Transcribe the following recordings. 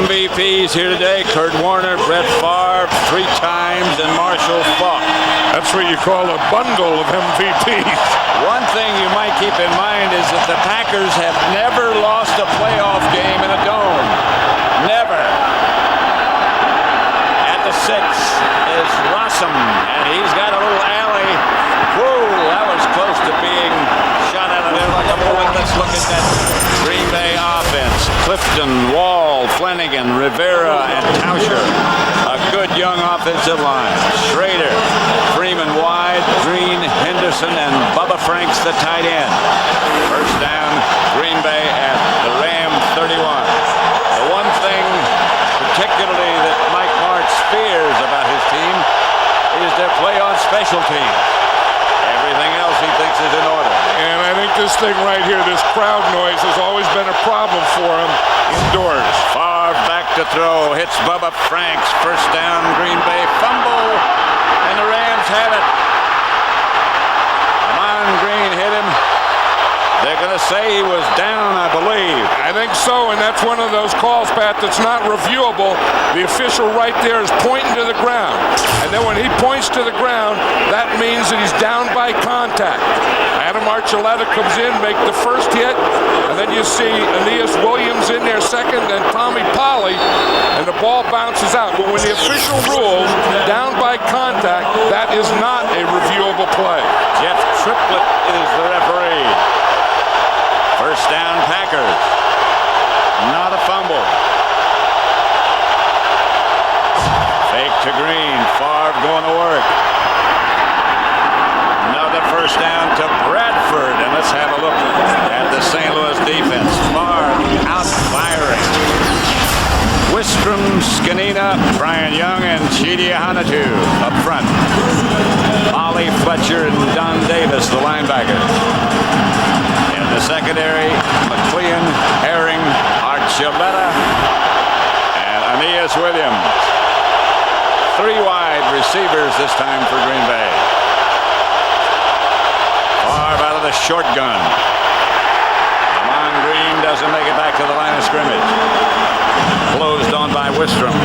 MVPs here today. Kurt Warner, Brett Favre 3 times, and Marshall Faulk. That's what you call a bundle of MVPs. One thing you might keep in mind is that the Packers have never lost a playoff game in a dome. Never. At the 6 is Rossum, and he's got a little alley. Whoa, that was close to being shot out of there like a bullet. Let's look at that Green Bay offense. Clifton, Wall, Flanagan, Rivera, and Tauscher. A good young offensive line. Schrader, Freeman wide, Green, Henderson, and Bubba Franks the tight end. First down, Green Bay at the Ram 31. The one thing particularly that Mike Martz fears about his team is their play on special teams. Everything else he thinks is in order. And I think this thing right here, this crowd noise, has always been a problem for him indoors. Favre back to throw, hits Bubba Franks. First down, Green Bay fumble, and the Rams have it. Amon Green hit him. They're going to say he was down, I believe. I think so, and that's one of those calls, Pat, that's not reviewable. The official right there is pointing to the ground. And then when he points to the ground, that means that he's down by contact. Adam Archuleta comes in, make the first hit, and then you see Aeneas Williams in there second, and Tommy Polley, and the ball bounces out. But when the official rules down by contact, that is not a reviewable play. Jeff Triplett is the referee. First down, Packers. Not a fumble. Fake to Green. Favre going to work. Another first down to Bradford. And let's have a look at the St. Louis defense. Favre out firing. Wistrom, Skanina, Brian Young, and Chidi Hanatu up front. Ollie Fletcher and Don Davis, the linebackers. In the secondary, McLean, Herring, Archuleta, and Aeneas Williams. 3 wide receivers this time for Green Bay. Favre out of the shotgun. Amon Green doesn't make it back to the line of scrimmage. Closed on by Wistrom.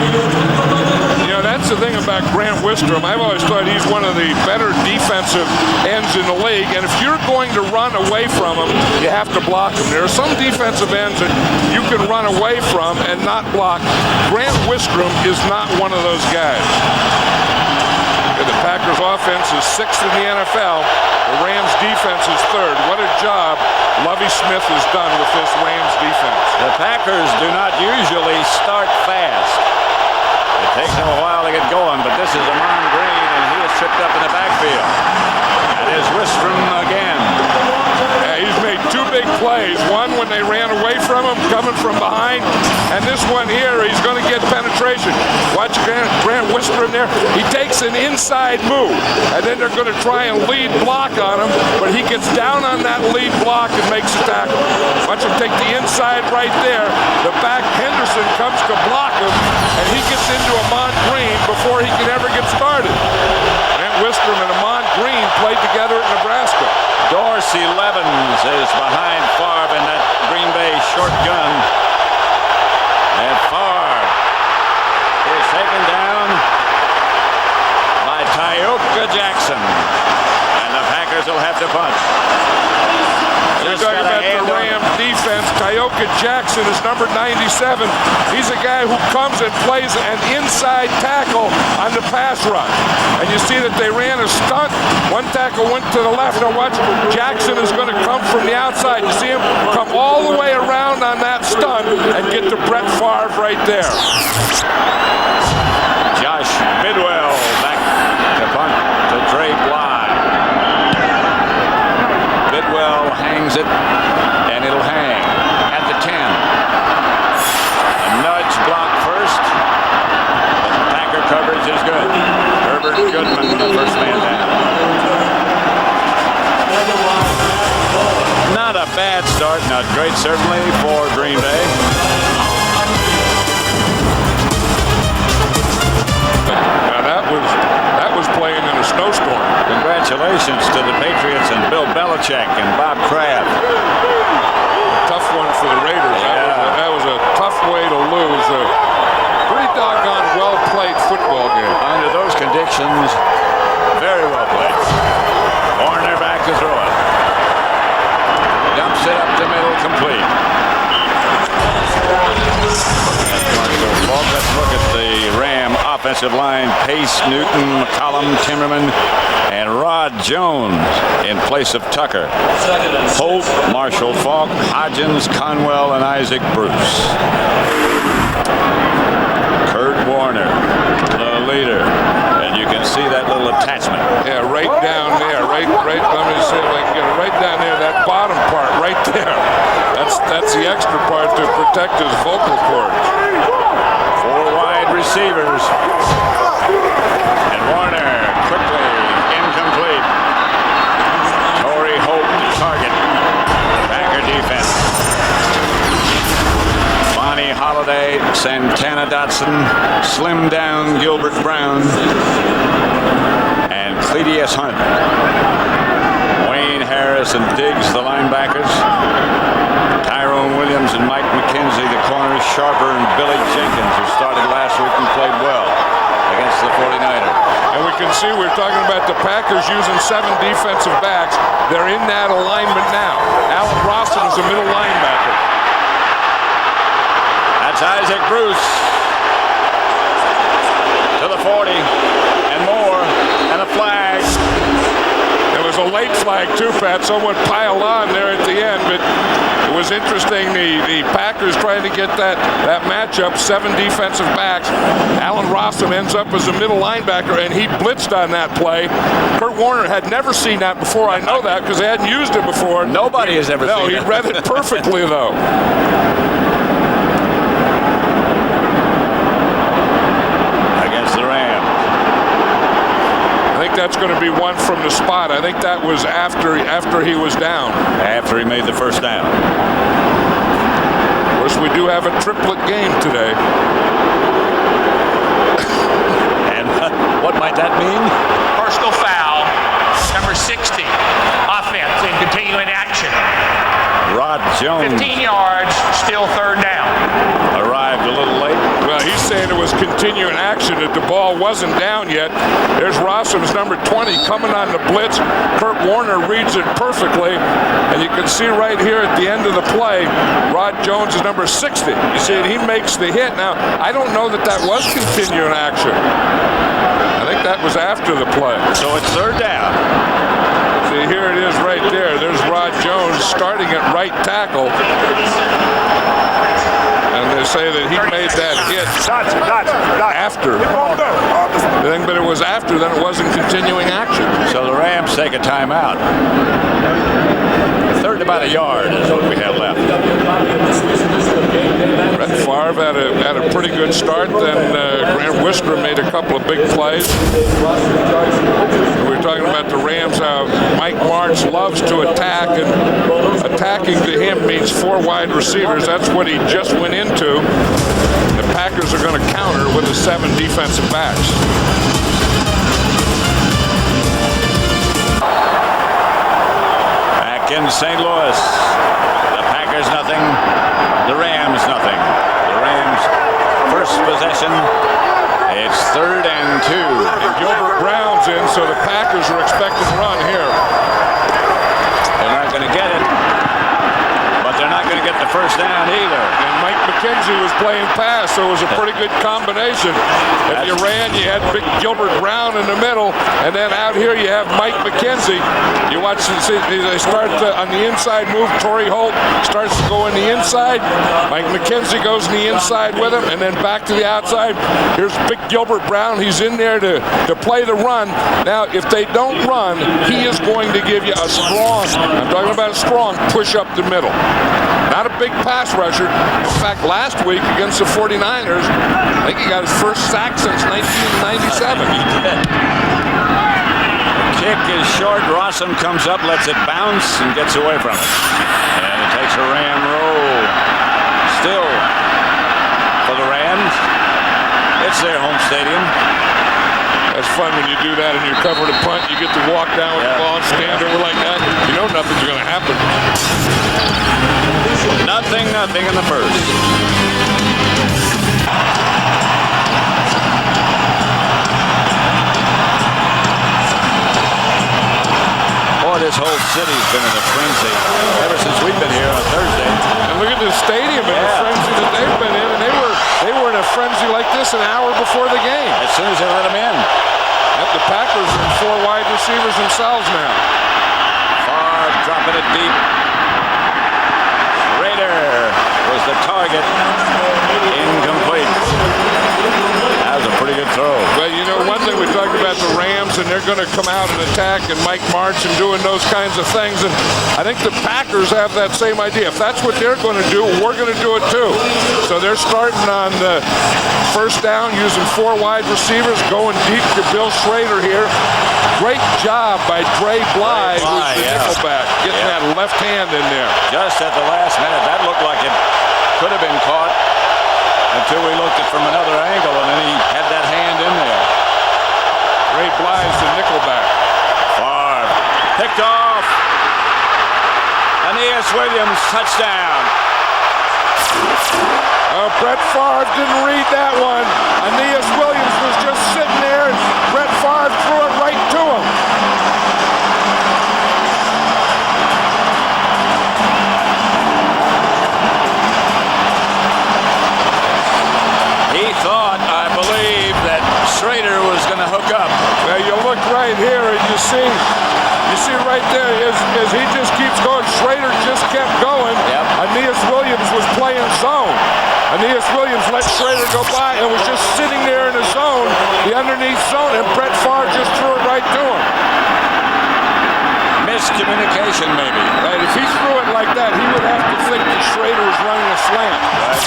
You know, that's the thing about Grant Wistrom. I've always thought he's one of the better defensive ends in the league. And if you're going to run away from him, you have to block him. There are some defensive ends that you can run away from and not block. Grant Wistrom is not one of those guys. And the Packers offense is 6th in the NFL. The Rams defense is 3rd. What a job Lovie Smith has done with this Rams defense. The Packers do not usually start fast. It takes them a while to get going, but this is Amon Green, and he is tripped up in the backfield. That is Wistrom again. Yeah, he's made 2 big plays. One when they ran away from him, coming from behind, and this one here, he's going to get penetration. Watch Grant Wistrom there. He takes an inside move, and then they're going to try and lead block on him, but he gets down on that lead block and makes a tackle. Watch him take the inside right there. The back Henderson comes to block him, and he gets into Amon Green before he can ever get started. Grant Wistrom and Amon Green played together at Nebraska. Dorsey Levens is behind Favre in that Green Bay short gun. And Favre is taken down by Tyoka Jackson. And the Packers will have to punt. You're talking about the Rams defense. Tyoka Jackson is number 97. He's a guy who comes and plays an inside tackle on the pass rush. And you see that they ran a stunt. One tackle went to the left. Now watch, Jackson is going to come from the outside. You see him come all the way around on that stunt and get to Brett Favre right there. Josh Bidwell back to punt to Dre Bly. Bidwell hangs it, and it'll hang at the 10. A nudge block first, but the Packer coverage is good. Herbert Goodman, the first man down. Not a bad start, not great certainly for Green Bay. Now that was playing in a snowstorm. Congratulations to the Patriots and Bill Belichick and Bob Kraft. Tough one for the Raiders. Yeah. That was a tough way to lose. offensive line, Pace, Newton, McCollum, Timmerman, and Rod Jones in place of Tucker. Holt, Marshall Faulk, Hodgins, Conwell, and Isaac Bruce. Kurt Warner, the leader. And you can see that little attachment. Yeah, right down there. Right. Let me see if I can get it right down there. That bottom part, right there. That's the extra part to protect his vocal cords. 4 wide receivers. And Warner quickly incomplete. Torrey Hope to target. Packer defense. Bonnie Holiday, Santana Dotson, slim down Gilbert Brown, and Cledius Hunt. Wayne Harris and Diggs, the linebackers. Tyrone Williams and Mike McKenzie, the corners. Sharper and Billy Jenkins, who started last week and played well against the 49ers. And we can see we're talking about the Packers using 7 defensive backs. They're in that alignment now. Allen Rosson is a middle linebacker. That's Isaac Bruce to the 40 and more, and a flag. There was a late flag too, Pat. Someone piled on there at the end, but it was interesting. The Packers trying to get that matchup, 7 defensive backs. Allen Rossom ends up as a middle linebacker, and he blitzed on that play. Kurt Warner had never seen that before. I know that because they hadn't used it before. Nobody has ever seen it. No, he read it perfectly, though. That's going to be one from the spot. I think that was after he was down. After he made the first down. Of course, we do have a triplet game today. And what might that mean? Personal foul, number 60. Offense in continuing action. Rod Jones. 15 yards, still third down. Arrived a little late. Well, he's saying it was continuing action, that the ball wasn't down yet. There's Rossum's number 20 coming on the blitz. Kurt Warner reads it perfectly. And you can see right here at the end of the play, Rod Jones is number 60. You see, he makes the hit. Now, I don't know that was continuing action. I think that was after the play. So it's third down. See, here it is right there. There's Rod Jones starting at right tackle. And they say that he made that hit after. But it was after, then it wasn't continuing action. So the Rams take a timeout. Third and about a yard is what we have left. Brett Favre had a pretty good start. Then Grant Wistrom made a couple of big plays. We were talking about the Rams, how Mike Martz loves to attack, and attacking to him means 4 wide receivers. That's what he just went into. The Packers are going to counter with the 7 defensive backs. Back in St. Louis. The Packers nothing. The Rams nothing. The Rams first possession. It's 3rd and 2. And Gilbert Brown's in, so the Packers are expecting to run here. They're not going to get it, but they're not going to get the first down either. And Mike McKenzie was playing pass, so it was a pretty good combination. If you ran, you had big Gilbert Brown in the middle, and then out here you have Mike McKenzie. You watch and see, they start on the inside move. Torrey Holt starts to go in the inside. Mike McKenzie goes in the inside with him, and then back to the outside. Here's big Gilbert Brown. He's in there to play the run. Now, if they don't run, he is going to give you a strong, I'm talking about a strong push up the middle. Not a big pass rusher. In fact, last week against the 49ers, I think he got his first sack since 1997. He did. The kick is short. Rossum comes up, lets it bounce, and gets away from it. And it takes a Ram roll. Still for the Rams. It's their home stadium. That's fun when you do that and you're covered a punt. You get to walk down with the ball and stand over like that. You know nothing's going to happen. Nothing in the first. Boy, this whole city's been in a frenzy ever since we've been here on Thursday. And look at the stadium and the frenzy that they've been in. And they were in a frenzy Ramsey like this an hour before the game. As soon as they let him in. Yep, the Packers are 4 wide receivers themselves now. Favre dropping it deep. Raider was the target. Incomplete. That was a pretty good throw. But you know, one thing we talked about the Rams, and they're going to come out and attack, and Mike Martz and doing those kinds of things. And I think the Packers have that same idea. If that's what they're going to do, we're going to do it too. So they're starting on the first down using 4 wide receivers, going deep to Bill Schrader here. Great job by Dre Bly, who's the nickelback, getting that left hand in there. Just at the last minute, that looked like it could have been caught until we looked at from another angle, and then he had that hand in there. Dre Bly is the nickelback. Favre picked off. Aeneas Williams, touchdown. Brett Favre didn't read that one. Aeneas Williams was just sitting there, and Brett Favre threw it right to him. He thought, I believe, that Schrader was going to hook up. Now you look right here, and you see right there as he just keeps going. Schrader just kept going. Yep. Aeneas Williams was playing zone. Aeneas Williams let Schrader go by and was just sitting there in the zone, the underneath zone, and Brett Favre just threw it right to him. Miscommunication, maybe. Right, if he threw it like that, he would have to think that Schrader was running a slant. Right.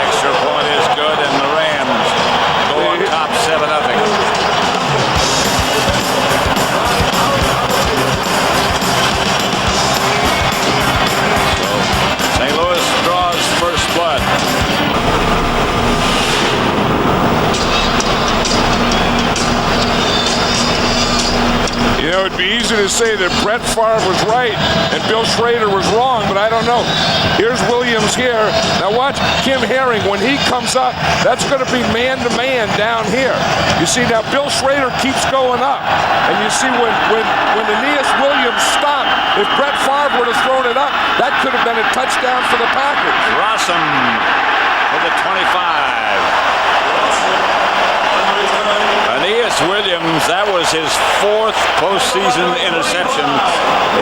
Extra point is good, and the Rams go on top 7-0. St. Louis draws first blood. You know, it'd be easy to say that Brett Favre was right and Bill Schrader was wrong, but I don't know. Here's Williams here. Now watch Kim Herring. When he comes up, that's going to be man-to-man down here. You see, now Bill Schrader keeps going up. And you see when Aeneas Williams stopped, if Brett Favre would have thrown it up, that could have been a touchdown for the Packers. Rossum with the 25. Aeneas Williams, that was his 4th postseason interception,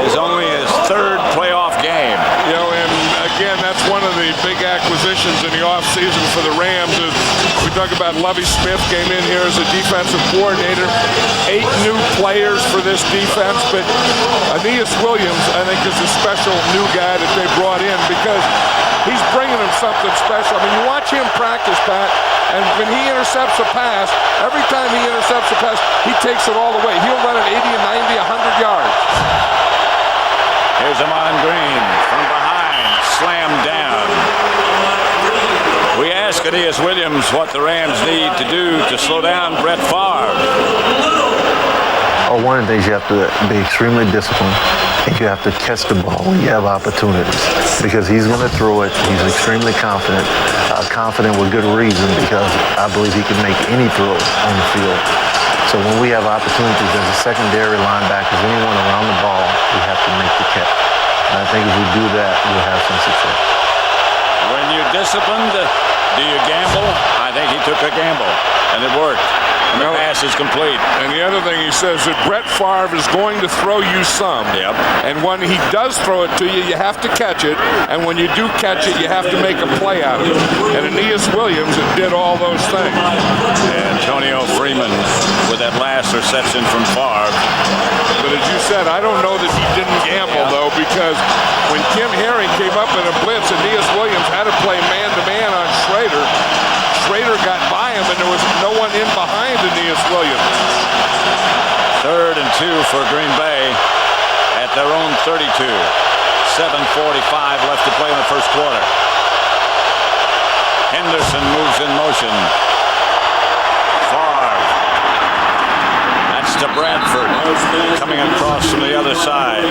is only his 3rd playoff game. You know, and again, that's one of the big acquisitions in the offseason for the Rams. Is we talk about Lovie Smith came in here as a defensive coordinator. 8 new players for this defense, but Aeneas Williams, I think, is a special new guy that they brought in because he's bringing them something special. I mean, you watch him practice, Pat, and when he intercepts a pass, every time he intercepts a pass, he takes it all the way. He'll run it 80 and 90, 100 yards. Here's Amon Green from behind, slammed down. We ask Aeneas Williams what the Rams need to do to slow down Brett Favre. One of the things you have to be extremely disciplined, and you have to catch the ball when you have opportunities, because he's going to throw it. He's extremely confident, confident with good reason, because I believe he can make any throw on the field. So when we have opportunities as a secondary linebackers, anyone around the ball, we have to make the catch. And I think if we do that, we'll have some success. When you're disciplined, do you gamble? I think he took a gamble, and it worked. And the pass is complete. And the other thing he says that Brett Favre is going to throw you some. Yep. And when he does throw it to you, you have to catch it. And when you do catch it, you have to make a play out of it. And Aeneas Williams did all those things. Antonio Freeman with that last reception from Favre. But as you said, I don't know that he didn't gamble, though, because when Kim Herring came up in a blitz, Aeneas Williams had to play man-to-man on Schrader. Schrader got by him, and there was no one in behind Aeneas Williams. 3rd and 2 for Green Bay at their own 32. 7:45 left to play in the first quarter. Henderson moves in motion. Favre. That's to Bradford, coming across from the other side.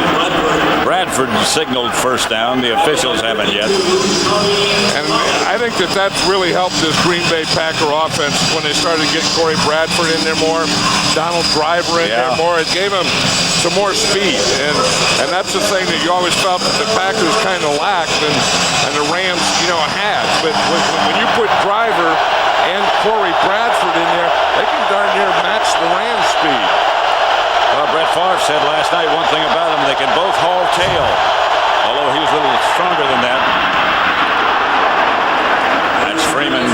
Bradford signaled first down. The officials haven't yet. And I think that that's really helped this Green Bay Packer offense when they started getting Corey Bradford in there more, Donald Driver in there more. It gave them some more speed. And that's the thing that you always felt that the Packers kind of lacked and the Rams, had. But when you put Driver said last night one thing about him, they can both haul tail. Although he's a little stronger than that. That's Freeman.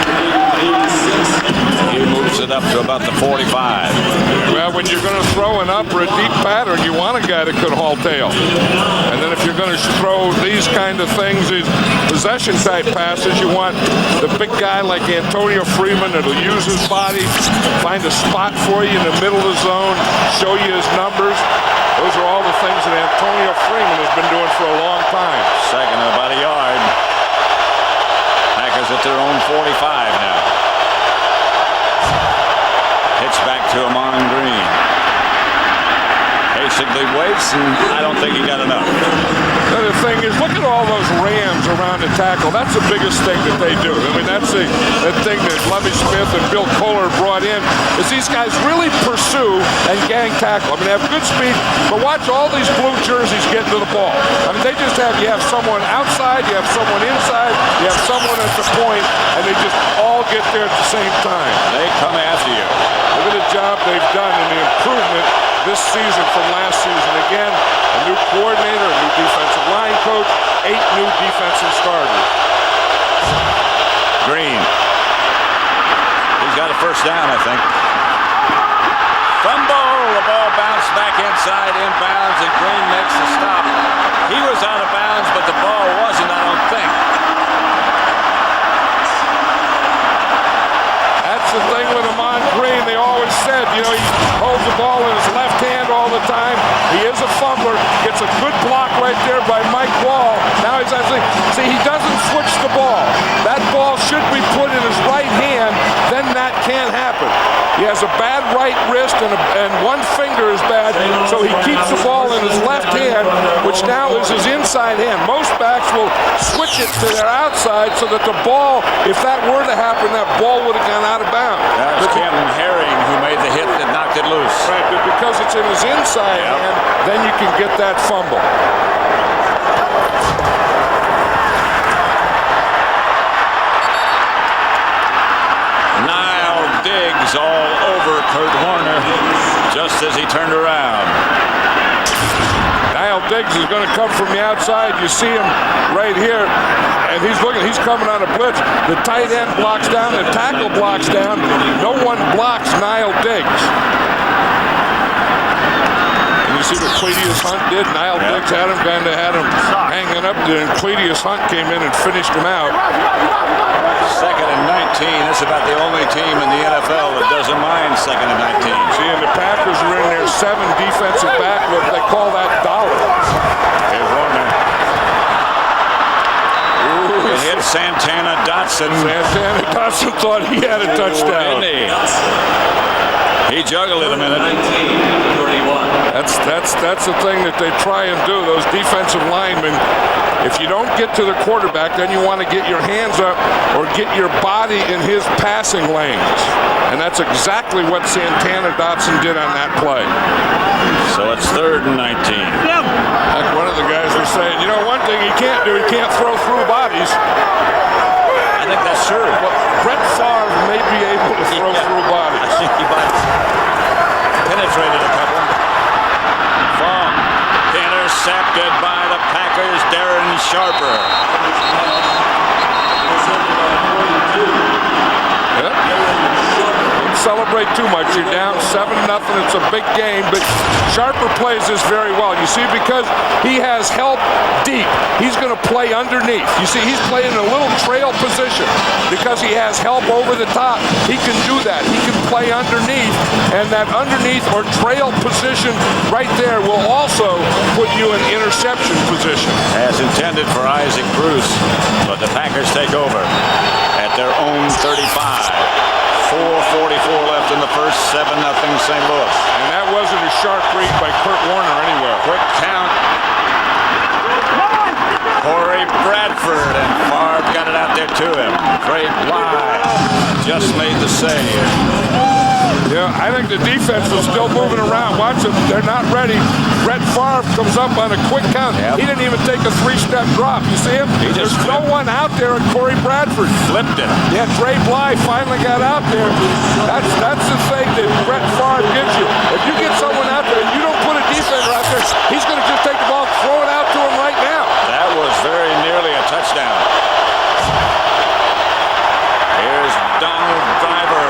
He moves it up to about the 45. Well, when you're going to throw an up or a deep pattern, you want a guy that could haul tail. And then if you're going to throw these kind of things, these possession-type passes, you want the big guy like Antonio Freeman that'll use his body, find a spot for you in the middle of the zone, show you his numbers. Those are all the things that Antonio Freeman has been doing for a long time. Second and about a yard. Packers at their own 45 now. Pitch back to Amon Green. Patiently waits, and I don't think he got enough. The thing is, look at all those rams around the tackle. That's the biggest thing that they do. I mean, that's the thing that Lovie Smith and Bill Kohler brought in, is these guys really pursue and gang tackle. I mean, they have good speed, but watch all these blue jerseys getting to the ball. I mean, they just have, you have someone outside, you have someone inside, you have someone at the point, and they just all get there at the same time. They come after you. Look at the job they've done and the improvement this season from last season. Again, a new coordinator, a new defensive line coach, 8 new defensive starters. Green. He's got a first down, I think. Fumble. The ball bounced back inside, inbounds, and Green makes the stop. He was out of bounds, but the ball wasn't, I don't think. That's the thing with Amon Green. They always said, you know, he holds the ball in his left hand all the time. He is a fumbler. Gets a good block right there by Mike Wall. Now he's actually, see, he doesn't switch the ball. That ball should be put in his right hand. Then that can't happen. He has a bad right wrist and one finger is bad, so he keeps the ball in his left hand, which now is his inside hand. Most backs will switch it to their outside so that the ball, if that were to happen, that ball would have gone out of bounds. That's Ken Herring who made the hit that knocked it loose. Right, but because it's in his inside hand, then you can get that fumble. Diggs all over Kurt Warner just as he turned around. Niall Diggs is going to come from the outside. You see him right here, and he's looking. He's coming on a blitz. The tight end blocks down. The tackle blocks down. No one blocks Niall Diggs. And you see what Cledius Hunt did? Niall Diggs had him hanging up there, and Cledius Hunt came in and finished him out. Second and 19. This is about the only team in the NFL that doesn't mind second and 19. See, and the Packers are in their 7 defensive back. They call that dollar. Here's Warner. It hit Santana Dotson. Santana Dotson thought he had a touchdown. Didn't he? He juggled it a minute. That's the thing that they try and do. Those defensive linemen, if you don't get to the quarterback, then you want to get your hands up or get your body in his passing lanes. And that's exactly what Santana Dotson did on that play. So it's third and 19. Like one of the guys was saying, you know, one thing he can't do, he can't throw through bodies. I think that's true. Well, Brett Favre may be able to throw through bodies. I think he might have penetrated a couple. Intercepted by the Packers, Darren Sharper. Don't celebrate too much. You're down 7-0. It's a big game, but Sharper plays this very well. You see, because he has help deep, he's going to play underneath. You see, he's playing in a little trail position because he has help over the top. He can do that. He can play underneath, and that underneath or trail position right there will also put you in interception position. As intended for Isaac Bruce, but the Packers take over at their own 35. 4:44 left in the first, 7-0 St. Louis. And that wasn't a sharp read by Kurt Warner anywhere. Quick count. Corey Bradford, and Favre got it out there to him. Great lie. Just made the save. Yeah, I think the defense is still moving around. Watch them. They're not ready. Brett Favre comes up on a quick count. Yep. He didn't even take a 3-step drop. You see him? There's no one out there at Corey Bradford. Flipped it. Yeah, Trey Bly finally got out there. That's the thing that Brett Favre gives you. If you get someone out there and you don't put a defender He's going to just take the ball, throw it out to him right now. That was very nearly a touchdown. Here's Donald Driver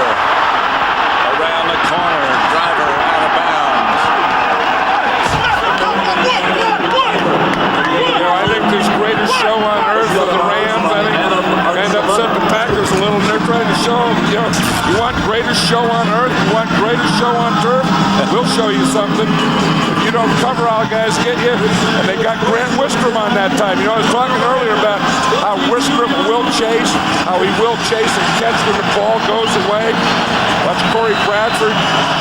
around the corner. Driver out of bounds. I think there's greatest show on earth for the Rams. I think kind of upset the Packers a little, and they're trying to show them, you want greatest show on earth, you want greatest show on turf, we'll show you something. If you don't cover, our guys get you. And they got Grant Wistrom on that time. I was talking earlier about how Wistrom will chase, how he will chase and catch when the ball goes away. Watch Corey Bradford.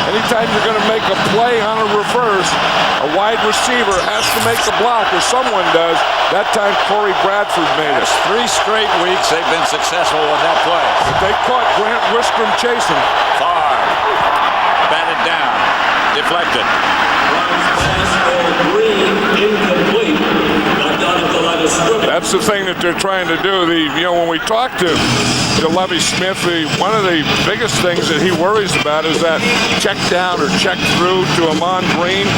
Anytime you're going to make a play on a reverse, a wide receiver has to make the block, or someone does. That time, Corey Bradford made it. 3 straight weeks they've been successful with that play. But they caught Grant Wistrom chasing. Far. Batted down. Deflected. That's the thing that they're trying to do. When we talk to Lovie Smith, one of the biggest things that he worries about is that check down or check through to Amon Green.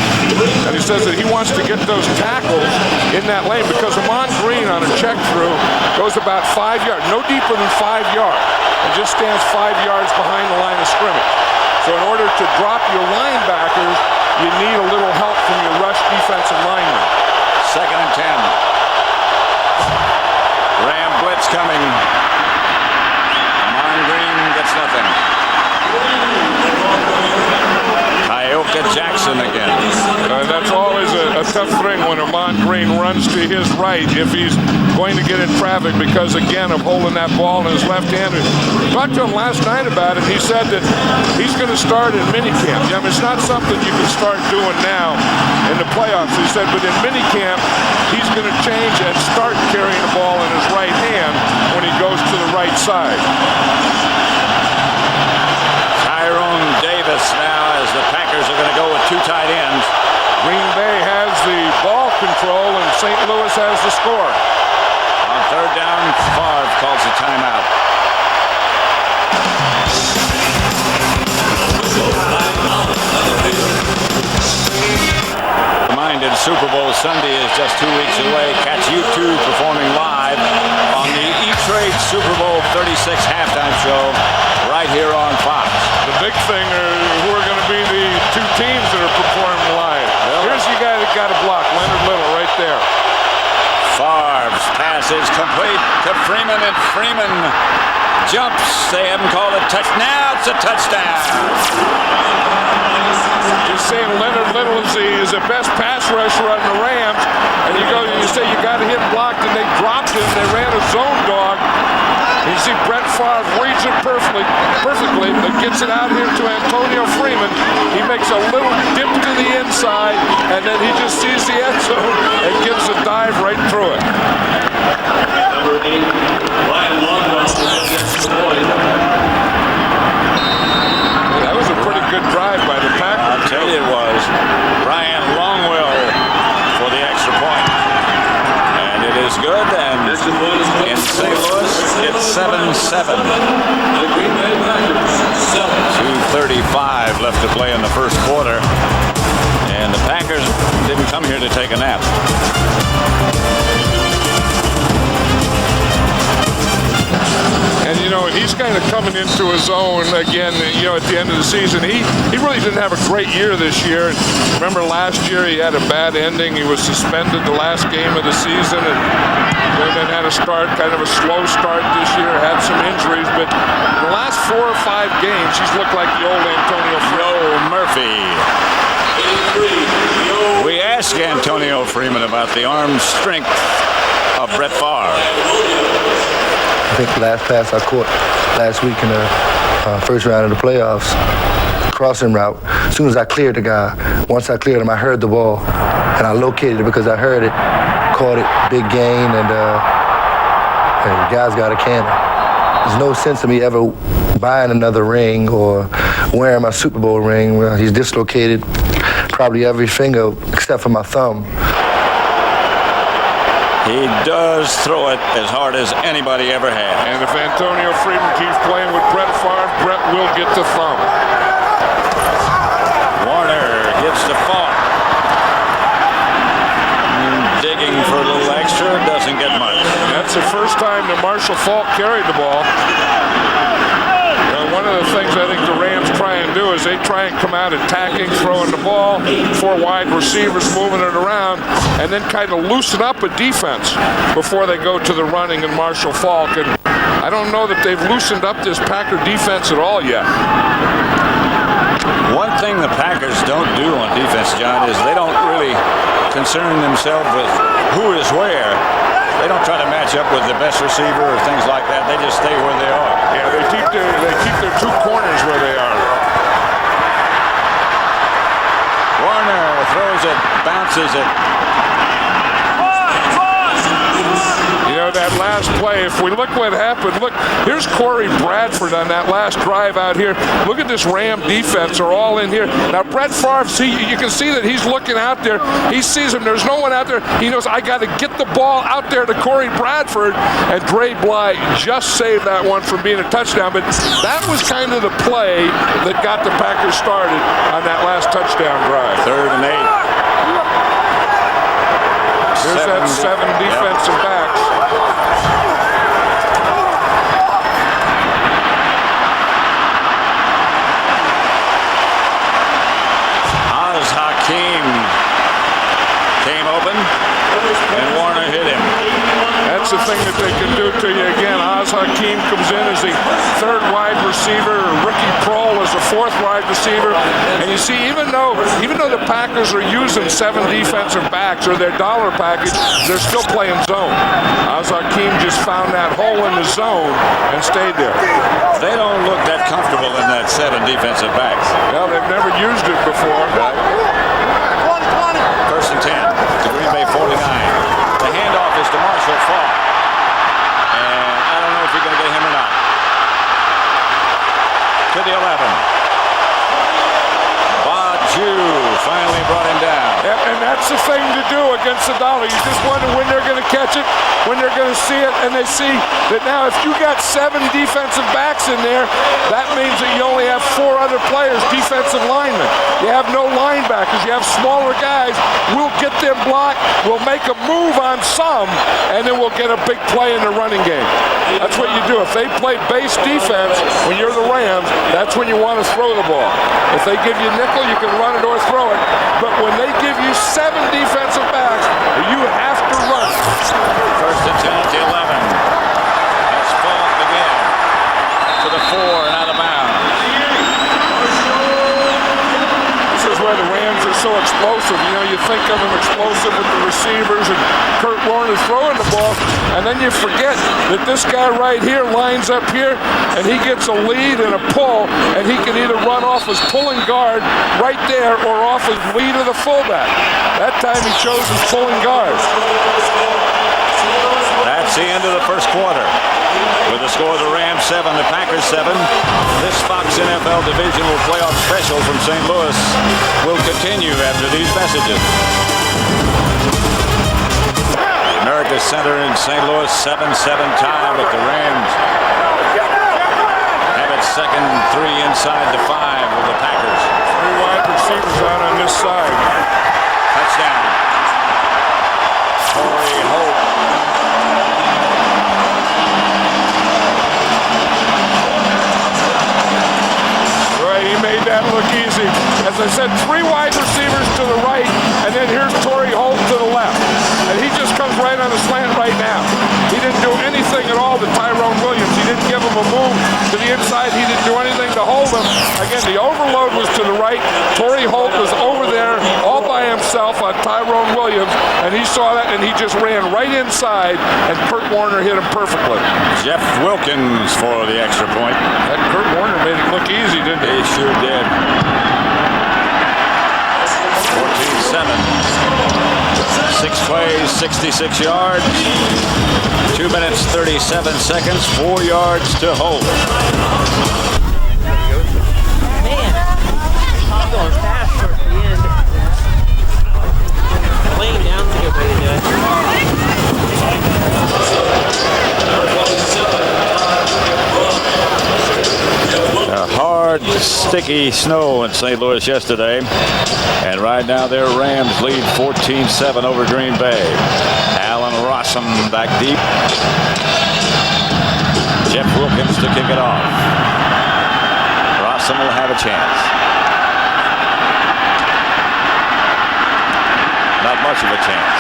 And he says that he wants to get those tackles in that lane because Amon Green on a check through goes about 5 yards, no deeper than 5 yards, and just stands 5 yards behind the line of scrimmage. So in order to drop your linebackers, you need a little help from your rush defensive linemen. 2nd and 10. Ram blitz coming. Amon Green gets nothing. Ioka Jackson again. That's always a tough thing when Amon Green runs to his right if he's going to get in traffic because, again, of holding that ball in his left hand. Talked to him last night about it. He said that he's going to start in minicamp. It's not something you can start doing now in the playoffs. He said, but in minicamp, he's going to change and start carrying the ball in his right hand when he goes to the right side. Tyrone Davis now as the Packers are going to go with 2 tight ends. Green Bay has the ball control and St. Louis has the score. On 3rd down, Favre calls a timeout. Reminded Super Bowl Sunday is just 2 weeks away. Catch U2 performing live on the E-Trade Super Bowl 36 halftime show right here on Fox. The big thing are who are going to be the 2 teams that are performing live. Here's the guy that got a block, Leonard Little, right there. Favre's pass is complete to Freeman, and Freeman jumps. They haven't called a touch. Now it's a touchdown. Just saying Leonard Little is the best pass rusher on the Rams, and you say you got to hit blocked, and they dropped him. They ran a zone dog. You see Brett Favre reads it perfectly, but gets it out here to Antonio Freeman. He makes a little dip to the inside, and then he just sees the end zone and gives a dive right through it. Number 8, Ryan Longwell gets the point. That was a pretty good drive by the Packers. I'll tell you it was. Ryan Longwell for the extra point. And it is good, and in St. Louis, it's 7-7. 2:35 left to play in the first quarter. And the Packers didn't come here to take a nap. And, he's kind of coming into his own again, at the end of the season. He really didn't have a great year this year. Remember last year he had a bad ending. He was suspended the last game of the season and then had a kind of a slow start this year, had some injuries. But in the last 4 or 5 games, he's looked like the old Antonio Murphy. We asked Antonio Freeman about the arm strength of Brett Favre. I think the last pass I caught last week in the first round of the playoffs, crossing route, as soon as I cleared the guy, once I cleared him, I heard the ball, and I located it because I heard it, caught it, big gain, and the guy's got a cannon. There's no sense of me ever buying another ring or wearing my Super Bowl ring. He's dislocated probably every finger except for my thumb. He does throw it as hard as anybody ever had. And if Antonio Freeman keeps playing with Brett Favre, Brett will get the thumb. Warner gets to Favre. Marshall Faulk carried the ball. One of the things I think the Rams try and do is they try and come out attacking, throwing the ball, 4 wide receivers moving it around, and then kind of loosen up a defense before they go to the running and Marshall Faulk. And I don't know that they've loosened up this Packer defense at all yet. One thing the Packers don't do on defense, John, is they don't really concern themselves with who is where. They don't try to match up with the best receiver or things like that. They just stay where they are. Yeah, they keep their 2 corners where they are. Warner throws it, bounces it. You know, that last play, if we look what happened, look, here's Corey Bradford on that last drive out here. Look at this Ram defense, are all in here. Now, Brett Favre, you can see that he's looking out there. He sees him. There's no one out there. He knows, I got to get the ball out there to Corey Bradford, and Dre Bly just saved that one from being a touchdown. But that was kind of the play that got the Packers started on that last touchdown drive. 3rd and 8. There's that 7 defensive backs. Oz Hakeem came open, and Warner hit him. That's the thing that they can do to you again. Oz Hakeem comes in as the 3rd wide receiver. Ricky Prohl is the 4th wide receiver. And you see, even though the Packers are using 7 defensive backs or their dollar package, they're still playing zone. Oz Hakeem just found that hole in the zone and stayed there. They don't look that comfortable in that 7 defensive backs. Well, they've never used it before. Right. 1st and 10 to Green Bay 49. The handoff is to Marshall Faulk. And I don't know if you're going to get him or not. To the 11. Baju finally brought him down. Yep, and that's the thing to do against the dollar. You just wonder when they're going to catch it, when they're going to see it, and they see that now if you got 7 defensive backs in there, that means that you only have 4 other players, defensive linemen. You have no linebackers. You have smaller guys. We'll get them blocked. We'll make a move on some, and then we'll get a big play in the running game. That's what you do. If they play base defense, when you're the Rams, that's when you want to throw the ball. If they give you nickel, you can run it or throw it. But when they give you 7 defensive backs, you have to run. 1st and 10 to 11. That's Faulk again. To the 4 and out of bounds. This is where the Rams are so explosive. You know, you think of them explosive with the receivers and Kurt Warner throwing the ball, and then you forget that this guy right here lines up here, and he gets a lead and a pull, and he can either run off his pulling guard right there or off his lead of the fullback. That time he chose his pulling guard. That's the end of the 1st quarter. With the score of the Rams 7, the Packers 7. This Fox NFL Divisional Playoff Special from St. Louis will continue after these messages. America's Center in St. Louis, 7-7 tie with the Rams. Have it 2nd and 3 inside the 5 with the Packers. 3 wide receivers out on this side. Touchdown. Torrey Holt. Right, he made that look easy. As I said, 3 wide receivers to the right, and then here's Torrey Holt to the left. And he just comes right on the slant right now. He didn't do anything at all to Tyrone Williams. He didn't give him a move to the inside. He didn't do anything to hold him. Again, the overload was to the right. Torrey Holt was over there all by himself on Tyrone Williams, and he saw that, and he just ran right inside, and Kurt Warner hit him perfectly. Jeff Wilkins for the extra point. That Kurt Warner made it look easy, didn't he? He sure did. 14-7. 6 plays, 66 yards. 2 minutes, 37 seconds, 4 yards to Holt. Man, I'm going fast towards the end. Laying down's a good way to do it. Hard, sticky snow in St. Louis yesterday. And right now their Rams lead 14-7 over Green Bay. Allen Rossum back deep. Jeff Wilkins to kick it off. Rossum will have a chance. Not much of a chance.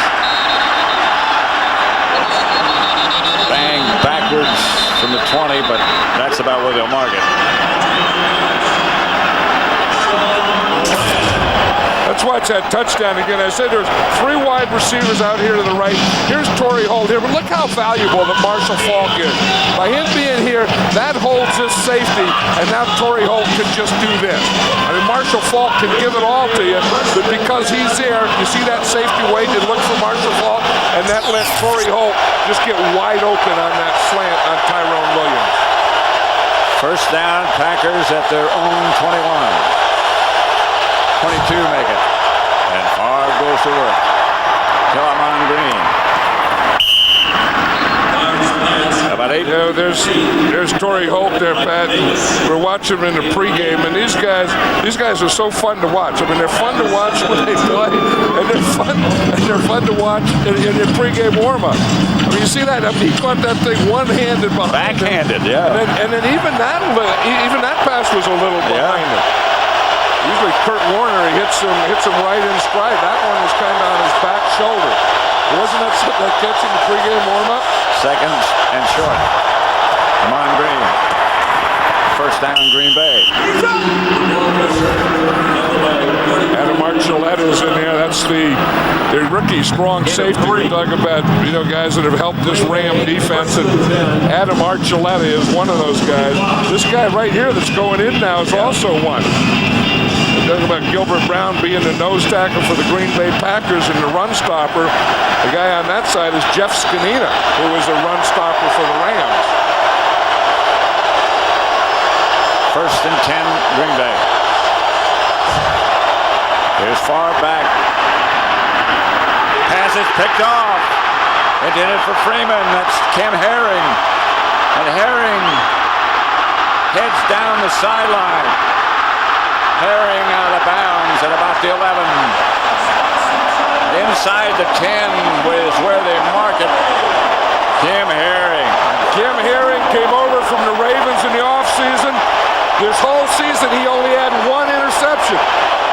Bang backwards from the 20, but that's about where they'll mark it. Let's watch that touchdown again. I said there's 3 wide receivers out here to the right. Here's Torrey Holt here, but look how valuable that Marshall Faulk is. By him being here, that holds his safety, and now Torrey Holt can just do this. I mean, Marshall Faulk can give it all to you, but because he's there, you see that safety waiting and look for Marshall Faulk, and that let Torrey Holt just get wide open on that slant on Tyrone Williams. First down, Packers at their own 21. 22 make it. And Favre goes to work. Kellerman Green. About 8. You know, there's Torrey Holt there, Pat. We're watching him in the pregame, and these guys are so fun to watch. I mean, they're fun to watch when they play, and they're fun to watch in their pregame warm-up. I mean, you see that? I mean, he caught that thing one-handed behind backhanded, him. yeah. And then even that pass was a little behind him. Usually Kurt Warner, he hits him right in stride. That one was kind of on his back shoulder. Wasn't that catch in the pregame warm-up? Seconds and short. Come on, Green. First down, Green Bay. Adam Archuleta's in there. That's the rookie strong safety. We talk about, you know, guys that have helped this Ram defense, and Adam Archuleta is one of those guys. This guy right here that's going in now is also one. Talking about Gilbert Brown being the nose tackle for the Green Bay Packers and the run stopper. The guy on that side is Jeff Scanina, who was a run stopper for the Rams. First and 10, Green Bay. Here's far back. Pass is picked off. They did it for Freeman. That's Cam Herring. And Herring heads down the sideline. Herring out of bounds at about the 11. Inside the 10 is where they mark it. Kim Herring. Kim Herring came over from the Ravens in the offseason. This whole season he only had 1 interception.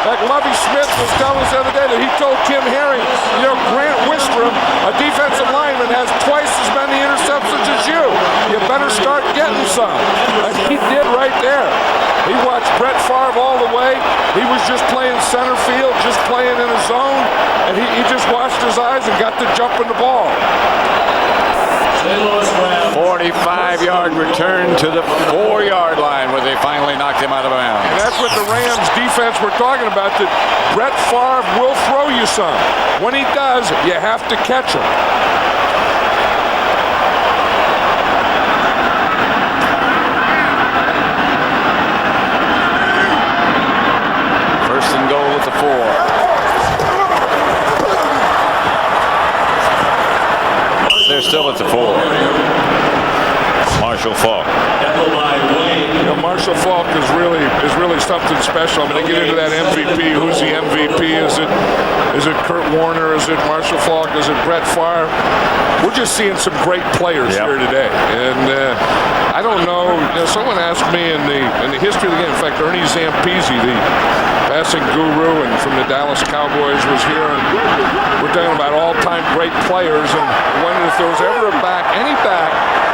Like Lovie Smith was telling us the other day that he told Kim Herring, you know, Grant Wistrom, a defensive lineman, has twice as many interceptions as you. You better start getting some. And he did right there. He watched Brett Favre all the way. He was just playing center field, just playing in a zone, and he just watched his eyes and got to jump in the ball. 45-yard return to the 4-yard line where they finally knocked him out of bounds. And that's what the Rams defense we're talking about, that Brett Favre will throw you some. When he does, you have to catch him. First and goal at the 4. They're still at the 4. Marshall Faulk. You know, Marshall Faulk is really something special. I mean, they get into that MVP. Who's the MVP? Is it Kurt Warner? Is it Marshall Faulk? Is it Brett Favre? We're just seeing some great players here today. And I don't know. You know, someone asked me in the history of the game. In fact, Ernie Zampese, the passing guru and from the Dallas Cowboys, was here. And we're talking about all-time great players, and wondered if there was ever any back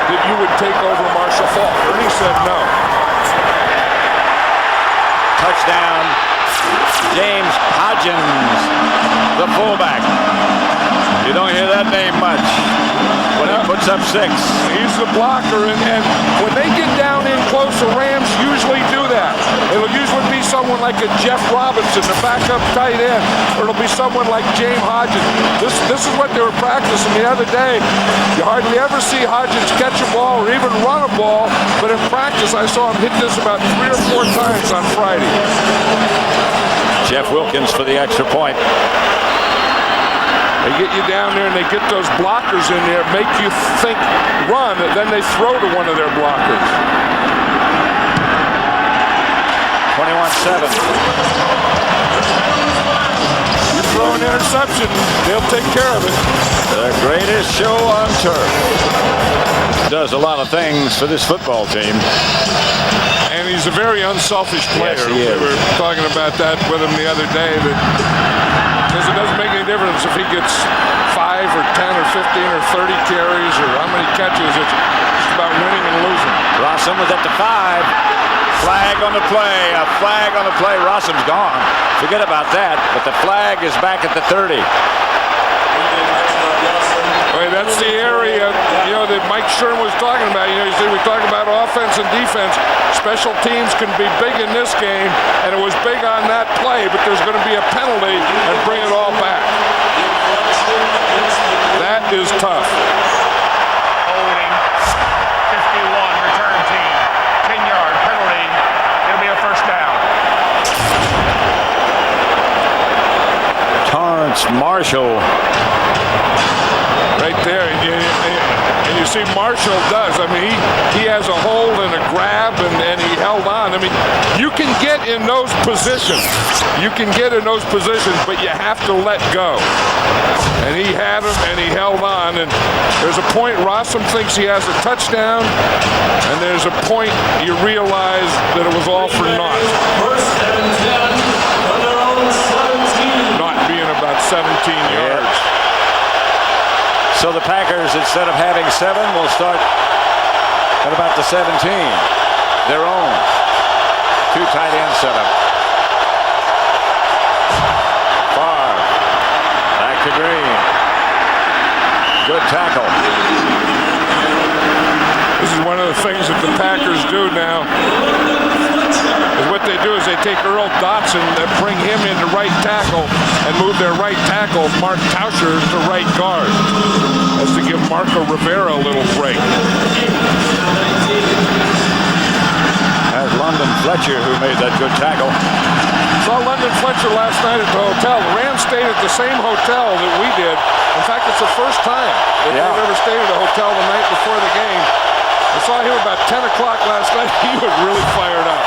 that you would take over Marshall Faulk. Ernie said no. Touchdown, James Hodgins, the fullback. You don't hear that name much when he puts up 6. He's the blocker, and when they get down in close, the Rams usually do that. It'll usually be someone like a Jeff Robinson, the backup tight end, or it'll be someone like James Hodgins. This is what they were practicing the other day. You hardly ever see Hodgins catch a ball or even run a ball, but in practice I saw him hit this about 3 or 4 times on Friday. Jeff Wilkins for the extra point. They get you down there and they get those blockers in there, make you think run, and then they throw to one of their blockers. 21-7. You throw an interception, they'll take care of it. The greatest show on turf. does a lot of things for this football team. And he's a very unselfish player. Yes, he is. We were talking about that with him the other day, because it doesn't make any difference if he gets 5 or 10 or 15 or 30 carries or how many catches. It's about winning and losing. Rossum was at the 5. Flag on the play. A flag on the play. Rossum's gone. Forget about that. But the flag is back at the 30. Well, that's the area, that Mike Sherm was talking about. You see, we talk about offense and defense. Special teams can be big in this game, and it was big on that play, but there's going to be a penalty and bring it all back. That is tough. Holding 51, return team. 10-yard penalty. It'll be a first down. Torrance Marshall. Right there, and you see Marshall does. I mean, he has a hold and a grab, and he held on. I mean, you can get in those positions. You can get in those positions, but you have to let go. And he had him, and he held on. And there's a point Rossum thinks he has a touchdown, and there's a point you realize that it was all for naught. Not being about 17 yards. So the Packers, instead of having 7, will start at about the 17. Their own. 2 tight end setup. Favre. Back to Green. Good tackle. This is one of the things that the Packers do now. Is what they do is they take Earl Dotson and bring him into right tackle and move their right tackle, Mark Tauscher, to right guard. That's to give Marco Rivera a little break. That's London Fletcher who made that good tackle. Saw London Fletcher last night at the hotel. The Rams stayed at the same hotel that we did. In fact, it's the first time that they've ever stayed at a hotel the night before the game. I saw him about 10 o'clock last night. He was really fired up.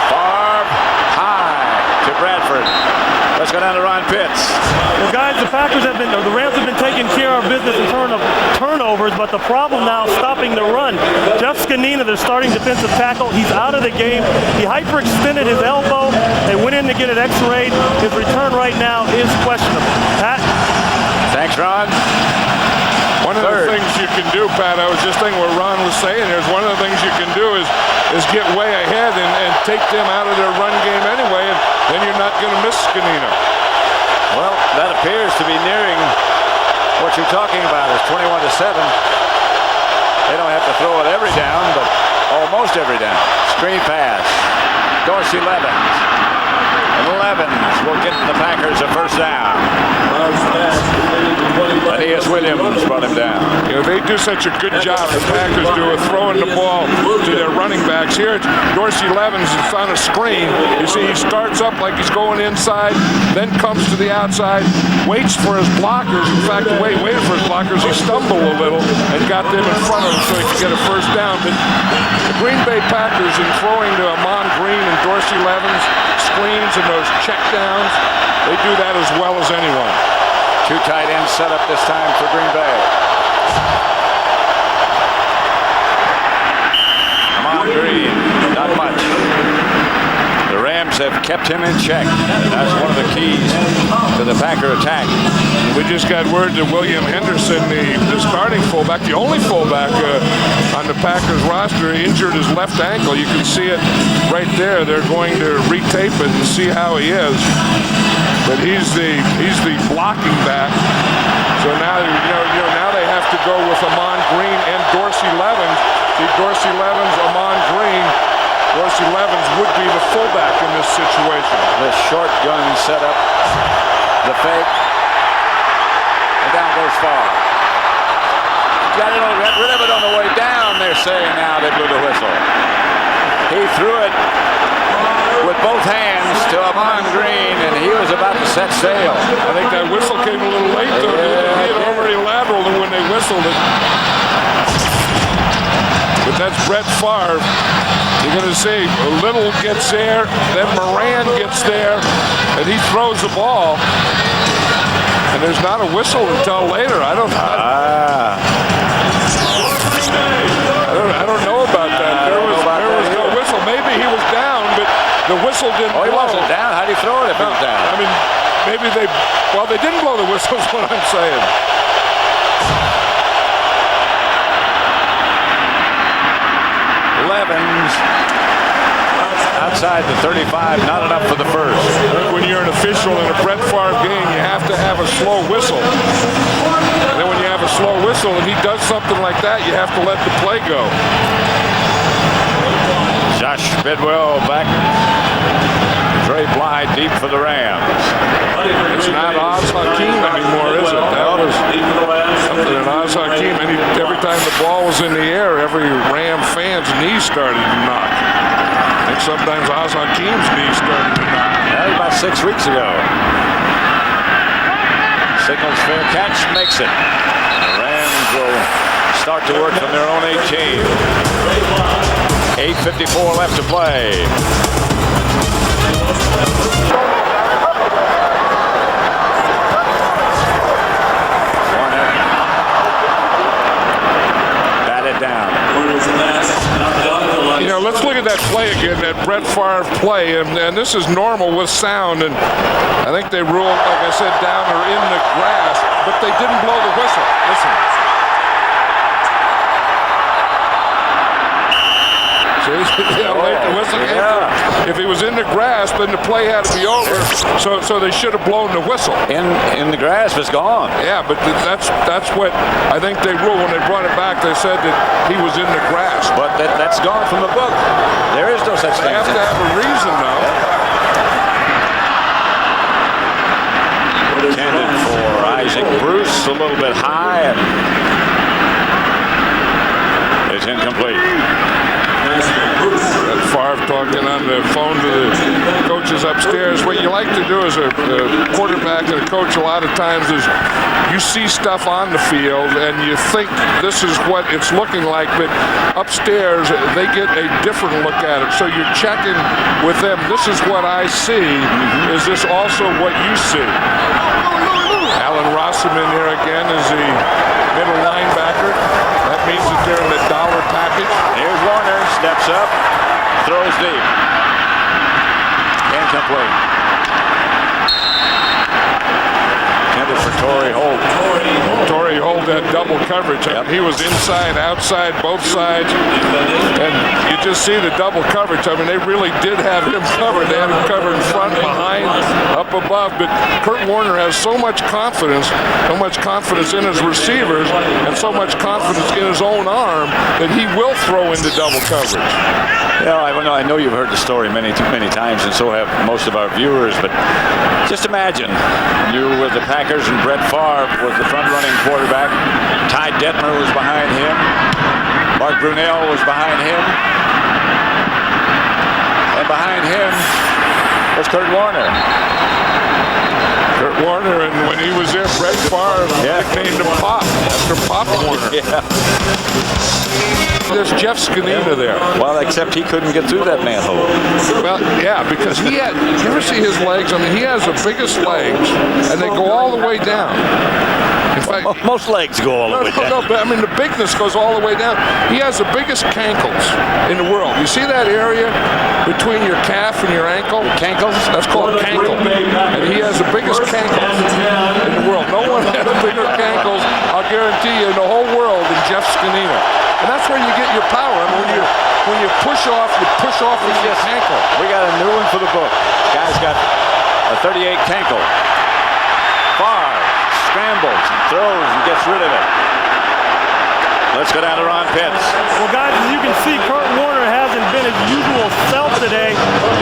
Favre high to Bradford. Let's go down to Ron Pitts. Well, guys, the Rams have been taking care of business in terms of turnovers, but the problem now is stopping the run. Jeff Scanina, their starting defensive tackle, he's out of the game. He hyperextended his elbow. They went in to get it x-rayed. His return right now is questionable. Pat? Thanks, Ron. One of the things you can do, Pat, I was just thinking what Ron was saying here, is one of the things you can do is get way ahead and take them out of their run game anyway, and then you're not going to miss Scanino. Well, that appears to be nearing what you're talking about is 21-7. They don't have to throw it every down, but almost every down. Screen pass. Dorsey Levens. And Levens will get the Packers a first down. Aeneas Williams brought him down. They do such a good job, the Packers do, of throwing the ball to their running backs. Here, Dorsey Levens is on a screen. You see, he starts up like he's going inside, then comes to the outside, waits for his blockers. In fact, waited for his blockers. He stumbled a little and got them in front of him so he could get a first down. But the Green Bay Packers, in throwing to Amon Green and Dorsey Levens, screens and those checkdowns, they do that as well as anyone. 2 tight ends set up this time for Green Bay. Amon Green, not much. The Rams have kept him in check. That's one of the keys to the Packer attack. We just got word that William Henderson, the starting fullback, the only fullback on the Packers roster, injured his left ankle. You can see it right there. They're going to retape it and see how he is. But he's the blocking back. So now now they have to go with Amon Green and Dorsey Levens. See, Dorsey Levens, Amon Green. Dorsey Levens would be the fullback in this situation. The shotgun setup, the fake, and down goes Favre. Got rid of it on the way down. They're saying now they blew the whistle. He threw it with both hands to Amon Green, and he was about to set sail. I think that whistle came a little late, though. He had already lateraled when they whistled it. But that's Brett Favre. You're going to see Little gets there, then Moran gets there, and he throws the ball. And there's not a whistle until later. I don't know. whistle didn't blow. He wasn't down. How'd he throw it if he was down? I mean, maybe they didn't blow the whistle is what I'm saying. Levens outside the 35, not enough for the first. When you're an official in a Brett Favre game, you have to have a slow whistle. And then when you have a slow whistle and he does something like that, you have to let the play go. Josh Bidwell back. Dre Bly deep for the Rams. It's not Oz Hakeem anymore, is it? That was something in Oz Hakeem. Every time the ball was in the air, every Ram fan's knee started to knock. I think sometimes Oz Hakeem's knee started to knock. That was about 6 weeks ago. Signals fair catch, makes it. The Rams will start to work from their own 18. 8:54 left to play. Warner batted down. You know, let's look at that play again, that Brett Favre play, and this is normal with sound, and I think they ruled, like I said, down or in the grass, but they didn't blow the whistle. Listen. The whistle if he was in the grass, then the play had to be over. So they should have blown the whistle. In the grass, it's gone. Yeah, but that's what I think they ruled when they brought it back. They said that he was in the grass. But that's gone from the book. There is no such thing. They have to have a reason, though. Intended for Isaac Bruce, a little bit high, and it's incomplete. Favre talking on the phone to the coaches upstairs. What you like to do as a quarterback and a coach a lot of times is you see stuff on the field and you think this is what it's looking like, but upstairs they get a different look at it. So you're checking with them. This is what I see. Is this also what you see? Alan Rossman here again is the middle linebacker. That means that they're in the dollar package. Here's Warner, steps up, throws deep. Incomplete. Intended for Torrey Holt. Torrey Holt had double coverage. Yep. He was inside, outside, both sides. And you just see the double coverage. I mean, they really did have him covered. They had him covered in front, behind, up above. But Kurt Warner has so much confidence in his receivers, and so much confidence in his own arm that he will throw into double coverage. Yeah, I know you've heard the story many times, and so have most of our viewers, but just imagine you with the Packers and Brett Favre was the front-running quarterback. Ty Detmer was behind him. Mark Brunell was behind him. And behind him was Kurt Warner. Kurt Warner, and when he was there, Brett Favre nicknamed him Pop, after Pop Warner. Yeah. There's Jeff Scanina there. Well, except he couldn't get through that manhole. Well, yeah, because you ever see his legs? I mean, he has the biggest legs, and they go all the way down. In fact, most legs go all the way down. No, but I mean, the bigness goes all the way down. He has the biggest cankles in the world. You see that area between your calf and your ankle? Cankles? That's called cankle. And he has the biggest cankles in the world. No one has bigger cankles, I'll guarantee you, in the whole world than Jeff Scanina. And that's where you get your power. I mean, when you push off with your cankle. We got a new one for the book. Guy's got a 38 cankle. Favre scrambles and throws and gets rid of it. Let's go down to Ron Pitts. Well, guys, as you can see, Kurt Warner hasn't been his usual self today.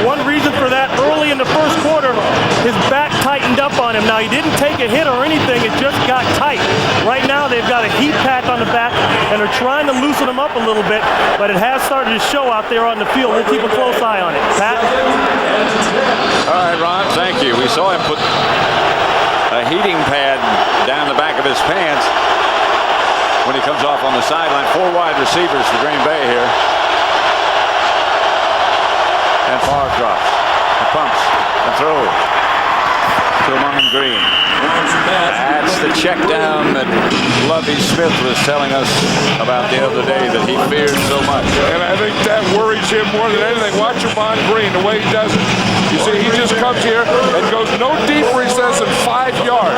One reason for that, early in the first quarter, his back tightened up on him. Now, he didn't take a hit or anything. It just got tight. Right now, they've got a heat pack on the back, and they're trying to loosen him up a little bit, but it has started to show out there on the field. We'll keep a close eye on it. Pat? All right, Ron, thank you. We saw him put a heating pad down the back of his pants when he comes off on the sideline. 4 wide receivers for Green Bay here. And Favre drops, and pumps, and throws to Amon Green. That's the check down that Lovie Smith was telling us about the other day that he feared so much. And I think that worries him more than anything. Watch him on green, the way he does it. You see, he just comes here and goes no deeper, he says, than 5 yards.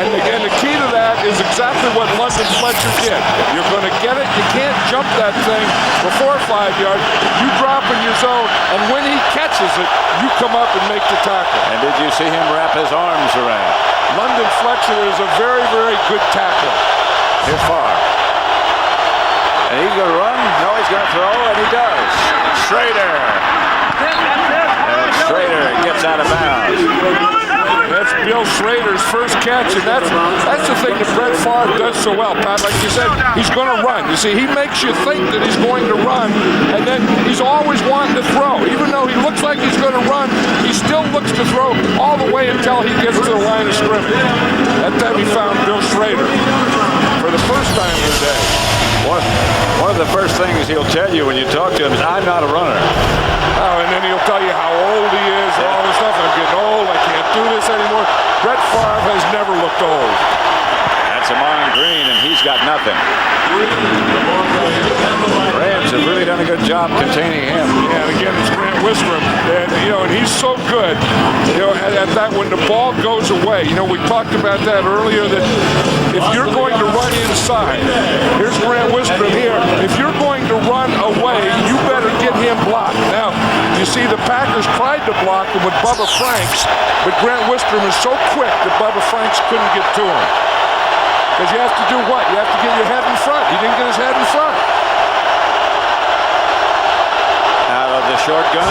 And again, the key to that is exactly what London Fletcher did. If you're going to get it, you can't jump that thing before 5 yards. You drop in your zone, and when he catches it, you come up and make the tackle. And did you see him wrap his arms around? London Fletcher is a very, very good tackler. Here's Favre. And he's going to run. No, he's going to throw, and he does. Schrader. And Schrader gets out of bounds. That's Bill Schrader's first catch, and that's the thing that Brett Favre does so well, Pat. Like you said, he's going to run. You see, he makes you think that he's going to run, and then he's always wanting to throw. Even though he looks like he's going to run, he still looks to throw all the way until he gets to the line of scrimmage. That time he found Bill Schrader for the first time of the day. One of the first things he'll tell you when you talk to him is, I'm not a runner. Oh, and then he'll tell you how old he is and all this stuff. I'm getting old. I can't do this anymore. Brett Favre has never looked old. That's Amon Green, and he's got nothing. Rams have really done a good job containing him. Yeah, and again, it's Grant Wistrom. And, and he's so good, at that when the ball goes away. We talked about that earlier, that if you're going to run inside, here's Grant Wistrom here. If you're going to run away, you better get him blocked. Now, you see the Packers tried to block him with Bubba Franks, but Grant Wistrom is so quick that Bubba Franks couldn't get to him. Because you have to do what? You have to get your head in front. He didn't get his head in front. Out of the shotgun.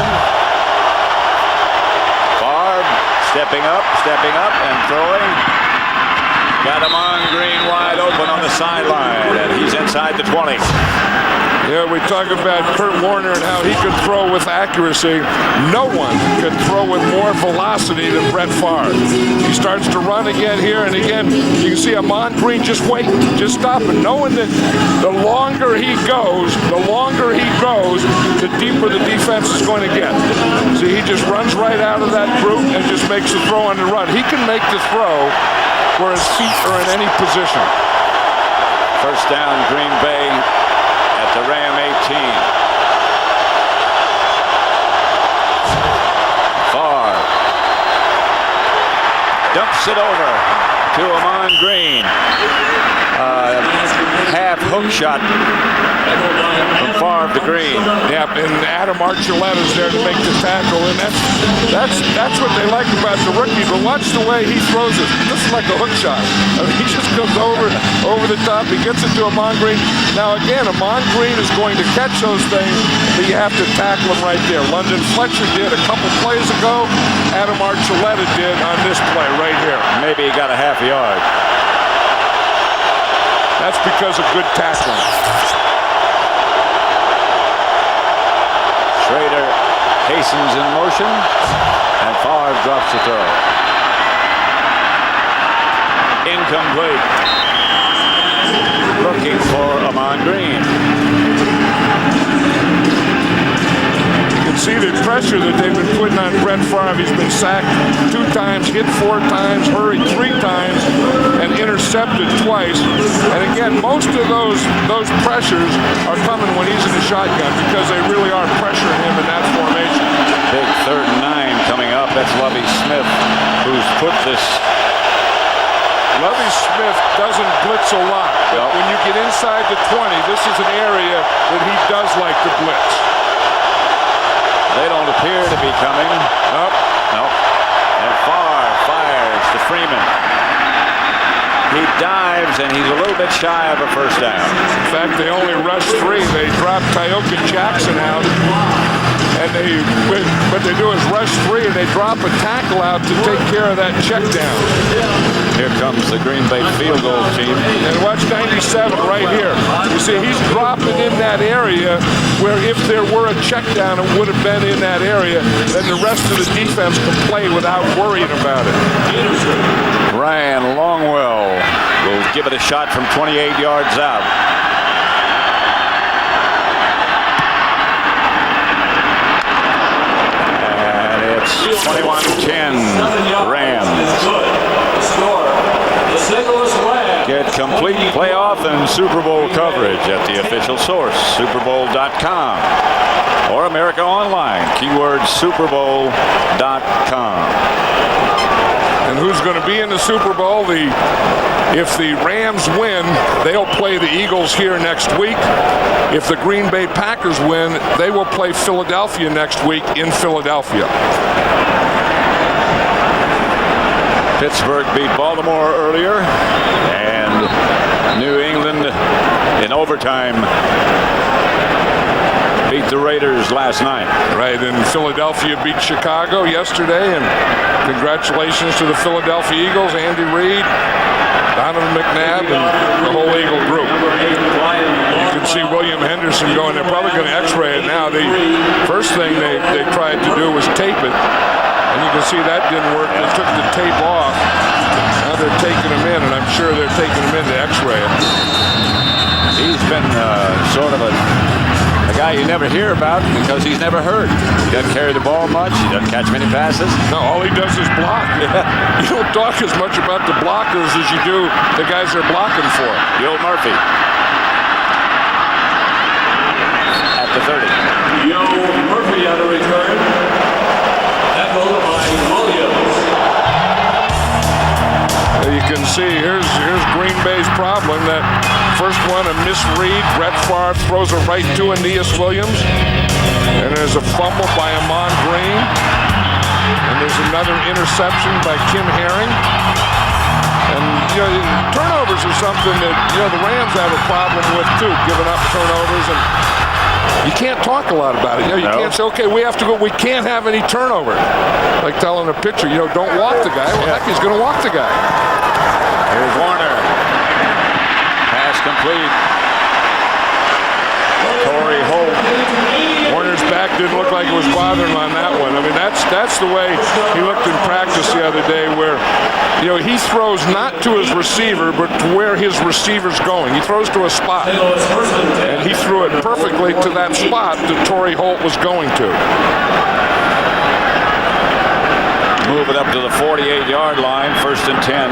Favre stepping up, and throwing. Got Amon Green wide open on the sideline, and he's inside the 20. Yeah, we talk about Kurt Warner and how he could throw with accuracy. No one could throw with more velocity than Brett Favre. He starts to run again here, and again, you can see Amon Green just waiting, just stopping, knowing that the longer he goes, the deeper the defense is going to get. See, he just runs right out of that group and just makes the throw on the run. He can make the throw where his feet are in any position. First down, Green Bay at the Ram 18. Favre dumps it over to Amon Green. Half hook shot from Favre to Green. Yep, and Adam Archuleta's there to make the tackle, and that's what they like about the rookie. But watch the way he throws it. This is like a hook shot. I mean, he just goes over the top. He gets it to Amon Green. Now again, Amon Green is going to catch those things, but you have to tackle him right there. London Fletcher did a couple plays ago. Adam Archuleta did on this play right here. Maybe he got a half yard. That's because of good tackling. Schrader hastens in motion, and Favre drops the throw. Incomplete. Looking for Amon Green. You can see the pressure that they've been putting on Brett Favre. He's been sacked 2 times, hit 4 times, hurried 3 times, and intercepted twice. And again, most of those pressures are coming when he's in the shotgun because they really are pressuring him in that formation. Big 3rd and 9 coming up. That's Lovie Smith, who's put this. Lovie Smith doesn't blitz a lot, but when you get inside the 20, this is an area that he does like to blitz. They don't appear to be coming. Nope. And Favre fires to Freeman. He dives, and he's a little bit shy of a first down. In fact, they only rushed 3. They dropped Tyoka Jackson out. And what they do is rush 3, and they drop a tackle out to take care of that check down. Here comes the Green Bay field goal team. And watch 97 right here. You see, he's dropping in that area where if there were a check down, it would have been in that area. Then the rest of the defense can play without worrying about it. Ryan Longwell will give it a shot from 28 yards out. It's 21-10 Rams. Get complete. complete playoff and Super Bowl coverage at the official source, superbowl.com, or America Online, keyword superbowl.com. And who's going to be in the Super Bowl? If the Rams win, they'll play the Eagles here next week. If the Green Bay Packers win, they will play Philadelphia next week in Philadelphia. Pittsburgh beat Baltimore earlier, and New England in overtime beat the Raiders last night. Right, and Philadelphia beat Chicago yesterday, and congratulations to the Philadelphia Eagles, Andy Reid, Donovan McNabb, and the whole Eagle group. You can see William Henderson going. They're probably going to x-ray it now. The first thing they tried to do was tape it, and you can see that didn't work. They took the tape off. Now they're taking him in, and I'm sure they're taking him in to x-ray it. He's been sort of a guy you never hear about because he's never hurt. He doesn't carry the ball much. He doesn't catch many passes. No, all he does is block. Yeah. You don't talk as much about the blockers as you do the guys they're blocking for. Yo Murphy at the 30. Yo Murphy on the return. Tackled by Williams. You can see here's Green Bay's problem. That first one, a misread. Brett Favre throws it right to Aeneas Williams. And there's a fumble by Amon Green. And there's another interception by Kim Herring. And, turnovers are something that, the Rams have a problem with, too, giving up turnovers. And you can't talk a lot about it. You can't say, okay, we have to go. We can't have any turnover. Like telling a pitcher, don't walk the guy. Well, heck, he's going to walk the guy. Here's Warner. Pass complete. Torrey Holt. Warner's back didn't look like it was bothering him on that one. I mean, that's the way he looked in practice the other day, where, he throws not to his receiver, but to where his receiver's going. He throws to a spot, and he threw it perfectly to that spot that Torrey Holt was going to. Move it up to the 48-yard line, 1st and 10.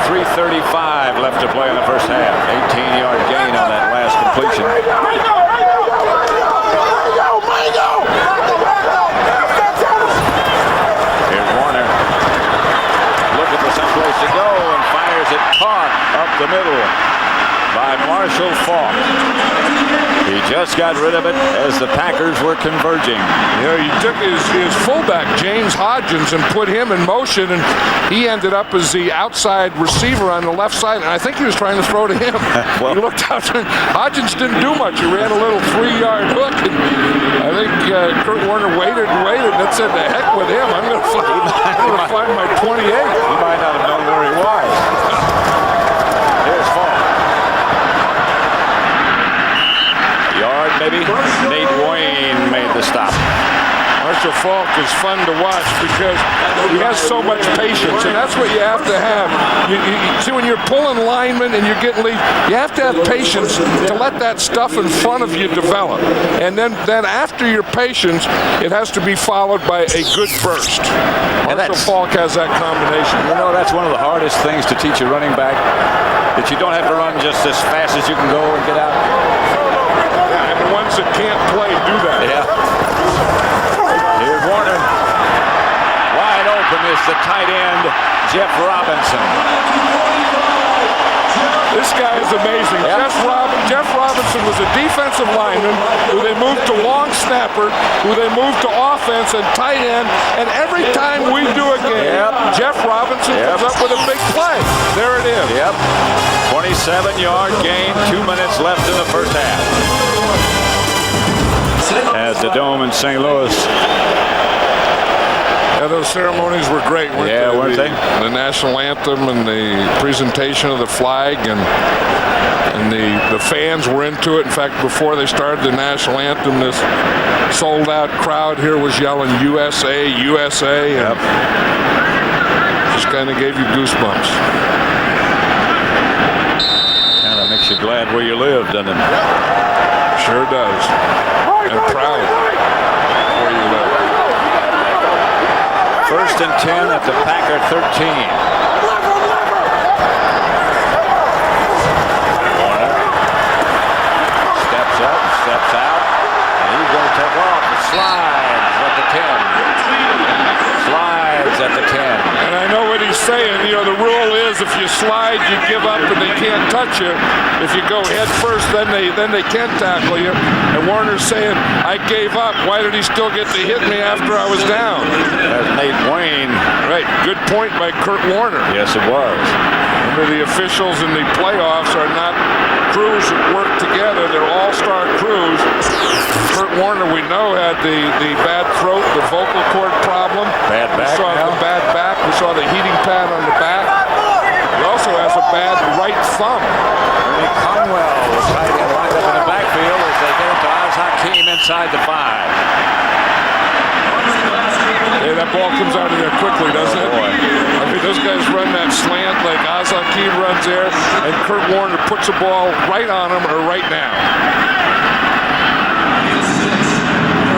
3:35 left to play in the first half. 18-yard gain on that last completion. Here's Warner. Looking for someplace to go and fires it caught up the middle by Marshall Faulk. He just got rid of it as the Packers were converging. He took his fullback, James Hodgins, and put him in motion, and he ended up as the outside receiver on the left side, and I think he was trying to throw to him. He looked out, and Hodgins didn't do much. He ran a little 3-yard hook, and I think Kurt Warner waited and said, the heck with him. I'm going to find my 28. He might not have known where he was. Here's Faulk. Yard, maybe. Nate Wayne made the stop. Marshall Faulk is fun to watch because he has so much patience, and that's what you have to have. You see, when you're pulling linemen and you're getting lead, you have to have patience to let that stuff in front of you develop. And then after your patience, it has to be followed by a good burst. Marshall Faulk has that combination. That's one of the hardest things to teach a running back, that you don't have to run just as fast as you can go and get out. Yeah, and the ones that can't play do that. Yeah. Here's Warner. Wide open is the tight end, Jeff Robinson. This guy is amazing. Yep. Jeff Robinson was a defensive lineman who they moved to long snapper, who they moved to offense and tight end, and every time we do a game, Jeff Robinson comes up with a big play. There it is. 27-yard gain, 2 minutes left in the first half. As the Dome in St. Louis. Yeah, those ceremonies were great, weren't they? Weren't they? The national anthem and the presentation of the flag, and the fans were into it. In fact, before they started the national anthem, this sold-out crowd here was yelling USA, USA, and just kind of gave you goosebumps. Kind of makes you glad where you live, doesn't it? Sure does. And proud where you live. 1st and 10 at the Packer 13. slides at the 10. Slides at the 10. And I know what he's saying. You know, the rule is if you slide, you give up and they can't touch you. If you go head first, then they can tackle you. And Warner's saying, I gave up. Why did he still get to hit me after I was down? That's Nate Wayne. Right. Good point by Kurt Warner. Yes, it was. Remember, the officials in the playoffs are not crews that work together. They're all-star crews. Kurt Warner, we know, had the bad throat, the vocal cord problem. Bad back. We saw the bad back. We saw the heating pad on the back. He also has a bad right thumb. Ernie Conwell was right in, lined up in the backfield as they get to Oz Hakeem inside the 5. Hey, that ball comes out of there quickly, doesn't it? I mean, those guys run that slant like Oz Hakeem runs there, and Kurt Warner puts the ball right on him or right now.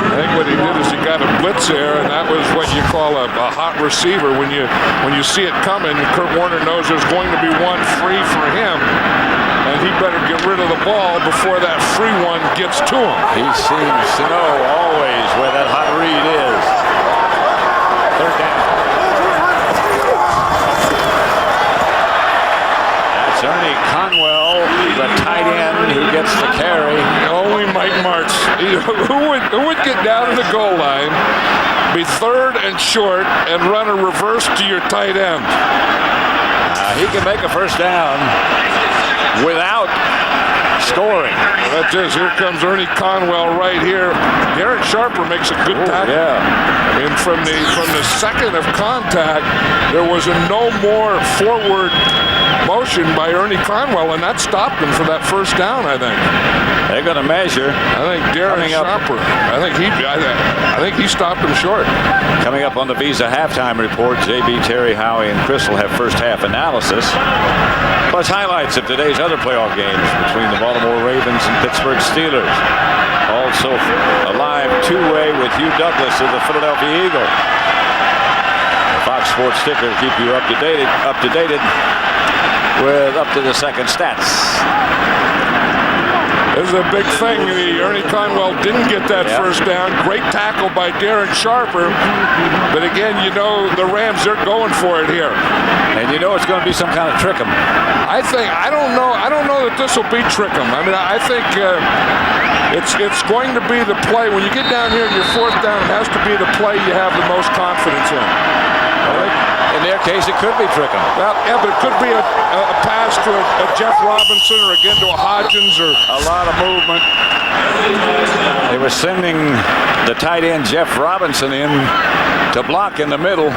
I think what he did is he got a blitz there, and that was what you call a hot receiver. When you see it coming, Kurt Warner knows there's going to be one free for him, and he better get rid of the ball before that free one gets to him. He seems to know always where that hot read is. Third down. That's Ernie Conwell, the tight end who gets the carry. Only Mike Martz. Who would get down to the goal line, be third and short, and run a reverse to your tight end? He can make a first down without scoring. That's it. Here comes Ernie Conwell right here. Darren Sharper makes a good tackle. Yeah. I mean, from the second of contact, there was a no more forward motion by Ernie Conwell, and that stopped him for that first down, I think. They're going to measure. I think Darren Sharper, I think he stopped him short. Coming up on the Visa halftime report, JB, Terry, Howie, and Chris will have first half analysis, plus highlights of today's other playoff games between the Baltimore Ravens and Pittsburgh Steelers. Also a live two-way with Hugh Douglas of the Philadelphia Eagles. The Fox Sports ticker to keep you up to date with up to the second stats. This is a big thing. Ernie Conwell didn't get that first down. Great tackle by Darren Sharper. But again, you know the Rams, they're going for it here. And you know it's going to be some kind of trick 'em. I don't know that this will be trick 'em. I mean, I think it's going to be the play. When you get down here and your fourth down, it has to be the play you have the most confidence in. In their case, it could be trick 'em. Well, yeah, but it could be a pass to a Jeff Robinson or again to a Hodgins or a lot of movement. They were sending the tight end Jeff Robinson in to block in the middle.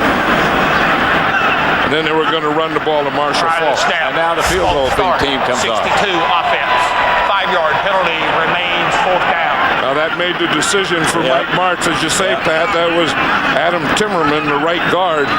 And then they were going to run the ball to Marshall Faulk. And now the field goal team comes 62 on. offense. 5-yard penalty remains fourth down. Now that made the decision for Mike Martz, as you say, Pat. That was Adam Timmerman, the right guard.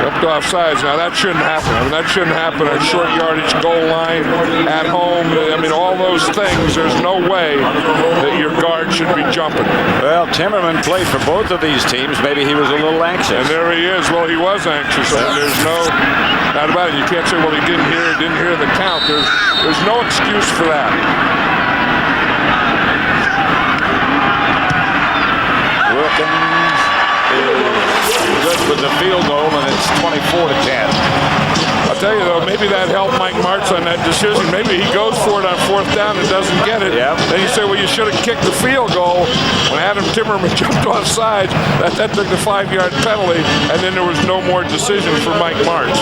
Up to offsides. Now that shouldn't happen. I mean, that shouldn't happen at short yardage goal line, at home. I mean, all those things. There's no way that your guard should be jumping. Well, Timmerman played for both of these teams. Maybe he was a little anxious. And there he is. Well, he was anxious. I mean, there's no doubt about it. You can't say, well, he didn't hear the count. There's no excuse for that. Wilkins is good with the field goal, and it's 24-10. I'll tell you, though, maybe that helped Mike Martz on that decision. Maybe he goes for it on fourth down and doesn't get it. Yep. Then you say, well, you should have kicked the field goal. When Adam Timmerman jumped off sides, that took the 5-yard penalty, and then there was no more decision for Mike Martz.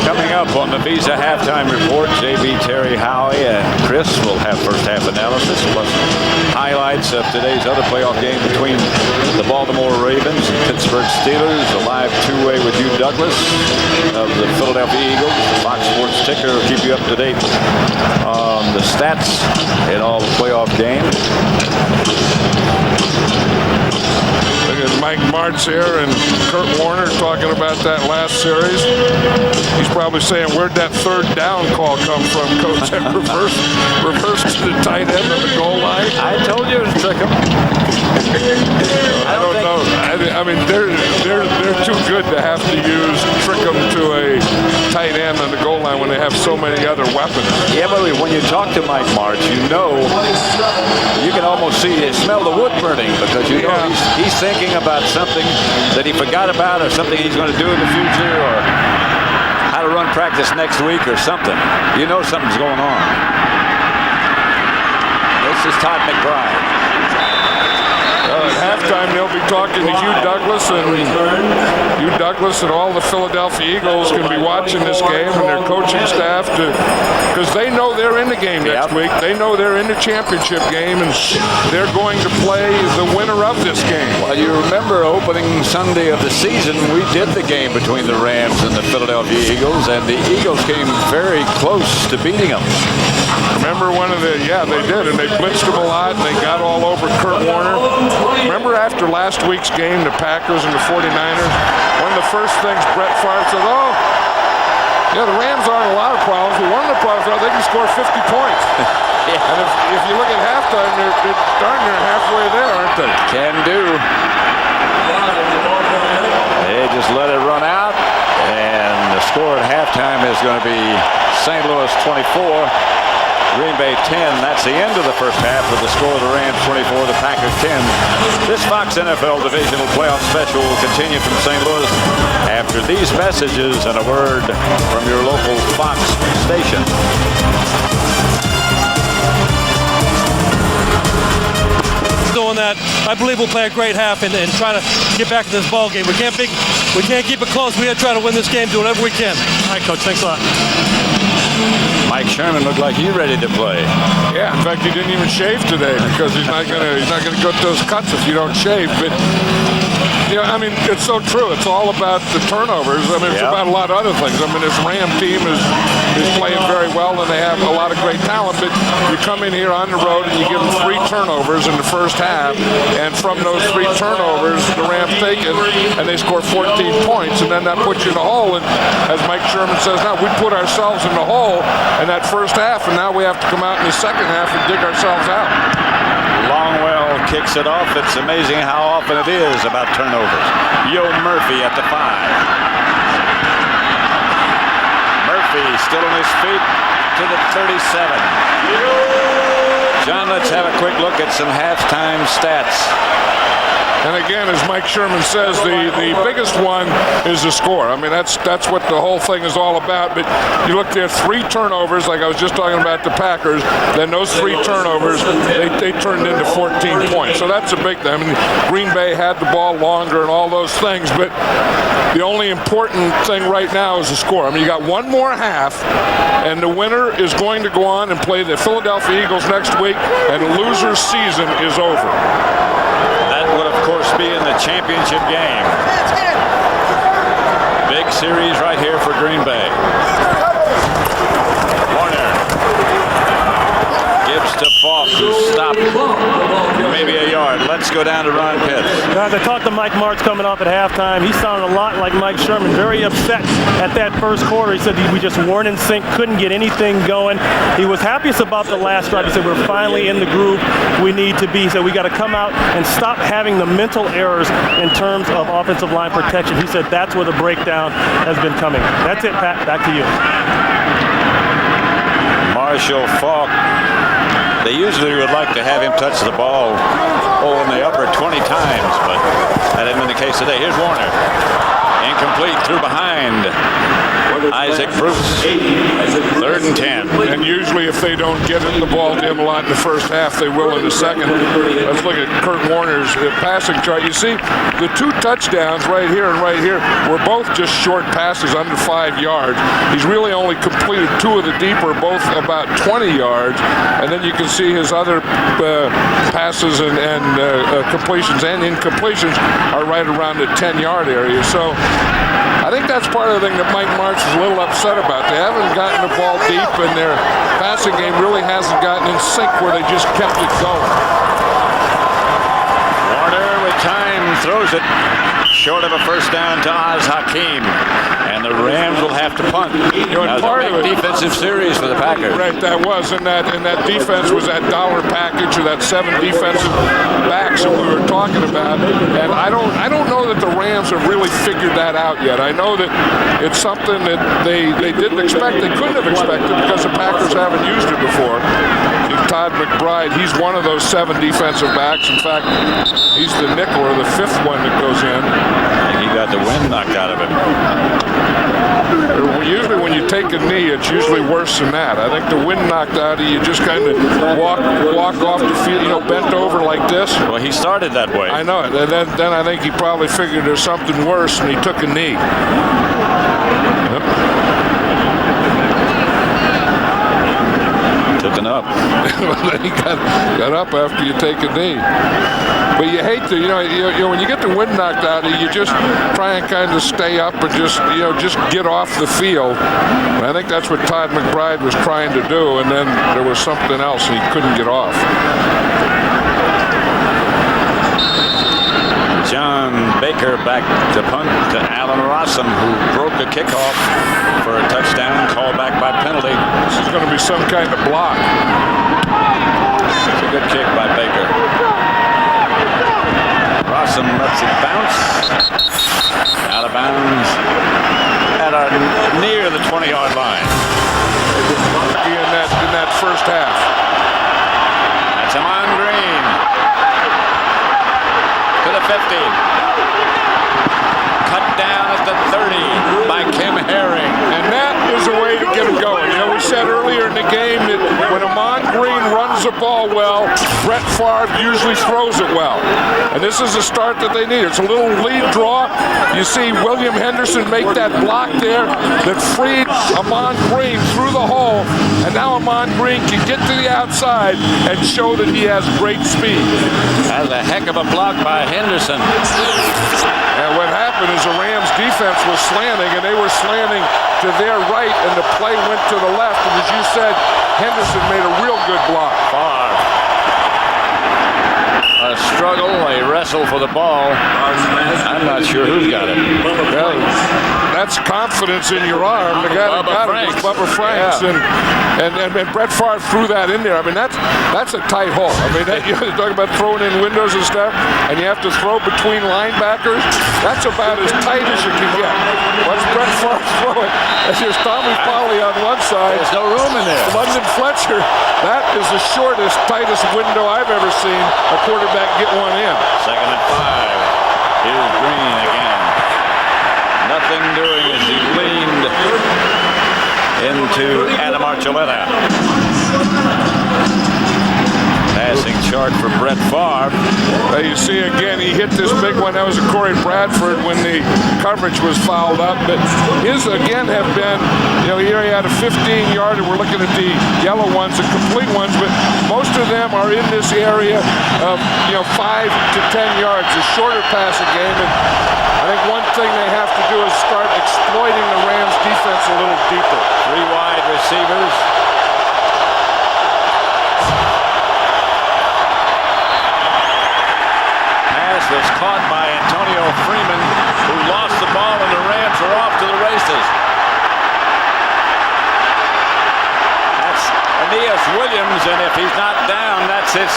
Coming up on the Visa halftime report, JB, Terry, Howie, and Chris will have first half analysis, plus highlights of today's other playoff game between the Baltimore Ravens and Pittsburgh Steelers. A live two-way with Hugh Douglas of the Philadelphia Eagles. The Fox Sports ticker will keep you up to date on the stats in all the playoff games. Look at Mike Martz here and Kurt Warner talking about that last series. He's probably saying, where'd that third down call come from, Coach? That reverse to the tight end of the goal line. I told you it was trick 'em. I don't know. I mean, they're too good to have to use trick 'em to a tight end on the goal line when they have so many other weapons. Yeah, but when you talk to Mike Martz, you know you can almost smell the wood burning, because you know he's thinking about something that he forgot about, or something he's going to do in the future, or how to run practice next week or something. You know something's going on. This is Todd McBride. At halftime, they'll be talking to Hugh Douglas, and all the Philadelphia Eagles can be watching this game, and their coaching staff, because they know they're in the game next week. They know they're in the championship game, and they're going to play the winner of this game. Well, you remember opening Sunday of the season, we did the game between the Rams and the Philadelphia Eagles, and the Eagles came very close to beating them. Remember they did, and they blitzed them a lot, and they got all over Kurt Warner. Remember after last week's game, the Packers and the 49ers, one of the first things Brett Favre said, the Rams aren't a lot of problems, but one of the problems are they can score 50 points. And if you look at halftime, they're darn near halfway there, aren't they? Can do. They just let it run out, and the score at halftime is going to be St. Louis 24. Green Bay 10. That's the end of the first half with the score of the Rams 24, the Packers 10. This Fox NFL Divisional Playoff Special will continue from St. Louis after these messages and a word from your local Fox station. Doing that, I believe we'll play a great half and try to get back to this ball game. We can't keep it close. We got to try to win this game. Do whatever we can. All right, Coach. Thanks a lot. Mike Sherman looked like he's ready to play. Yeah, in fact, he didn't even shave today, because he's not gonna get those cuts if you don't shave. But it's so true. It's all about the turnovers. It's about a lot of other things. This Ram team is playing very well, and they have a lot of great talent. But you come in here on the road and you give them 3 turnovers in the first half, and from those 3 turnovers, the Rams take it and they score 14 points, and then that puts you in a hole. And as Mike Sherman says, now we put ourselves in the hole in that first half, and now we have to come out in the second half and dig ourselves out. Longwell kicks it off. It's amazing how often it is about turnovers. Yo Murphy at the 5. Murphy still on his feet to the 37. John, let's have a quick look at some halftime stats. And again, as Mike Sherman says, the biggest one is the score. That's what the whole thing is all about. But you look there, 3 turnovers, like I was just talking about the Packers. Then those 3 turnovers, they turned into 14 points. So that's a big thing. Green Bay had the ball longer and all those things. But the only important thing right now is the score. You got one more half, and the winner is going to go on and play the Philadelphia Eagles next week, and the loser's season is over. Would of course be in the championship game. Big series right here for Green Bay. Warner gives to Falk, who stopped maybe a yard. Let's go down to Ron Pitts. Guys, I talked to Mike Martz coming off at halftime. He sounded a lot like Mike Sherman, very upset at that first quarter. He said we just weren't in sync, couldn't get anything going. He was happiest about the last drive. He said we're finally in the groove we need to be. He said we got to come out and stop having the mental errors in terms of offensive line protection. He said that's where the breakdown has been coming. That's it, Pat. Back to you. Marshall Faulk. They usually would like to have him touch the ball in the upper 20 times, but that hadn't been the case today. Here's Warner. Incomplete, through behind. Isaac Bruce. 3rd and 10. And usually if they don't get the ball to him a lot in the first half, they will in the second. Let's look at Kurt Warner's passing chart. You see, the 2 touchdowns right here and right here were both just short passes under 5 yards. He's really only completed 2 of the deeper, both about 20 yards. And then you can see his other passes and completions and incompletions are right around the 10-yard area. So I think that's part of the thing that Mike Martz is a little upset about. They haven't gotten the ball deep, and their passing game really hasn't gotten in sync where they just kept it going. Warner with time throws it short of a first down to Oz Hakeem. And And the Rams will have to punt. You know, That was part a of big it, defensive series for the Packers. right? That was, and that defense was that dollar package or that 7 defensive backs that we were talking about. And I don't know that the Rams have really figured that out yet. I know that it's something that they didn't expect. They couldn't have expected because the Packers haven't used it before. Todd McBride, he's one of those 7 defensive backs. In fact, he's the nickel or the 5th one that goes in. He got the wind knocked out of him. Usually when you take a knee, it's usually worse than that. I think the wind knocked out of you, just kind of walk off the field, you know, bent over like this. Well, he started that way. I know it. And then I think he probably figured there's something worse, and he took a knee. Yep. Took an up. Then he got up after you take a knee. But you hate to, you know, when you get the wind knocked out of you, you just try and kind of stay up and just get off the field. And I think that's what Todd McBride was trying to do, and then there was something else and he couldn't get off. John Baker back to punt to Allen Rossum, who broke a kickoff for a touchdown, called back by penalty. This is going to be some kind of block. It's a good kick by Baker. Rossum lets it bounce. Out of bounds at near the 20-yard line. In that first half. That's Amon Green. To the 50. Cut down at the 30 by Kim Herring. And that is a way to get him going. You know, we said earlier in the game that when Amon Green runs the ball well, Brett Favre usually throws it well. And this is the start that they need. It's a little lead draw. You see William Henderson make that block there that freed Amon Green through the hole. And now Amon Green can get to the outside and show that he has great speed. That's a heck of a block by Henderson. And what happened is the Rams defense was slanting, and they were slanting to their right, and the play went to the left. And as you said, Henderson made a real good block. A struggle, a wrestle for the ball. I'm not sure who's got it. Well, that's confidence in your arm. The guy that got it was Bubba Franks, Yeah. and Brett Favre threw that in there. I mean, that's a tight hole. I mean, you're talking about throwing in windows and stuff, and you have to throw between linebackers. That's about as tight as you can get. Once Brett Favre throw it, and there's Tommy Polley on one side. There's no room in there. London Fletcher, that is the shortest, tightest window I've ever seen a quarterback get one in. 2nd and 5. Here's Green again. Nothing doing as he leaned into Adam Archuleta. Passing chart for Brett Favre. You see again, he hit this big one. That was a Corey Bradford when the coverage was fouled up. But his again have been, you know, here he had a 15-yarder. We're looking at the yellow ones, the complete ones, but most of them are in this area of, 5 to 10 yards, a shorter passing game. And I think one thing they have to do is start exploiting the Rams defense a little deeper. 3 wide receivers. Was caught by Antonio Freeman, who lost the ball, and the Rams are off to the races. That's Aeneas Williams, and if he's not down, that's his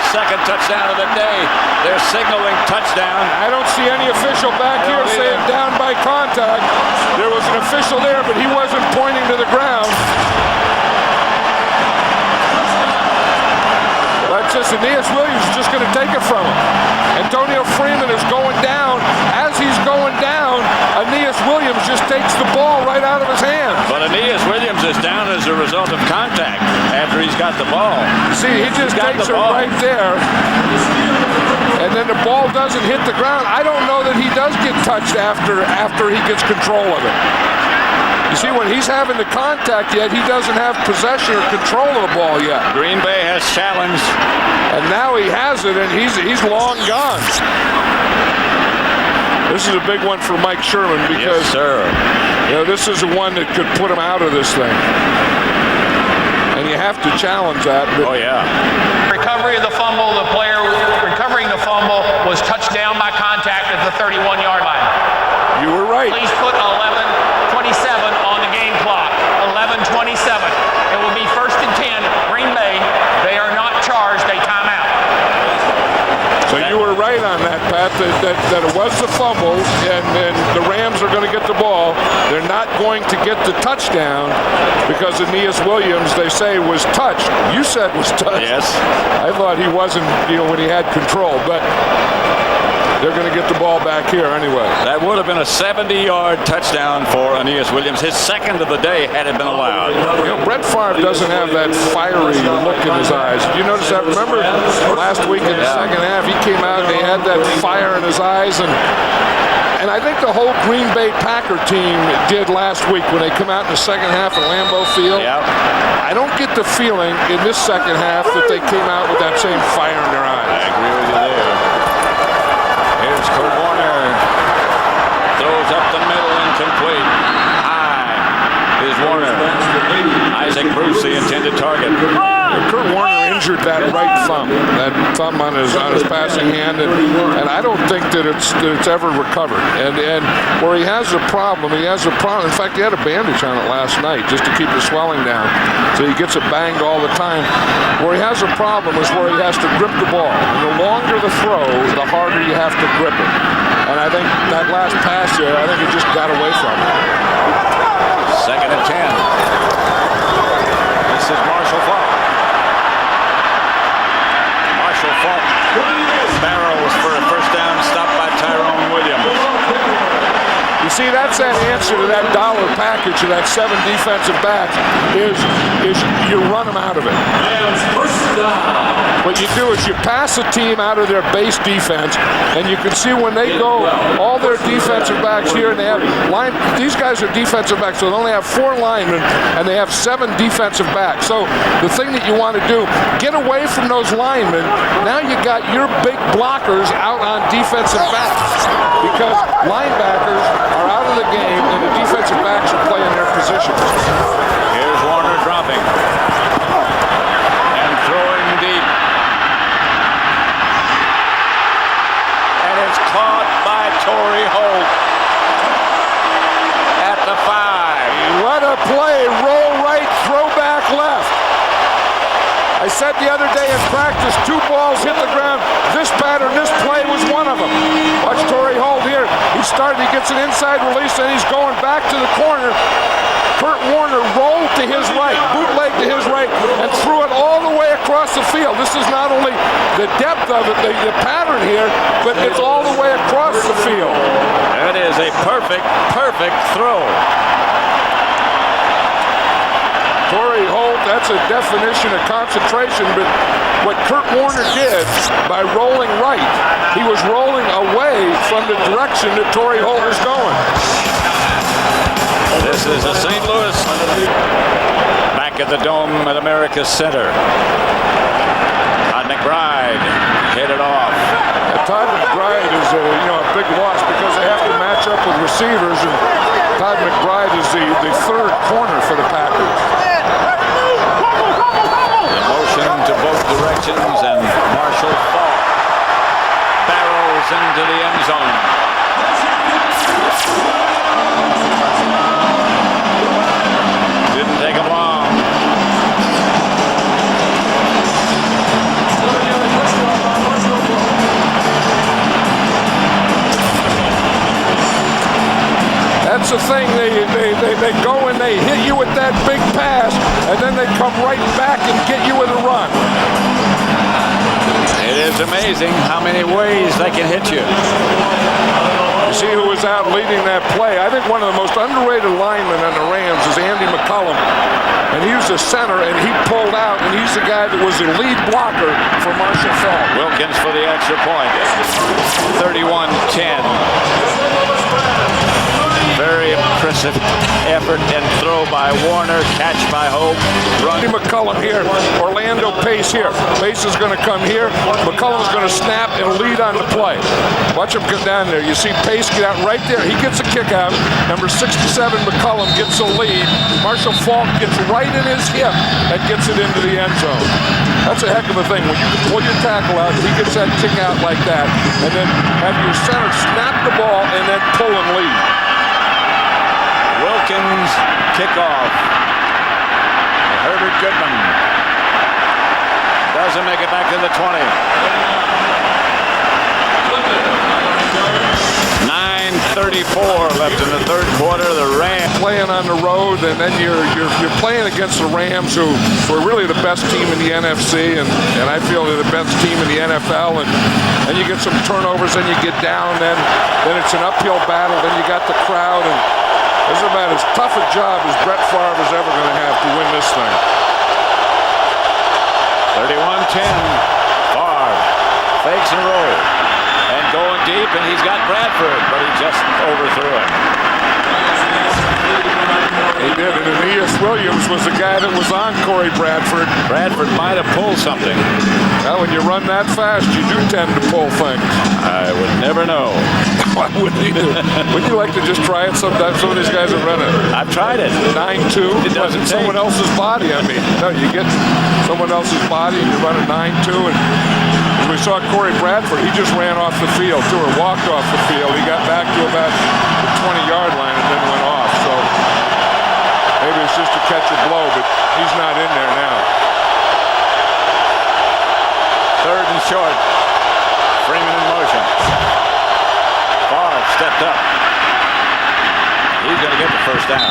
2nd touchdown of the day. They're signaling touchdown. I don't see any official back here saying down by contact. There was an official there, but he wasn't pointing to the ground. That's just Aeneas Williams is just going to take it from him. Antonio Freeman is going down. As he's going down, Aeneas Williams just takes the ball right out of his hand. But Aeneas Williams is down as a result of contact after he's got the ball. See, he just takes it right there. And then the ball doesn't hit the ground. I don't know that he does get touched after he gets control of it. You see, when he's having the contact yet, he doesn't have possession or control of the ball yet. Green Bay has challenged. And now he has it, and he's long gone. This is a big one for Mike Sherman because this is the one that could put him out of this thing. And you have to challenge that. Oh, yeah. Recovery of the fumble, the player recovering the fumble was touched down by contact at the 31-yard line. You were right. Please put 11, 20 on the game clock. 11:27. It will be 1st and 10. Green Bay, they are not charged. They time out. So you were right on that, Pat, that it was the fumble, and the Rams are going to get the ball. They're not going to get the touchdown because Aeneas Williams, they say, was touched. You said was touched. Yes. I thought he wasn't, when he had control, but they're going to get the ball back here anyway. That would have been a 70-yard touchdown for Aeneas Williams, his second of the day had it been allowed. Brett Favre doesn't have that fiery look in his eyes. Did you notice that? Remember last week in the second half, he came out and he had that fire in his eyes, and I think the whole Green Bay Packer team did last week when they come out in the second half at Lambeau Field. Yep. I don't get the feeling in this second half that they came out with that same fire in their eyes. I agree with you there. Here's Kurt Warner. Throws up the middle, incomplete. High is Warner. Isaac Bruce, the intended target. Kurt Warner injured that right thumb on his passing hand, and I don't think that it's ever recovered. And where he has a problem. In fact, he had a bandage on it last night just to keep the swelling down, so he gets it banged all the time. Where he has a problem is where he has to grip the ball. And the longer the throw, the harder you have to grip it. And I think that last pass there, I think it just got away from him. 2nd and 10. This is Marshall Faulk. Marshall Faulk barrels for a first down, stopped by Tyrone Williams. You see, that's that answer to that dollar package of that 7 defensive backs is you run them out of it. What you do is you pass a team out of their base defense, and you can see when they go, all their defensive backs here, and they have these guys are defensive backs, so they only have 4 linemen, and they have 7 defensive backs. So the thing that you want to do, get away from those linemen. Now you got your big blockers out on defensive backs, because linebackers are out of the game, and the defensive backs are playing their positions. Here's Warner dropping. And throwing deep. And it's caught by Torrey Holt at the 5. What a play. Roll right, throw back left. I said the other day in practice, 2 balls hit the ground. This pattern, this play was one of them. Watch Torrey Holt here. He gets an inside release, and he's going back to the corner. Kurt Warner rolled to his right, bootleg to his right, and threw it all the way across the field. This is not only the depth of it, the pattern here, but it's all the way across the field. That is a perfect throw. Torrey Holt, that's a definition of concentration, but what Kurt Warner did by rolling right, he was rolling away from the direction that Torrey Holt was going. This is a St. Louis back at the Dome at America's Center. Todd McBride hit it off. Todd McBride is a big loss because they have to match up with receivers, and Todd McBride is the 3rd corner for the Packers. The motion to both directions, and Marshall Faulk barrels into the end zone. Didn't take him long. That's the thing, they go and they hit you with that big pass, and then they come right back and get you with a run. It is amazing how many ways they can hit you. You see who was out leading that play? I think one of the most underrated linemen on the Rams is Andy McCullum. And he was the center, and he pulled out, and he's the guy that was the lead blocker for Marshall Faulk. Wilkins for the extra point. 31-10. Very impressive effort and throw by Warner, catch by Hope. Andy McCullum here, Orlando Pace here. Pace is going to come here. McCullum's going to snap and lead on the play. Watch him come down there. You see Pace get out right there. He gets a kick out. Number 67, McCullum, gets a lead. Marshall Faulk gets right in his hip and gets it into the end zone. That's a heck of a thing. When you can pull your tackle out, he gets that kick out like that, and then have your center snap the ball and then pull and lead. Wilkins kickoff. Herbert Goodman doesn't make it back to the 20. 9:34 left in the third quarter. The Rams playing on the road, and then you're playing against the Rams, who are really the best team in the NFC, and I feel they're the best team in the NFL. And you get some turnovers, then you get down, then it's an uphill battle. Then you got the crowd, and this is about as tough a job as Brett Favre is ever going to have to win this thing. 31-10. Favre fakes and rolls. And going deep, and he's got Bradford, but he just overthrew him. He did, and Aeneas Williams was the guy that was on Corey Bradford. Bradford might have pulled something. Well, when you run that fast, you do tend to pull things. I would never know. I wouldn't either. Wouldn't you like to just try it sometimes? Some of these guys are running. I've tried it. 9-2. It doesn't take. Someone else's body, I mean. No, you get someone else's body, and you run a 9-2, and we saw Corey Bradford. He just ran off the field, too, or walked off the field. He got back to about the 20-yard line and then went off. So maybe it's just to catch a blow, but he's not in there now. Third and short. Freeman in motion. Favre stepped up. He's going to get the first down.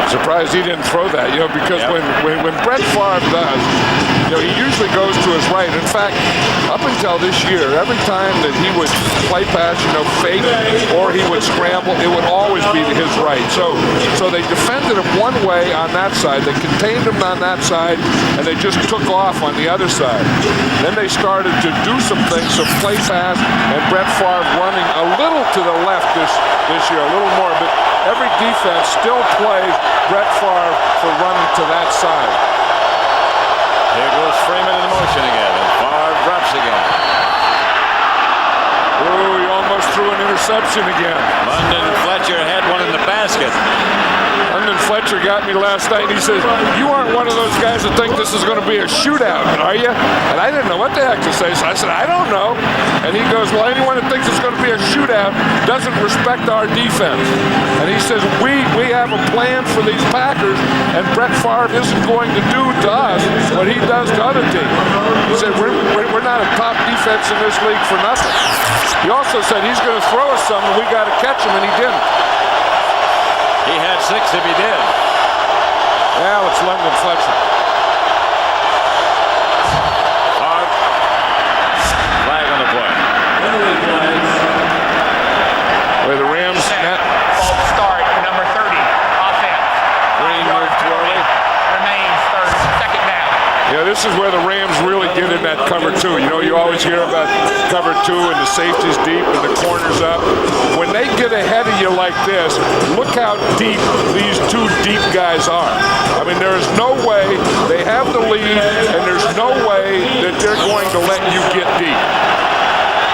Surprised he didn't throw that, because when Brett Favre does, he usually goes to his right. In fact, up until this year, every time that he would play pass, fake, or he would scramble, it would always be to his right. So they defended him one way on that side, they contained him on that side, and they just took off on the other side. Then they started to do some things, some play pass, and Brett Favre running a little to the left this year, a little more, but every defense still plays Brett Favre for running to that side. Here goes Freeman in motion again, and Favre drops again. Ooh, he almost threw an interception again. London Fletcher had one in the basket. London Fletcher got me last night, and he says, "You aren't one of those guys that think this is going to be a shootout, are you?" And I didn't know what the heck to say, so I said, "I don't know." And he goes, "Well, anyone that thinks it's going to be a shootout doesn't respect our defense." And he says, we have a plan for these Packers, and Brett Favre isn't going to do to us what he does to other teams. He said, we're not a top defense in this league for nothing. He also said he's going to throw us some, and we got to catch him, and he didn't. He had 6 if he did. Now it's London Fletcher. Flag on the play. Where the Rams net. False start, number 30, offense. Green moved too early. Remains second down. Yeah, this is where the Rams really get in that cover 2. You always hear about cover 2 and the safety's deep and the corner's up. When they get ahead of you like this, look how deep these 2 deep guys are. I mean, there is no way they have the lead, and there's no way that they're going to let you get deep.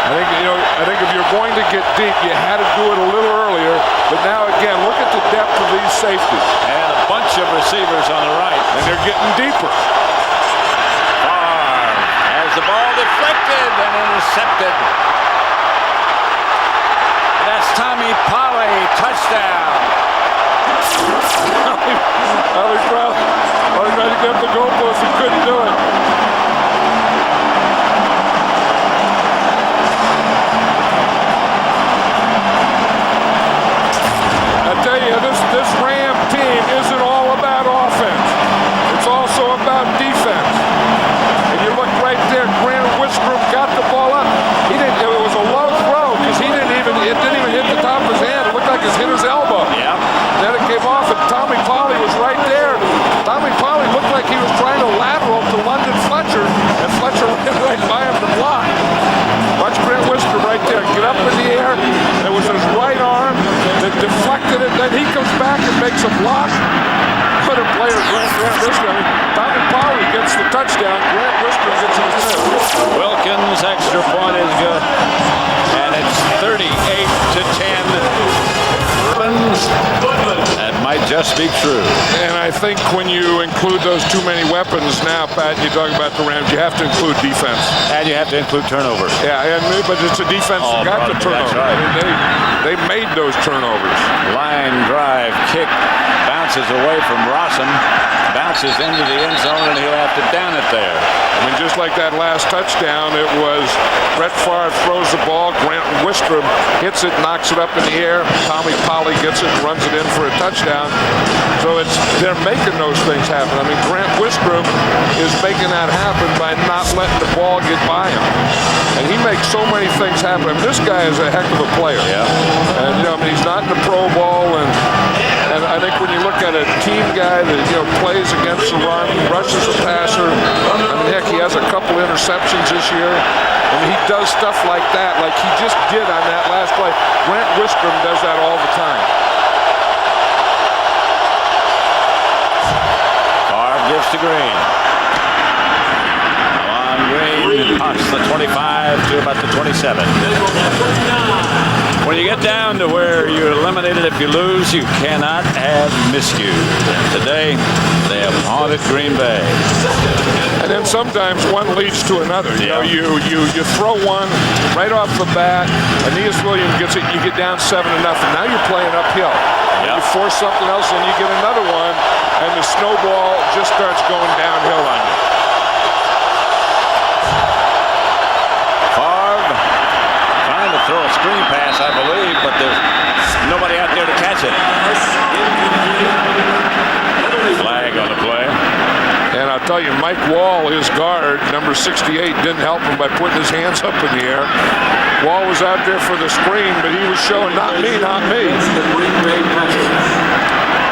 I think if you're going to get deep, you had to do it a little earlier. But now, again, look at the depth of these safeties. And a bunch of receivers on the right. And they're getting deeper. Favre has the ball deflected and intercepted. That's Tommy Polley, touchdown. They tried to get the goalpost and couldn't do it. I tell you, this Ram team isn't all about offense. It's also about defense. And you look right there, Grant Wistrom got the ball up. It was a low throw because it didn't even hit the top of his hand. It looked like it hit his elbow. Yeah. Then it came off, and Tommy Polley was right there. Tommy Polley looked like he was trying to lateral to London Fletcher, and Fletcher went right by him to block. Watch Grant Wistrom right there get up in the air. It was his right arm that deflected it. Then he comes back and makes a block. What a player, Grant Wistrom. Tommy Polley gets the touchdown. Grant Wistrom gets his miss. Wilkins' extra point is good. And it's 38-10. That might just must be true. And I think when you include those too many weapons now, Pat, you talk about the Rams, you have to include defense. And you have to include turnovers. Yeah, but it's a defense that got the turnover. That's right. I mean, they made those turnovers. Line drive, kick, bounces away from Rossum, bounces into the end zone, and he'll have to down it there. I mean, just like that last touchdown, it was Brett Favre throws the ball, Grant Wistrom hits it, knocks it up in the air, Tommy Polley gets it and runs it in for a touchdown. So they're making those things happen. I mean, Grant Wistrom is making that happen by not letting the ball get by him. And he makes so many things happen. I mean, this guy is a heck of a player. Yeah. And, I mean, he's not in the Pro Bowl, and I think when you look at a team guy that, plays against the run, rushes the passer, I mean, heck, he has a couple interceptions this year. I mean, he does stuff like that, like he just did on that last play. Grant Wistrom does that all the time. Favre gives to Green. On Green, past the 25 to about the 27. When you get down to where you're eliminated if you lose, you cannot have miscues. Today, they have haunted Green Bay. And then sometimes one leads to another. You throw one right off the bat, Aeneas Williams gets it, you get down 7-0. Now you're playing uphill. Yep. You force something else, and you get another one, and the snowball just starts going downhill on you. Throw a screen pass, I believe, but there's nobody out there to catch it. Flag on the play. And I'll tell you, Mike Wall, his guard, number 68, didn't help him by putting his hands up in the air. Wall was out there for the screen, but he was showing, not me, not me.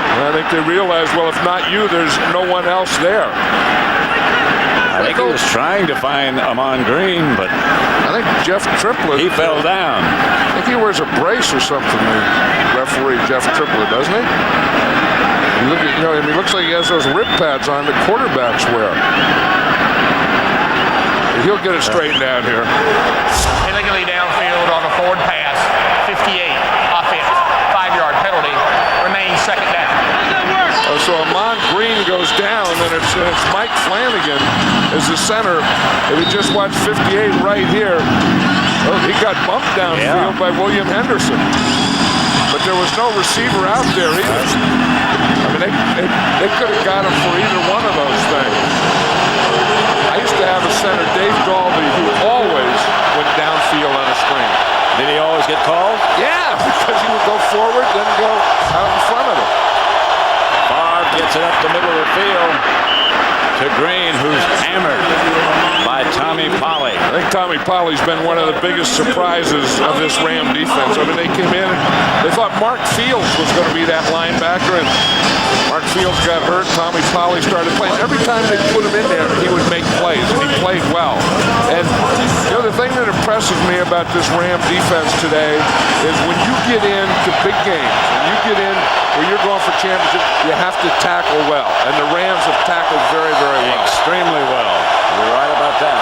And I think they realized, well, if not you, there's no one else there. I think he was trying to find Amon Green, but I think Jeff Triplett. He fell down. I think he wears a brace or something, the referee, Jeff Triplett, doesn't he? He looks like he has those rib pads on that quarterbacks wear. He'll get it straightened out here. Illegally downfield on the forward pass. 58, offense, 5-yard penalty. Remains second down. So Amon Green goes down, and it's Mike Flanagan as the center. If you just watch 58 right here, he got bumped downfield by William Henderson. But there was no receiver out there either. I mean, they could have got him for either one of those things. I used to have a center, Dave Dalby, who always went downfield on a screen. Did he always get called? Yeah, because he would go forward, then go out in front of him. Favre gets it up the middle of the field to Green, who's hammered by Tommy Polley. I think Tommy Polley's been one of the biggest surprises of this Ram defense. I mean, they came in, they thought Mark Fields was going to be that linebacker, and Mark Fields got hurt. Tommy Polley started playing. Every time they put him in there, he would make plays, and he played well. And the thing that impresses me about this Ram defense today is when you get into big games, when you get in where you're going for championship, you have to tackle well. And the Rams have tackled very, very well. Extremely well. You're right about that.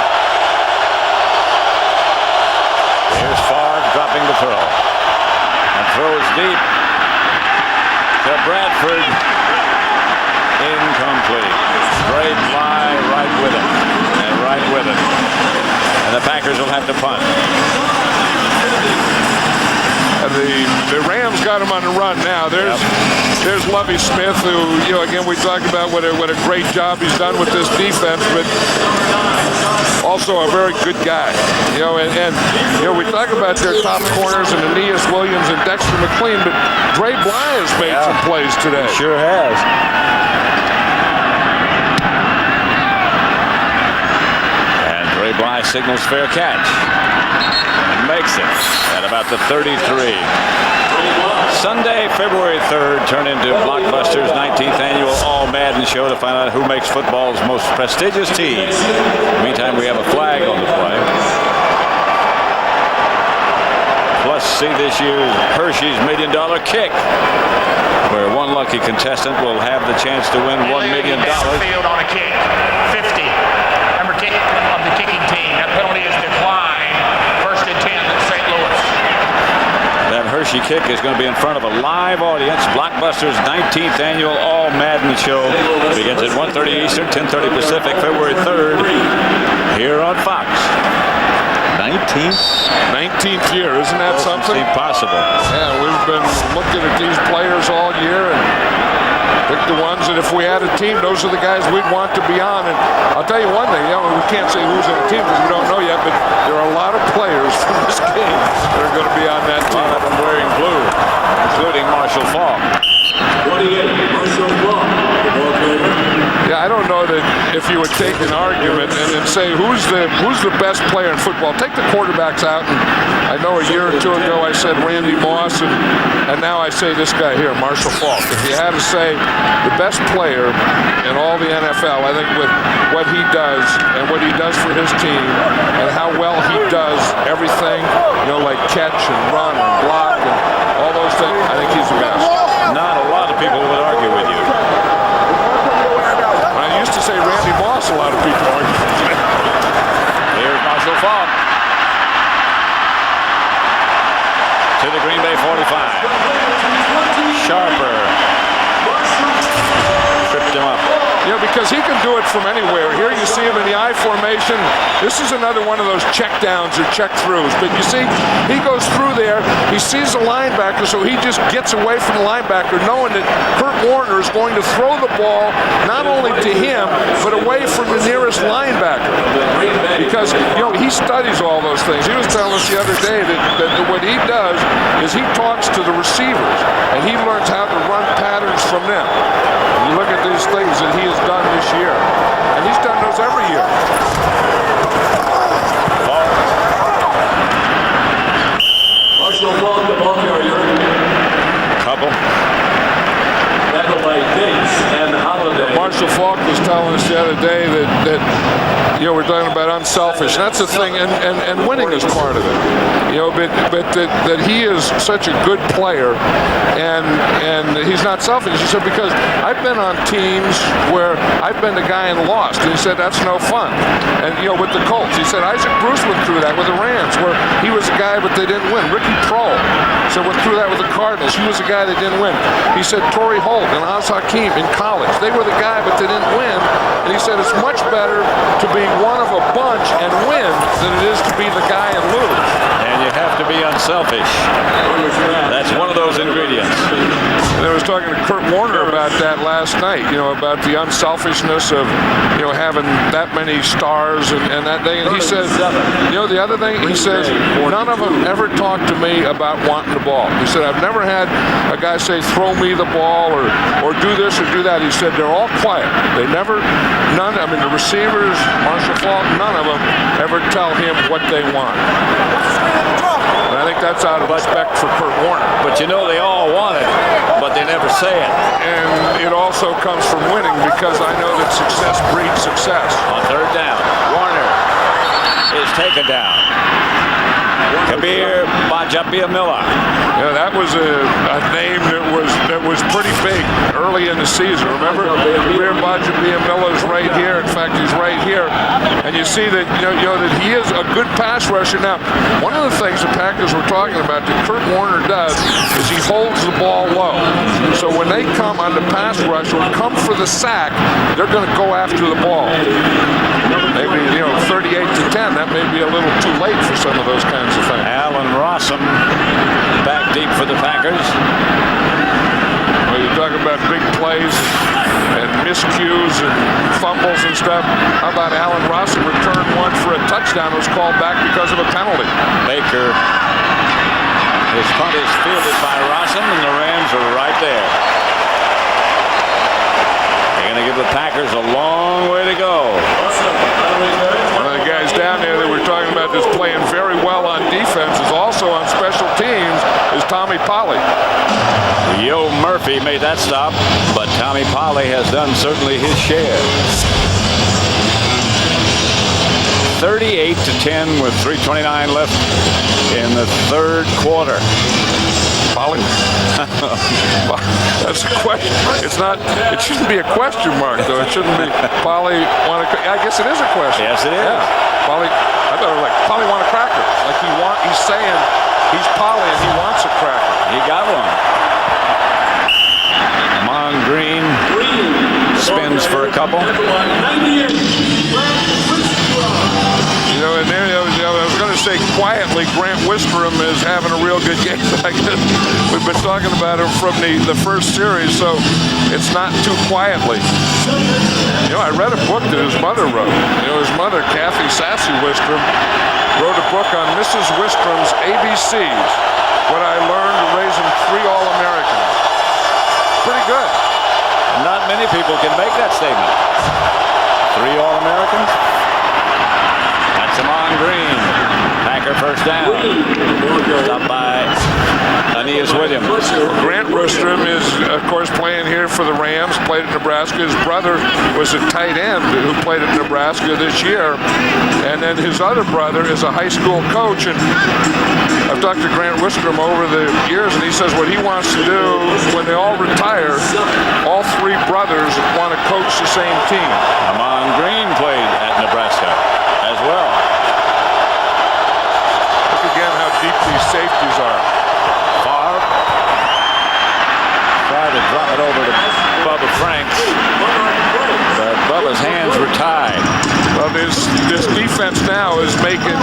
Here's Favre dropping the throw. And throws deep to Bradford. Incomplete. Straight fly right with it. And right with it. And the Packers will have to punt. The Rams got him on the run now. There's Lovie Smith, who, again, we talked about what a great job he's done with this defense, but also a very good guy. We talk about their top corners and Aeneas Williams and Dexter McLean, but Dre Bly has made some plays today. He sure has. And Dre Bly signals fair catch. Makes it at about the 33. Sunday, February 3rd, turn into Blockbuster's 19th annual All Madden show to find out who makes football's most prestigious team. Meantime, we have a flag on the play. Plus, see this year's Hershey's $1 Million Kick, where one lucky contestant will have the chance to win $1 million. Field on a kick, 50. Number kick of the kicking team. That penalty is declined. First and 10 in St. Louis. That Hershey kick is going to be in front of a live audience. Blockbuster's 19th annual All Madden Show begins at 1:30 Eastern, 10:30 Pacific, February 3rd, here on Fox. 19th year, isn't that something? Impossible. Yeah, we've been looking at these players all year and pick the ones that if we had a team, those are the guys we'd want to be on. And I'll tell you one thing, we can't say who's on the team because we don't know yet, but there are a lot of players from this game that are going to be on that team. A lot of them wearing blue, including Marshall Faulk. 28, Marshall Faulk, the ball carrier. Yeah, I don't know that if you would take an argument and say who's the best player in football. Take the quarterbacks out, and I know a year or two ago I said Randy Moss, and now I say this guy here, Marshall Faulk. If you had to say the best player in all the NFL, I think with what he does and what he does for his team and how well he does everything, like catch and run and block and all those things, I think he's the best. Not a lot of people would argue with you. I used to say Randy Moss, a lot of people argue. Here's Marshall Faulk to the Green Bay 45. Sharper tripped him up. Because he can do it from anywhere. Here you see him in the I formation. This is another one of those check downs or check throughs. But you see, he goes through there. He sees the linebacker, so he just gets away from the linebacker, knowing that Kurt Warner is going to throw the ball not only to him, but away from the nearest linebacker. Because, he studies all those things. He was telling us the other day that what he does is he talks to the receivers, and he learns how to run patterns from them. You look at these things that he has done this year, and he's done those every year. Marshall Faulk, the ball carrier. Couple. Tackled by Diggs and Holiday. Marshall Faulk was telling us the other day that we're talking about unselfish. And that's the thing, and winning is part of it. But that he is such a good player, and he's not selfish. He said, because I've been on teams where I've been the guy and lost, and he said that's no fun. And with the Colts, he said Isaac Bruce went through that with the Rams, where he was a guy but they didn't win. Ricky Prohl went through that with the Cardinals. He was a guy that didn't win. He said Torrey Holt and Oz Hakeem in college, they were the guy but they didn't win. And he said it's much better to be one of a bunch and win than it is to be the guy and lose. And you have to be unselfish. That's one of those ingredients. And I was talking to Kurt Warner about that last night, about the unselfishness of, having that many stars and that thing. And he says, the other thing, he says, none of them ever talked to me about wanting the ball. He said, I've never had a guy say, throw me the ball or do this or do that. He said, they're all quiet. They never, the receivers, Marshall Faulk, none of them ever tell him what they want. And I think that's out of respect for Kurt Warner. But they all want it, but they never say it. And it also comes from winning, because I know that success breeds success. On third down, Warner is taken down. Kabir Bajapia-Miller. That was a name that was pretty big early in the season. Remember, Kabir Bajapia-Miller is right here. In fact, he's right here, and you see that that he is a good pass rusher. Now, one of the things the Packers were talking about that Kurt Warner does is he holds the ball low. So when they come on the pass rush or come for the sack, they're going to go after the ball. Maybe 38-10. That may be a little too late for some of those kinds of things. Allen Rossum back deep for the Packers. Well, you talk about big plays and miscues and fumbles and stuff. How about Allen Rossum returned one for a touchdown? It was called back because of a penalty. Baker. His punt is fielded by Rossum, and the Rams are right there. They're going to give the Packers a long way to go. One of the guys down there that we're talking about that's playing very well on defense is also on special teams is Tommy Polley. Yo Murphy made that stop, but Tommy Polley has done certainly his share. 38-10 with 3:29 left in the third quarter. Polley? That's a question. It shouldn't be a question mark, though. It shouldn't be Polley want a. I guess it is a question. Yes, it is. Yeah. Polley. I thought it was like Polley want a cracker. Like he's saying he's Polley and he wants a cracker. He got one. Amon Green spins for a couple. You know, and there, I was going to say quietly, Grant Wistrom is having a real good game. I guess we've been talking about him from the first series, so it's not too quietly. You know, I read a book that his mother wrote. You know, his mother, Kathy Sassy Wistrom, wrote a book on Mrs. Wistrom's ABCs, what I learned raising 3 All-Americans. Pretty good. Not many people can make that statement. 3 All-Americans. That's Amon Green. Packer first down. Stopped by Aeneas Williams. Grant Wistrom is, of course, playing here for the Rams, played at Nebraska. His brother was a tight end who played at Nebraska this year. And then his other brother is a high school coach. And I've talked to Grant Wistrom over the years, and he says what he wants to do when they all retire, all 3 brothers want to coach the same team. Amon Green played at Nebraska as well. Look again how deep these safeties are. Favre tried to drop it over to Bubba Franks, but Bubba's hands were tied. Well, this defense now is making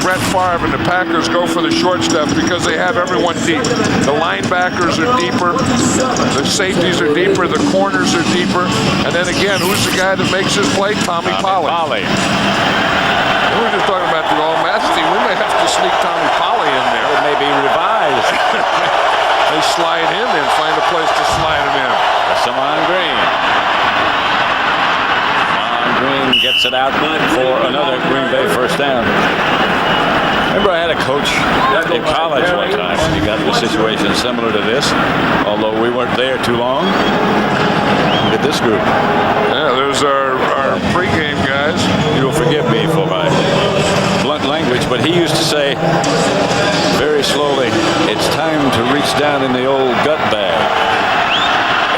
Brett Favre and the Packers go for the short stuff because they have everyone deep. The linebackers are deeper, the safeties are deeper, the corners are deeper, and then again, who's the guy that makes his play? Tommy Polley. We were just talking about the all-mass team. We may have to sneak Tommy Polley in there. It may be revised. They slide him in, find a place to slide him in. That's Amon Green. Amon Green gets it out for another Green Bay first down. Remember, I had a coach in college one time. He got in a situation similar to this, although we weren't there too long. Look at this group. Yeah, there's our pregame guys. You'll forgive me for my blunt language, but he used to say very slowly, it's time to reach down in the old gut bag.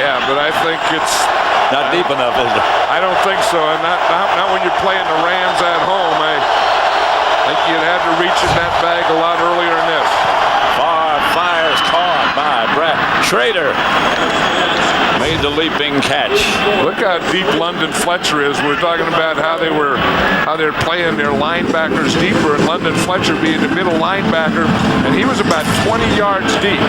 Yeah, but I think it's not deep enough, is it? I don't think so, and not when you're playing the Rams at home. I think you'd have to reach in that bag a lot earlier than this. Fires caught by Brad Schrader. Made the leaping catch. Look how deep London Fletcher is. We're talking about how they're playing their linebackers deeper, and London Fletcher being the middle linebacker, and he was about 20 yards deep.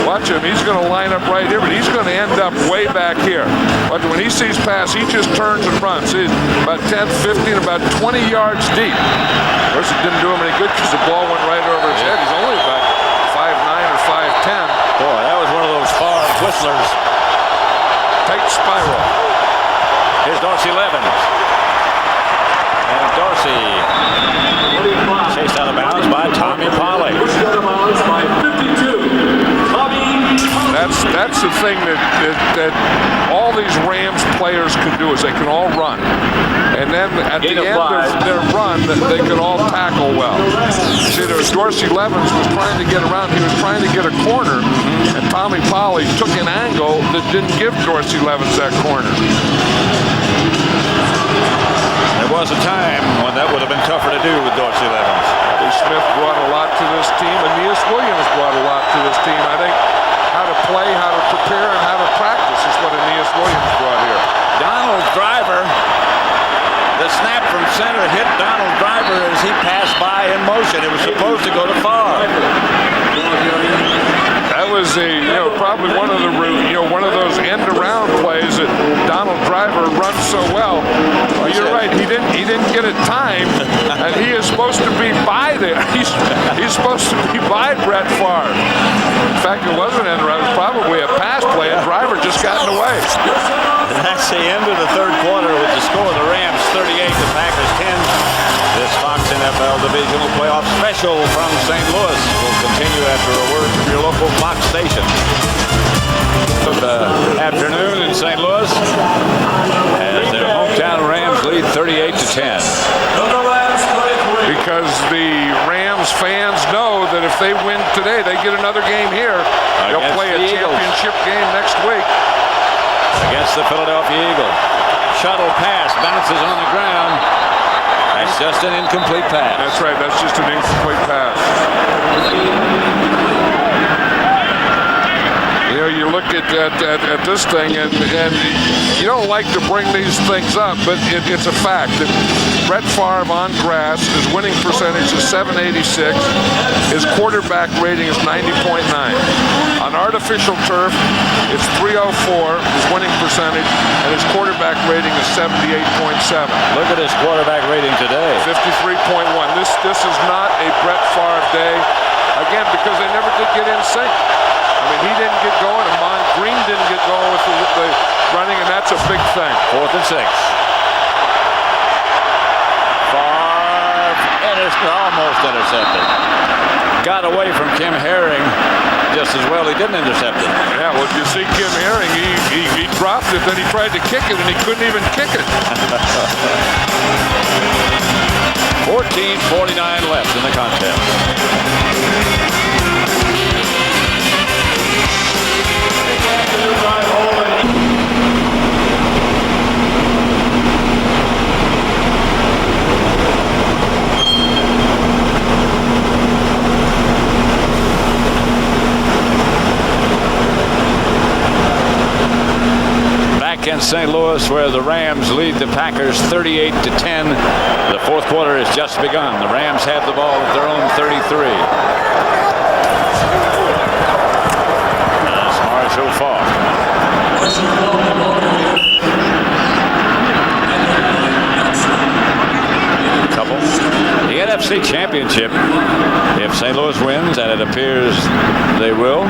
Watch him. He's going to line up right here, but he's going to end up way back here. But when he sees pass, he just turns and runs. He's about 10, 15, about 20 yards deep. Of course, it didn't do him any good because the ball went right over his head. He's only about 5'9" or 5'10". Boy, that was one of those far whistlers. Tight spiral. Here's Dorsey Levens. And Dorsey chased out of bounds by Tommy Polley. That's the thing that all these Rams players can do is they can all run. And then at the end of their run, they can all tackle well. See, Dorsey Levens was trying to get around. He was trying to get a corner, and Tommy Polley took an angle that didn't give Dorsey Levens that corner. There was a time when that would have been tougher to do with Dorsey Levens. Smith brought a lot to this team. Aeneas Williams brought a lot to this team. I think how to play, how to prepare, and how to practice is what Aeneas Williams brought here. Donald Driver, the snap from center hit Donald Driver as he passed by in motion. It was supposed to go to Favre. That was probably one of those end around plays that Donald Driver runs so well. Well, you're right. He didn't get it timed, and he is supposed to be by there. He's supposed to be by Brett Favre. In fact, it wasn't end around. It was probably a pass play, and Driver just got in the way. And that's the end of the third quarter with the score. The Rams 38, the Packers 10. This Fox NFL Divisional Playoff Special from St. Louis will continue after a word from your local Fox station. Good afternoon in St. Louis as their hometown Rams lead 38-10. Because the Rams fans know that if they win today, they get another game here. They'll play a championship game next week. Against the Philadelphia Eagles. Shuttle pass bounces on the ground. That's just an incomplete pass. That's right. That's just an incomplete pass. look at this thing, and you don't like to bring these things up, but it's a fact that Brett Favre on grass, his winning percentage is .786. His quarterback rating is 90.9. On artificial turf, it's .304, his winning percentage, and his quarterback rating is 78.7. Look at his quarterback rating today. 53.1. This is not a Brett Favre day. Again, because they never did get in sync. I mean, he didn't get going, and Mon Green didn't get going with the running, and that's a big thing. 4th and 6. Favre almost intercepted. Got away from Kim Herring just as well. He didn't intercept it. Yeah, well, you see Kim Herring, he dropped it, then he tried to kick it, and he couldn't even kick it. 14:49 left in the contest. Back in St. Louis, where the Rams lead the Packers 38-10. The fourth quarter has just begun. The Rams have the ball at their own 33. That's hard so far. Couple. The NFC Championship, if St. Louis wins, and it appears they will,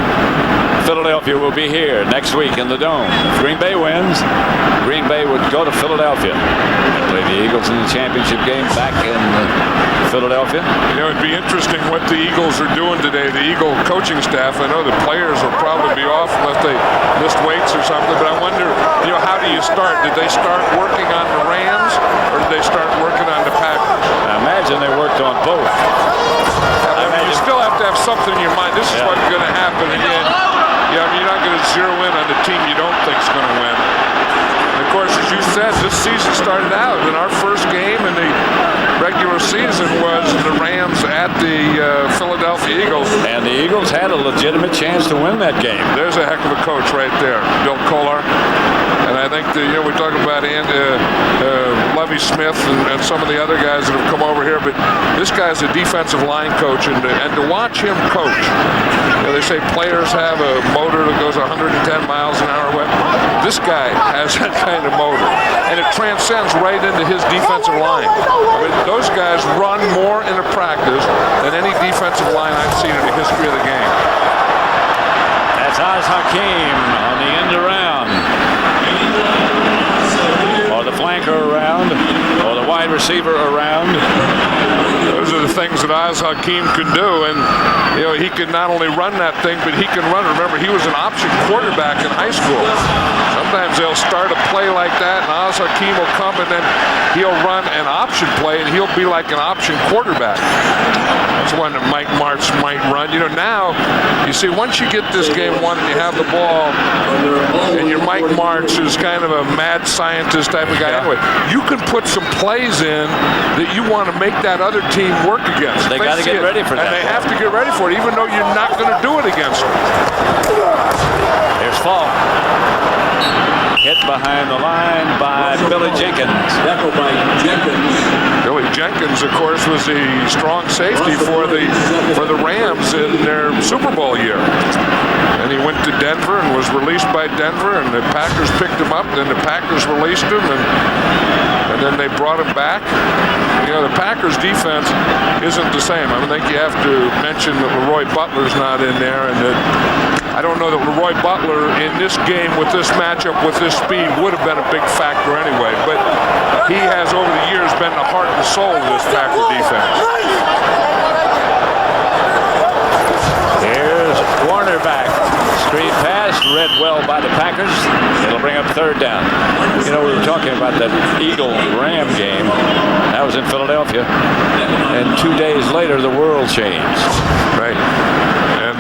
Philadelphia will be here next week in the Dome. If Green Bay wins, Green Bay would go to Philadelphia and play the Eagles in the championship game back in Philadelphia. You know, it'd be interesting what the Eagles are doing today. The Eagle coaching staff, I know the players will probably be off unless they missed weights or something, but I wonder, you know, how do you start? Did they start working on the Rams, or did they start working on the Packers? I imagine they worked on both. You still have to have something in your mind. This is what's going to happen again. Yeah, I mean, you're not going to zero in on the team you don't think is going to win. And of course, as you said, this season started out, and our first game in the regular season was the Rams at the Philadelphia Eagles. And the Eagles had a legitimate chance to win that game. There's a heck of a coach right there, Bill Kolar. And I think that, you know, we talk about Lovie Smith and some of the other guys that have come over here, but this guy's a defensive line coach, and to watch him coach, you know, they say players have a motor that goes 110 miles an hour. This guy has that kind of motor, and it transcends right into his defensive line. I mean, those guys run more in a practice than any defensive line I've seen in the history of the game. That's Oz Hakeem on the end around, or the flanker around, or the wide receiver around. Those are the things that Oz Hakeem can do, and you know, he can not only run that thing, but he can run. Remember, he was an option quarterback in high school. Sometimes they'll start a play like that, and Oz Hakeem will come, and then he'll run an option play, and he'll be like an option quarterback. That's one that Mike Martz might run. You know, now, you see, once you get this game won and you have the ball, and your Mike Martz is kind of a mad scientist type of guy anyway, you can put some plays in that you want to make that other team work against. They got to get ready for that. And they have to get ready for it, even though you're not going to do it against them. Here's Falk. Hit behind the line by Billy Jenkins. Tackle by Jenkins. Billy Jenkins, of course, was the strong safety for the Rams in their Super Bowl year. And he went to Denver and was released by Denver, and the Packers picked him up, then the Packers released him, and then they brought him back. You know, the Packers defense isn't the same. I think you have to mention that Leroy Butler's not in there, and that I don't know that Leroy Butler in this game with this matchup with this speed would have been a big factor anyway, but he has over the years been the heart and soul of this Packer defense. Here's Warner back. Screen pass, read well by the Packers. It'll bring up third down. You know, we were talking about that Eagle-Ram game. That was in Philadelphia. And 2 days later, the world changed. Right. And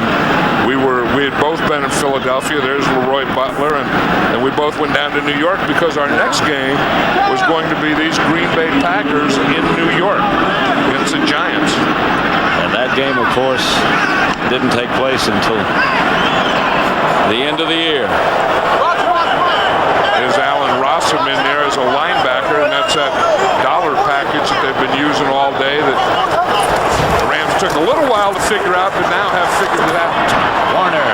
we had both been in Philadelphia. There's Leroy Butler, and we both went down to New York because our next game was going to be these Green Bay Packers in New York against the Giants. And that game, of course, didn't take place until the end of the year. There's Allen Rossum in there as a linebacker, and that's that dollar package that they've been using all day that the Rams took a little while to figure out, but now have figured it out. Warner.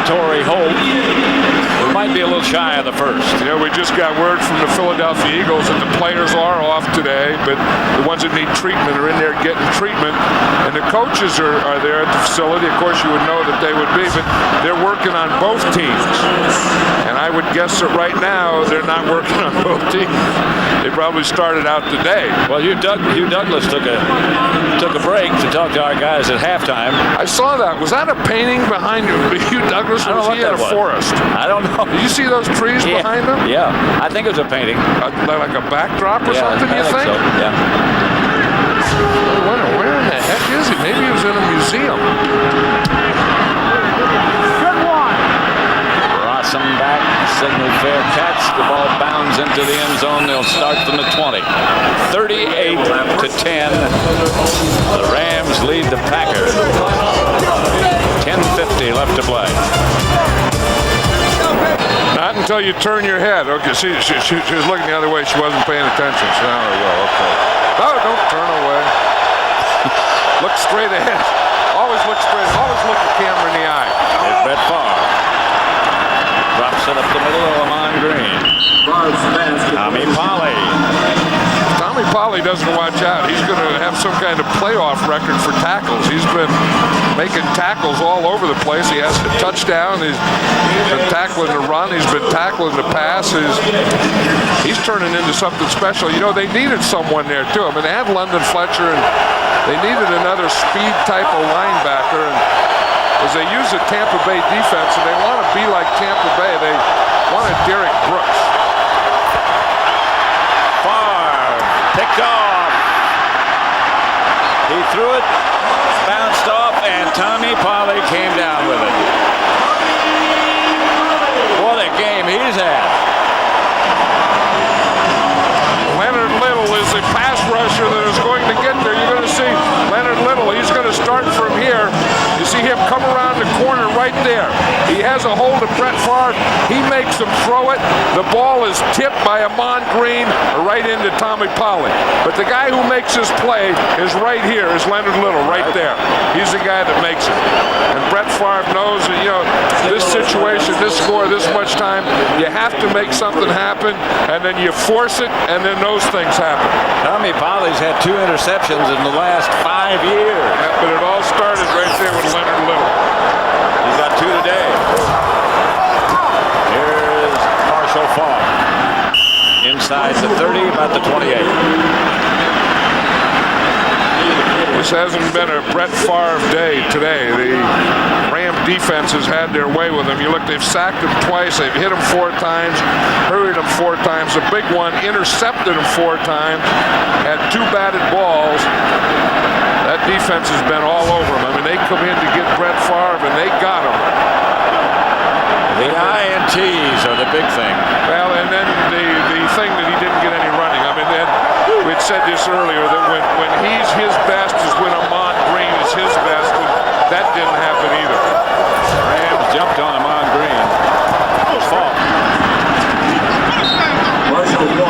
Torrey Holt, who might be a little shy of the first. You know, we just got word from the Philadelphia Eagles that the players are off today, but the ones that need treatment are in there getting treatment, and the coaches are there at the facility. Of course, you would know that they would be, but they're working on both teams. And I would guess that right now they're not working on both teams. They probably started out today. Well, Hugh Douglas took a break to talk to our guys at halftime. I saw that. Was that a painting behind Hugh Douglas? I don't know Was he in a forest? I don't know. Did you see those trees behind him? Yeah, I think it was a painting. Like a backdrop or something, I you think? So. Yeah. Where in the heck is he? Maybe he was in a museum. Good one. Rossum back, signal fair catch. The ball bounds into the end zone. They'll start from the 20. 38-10. The Rams lead the Packers. 10:50 left to play. Not until you turn your head. Okay, see, she was looking the other way. She wasn't paying attention. So now, well, okay. No, don't turn away. Look straight ahead. Always look straight. Always look the camera in the eye. It's Brett Favre. Drops it up the middle of Lamont Green. Tommy Polley. Tommy Polley doesn't watch out. He's going to have some kind of playoff record for tackles. He's been making tackles all over the place. He has a touchdown. He's been tackling the run. He's been tackling the pass. He's turning into something special. You know, they needed someone there, too. I mean, they had London Fletcher, and they needed another speed type of linebacker. And as they use the Tampa Bay defense, and they want to be like Tampa Bay, they wanted Derek Brooks. Picked off. He threw it, bounced off, and Tommy Polley came down with it. What a game he's had. Leonard Little is the pass rusher that is going to get there. You're going to see Leonard Little. He's going to start from here. You see him come around the corner right there. He has a hold of Brett Favre. He makes him throw it. The ball is tipped by Amon Green right into Tommy Polley. But the guy who makes this play is right here, is Leonard Little, right there. He's the guy that makes it. And Brett Favre knows that, you know, this situation, this score, this much time, you have to make something happen, and then you force it, and then those things happen. Tommy Polley's had 2 interceptions in the last 5 years. Yeah, but it all started right there with Leonard Little. He's got 2 today. Here's Marshall Faulk. Inside the 30, about the 28. This hasn't been a Brett Favre day today. The Ram defense has had their way with him. You look, they've sacked him twice. They've hit him 4 times, hurried him 4 times. The big one intercepted him 4 times, had 2 batted balls. That defense has been all over him. I mean, they come in to get Brett Favre, and they got him. The INTs are the big thing. Well, and then the thing that he didn't get any running. I mean, we'd said this earlier, that when he's his best is when Amon Green is his best, and that didn't happen either. Rams jumped on Amon Green. It was Faulk.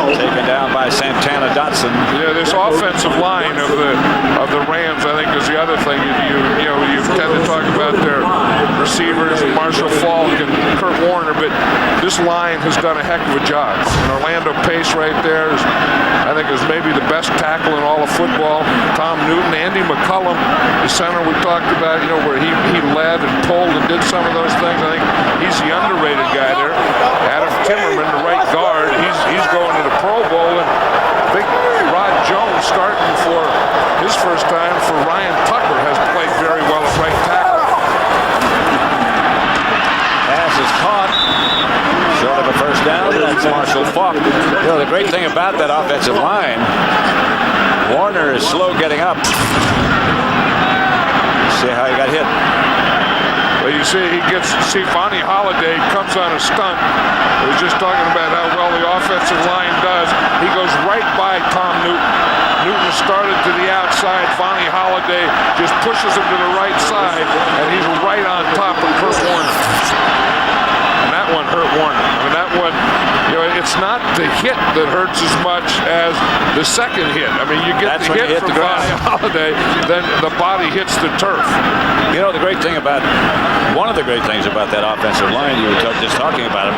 Taken down by Santana Dotson. Yeah, this offensive line of the Rams, I think, is the other thing. You tend to talk about their receivers, Marshall Faulk and Kurt Warner, but this line has done a heck of a job. And Orlando Pace right there is, I think, is maybe the best tackle in all of football. Tom Newton, Andy McCullum, the center we talked about, where he led and pulled and did some of those things. I think he's the underrated guy there. Adam Timmerman, the right guard, he's going to the Pro Bowl, and big Rod Jones starting for his first time for Ryan Tucker has played very well at right tackle. Pass is caught. Short of a first down. That's Marshall Faulk. The great thing about that offensive line, Warner is slow getting up. See how he got hit. Well, you see, Vonnie Holiday comes on a stunt. I was just talking about how well the offensive line does. He goes right by Tom Newton. Newton started to the outside. Vonnie Holiday just pushes him to the right side, and he's not the hit that hurts as much as the second hit. I mean, you get the hit from Johnny Holiday, then the body hits the turf. You know, one of the great things about that offensive line you were just talking about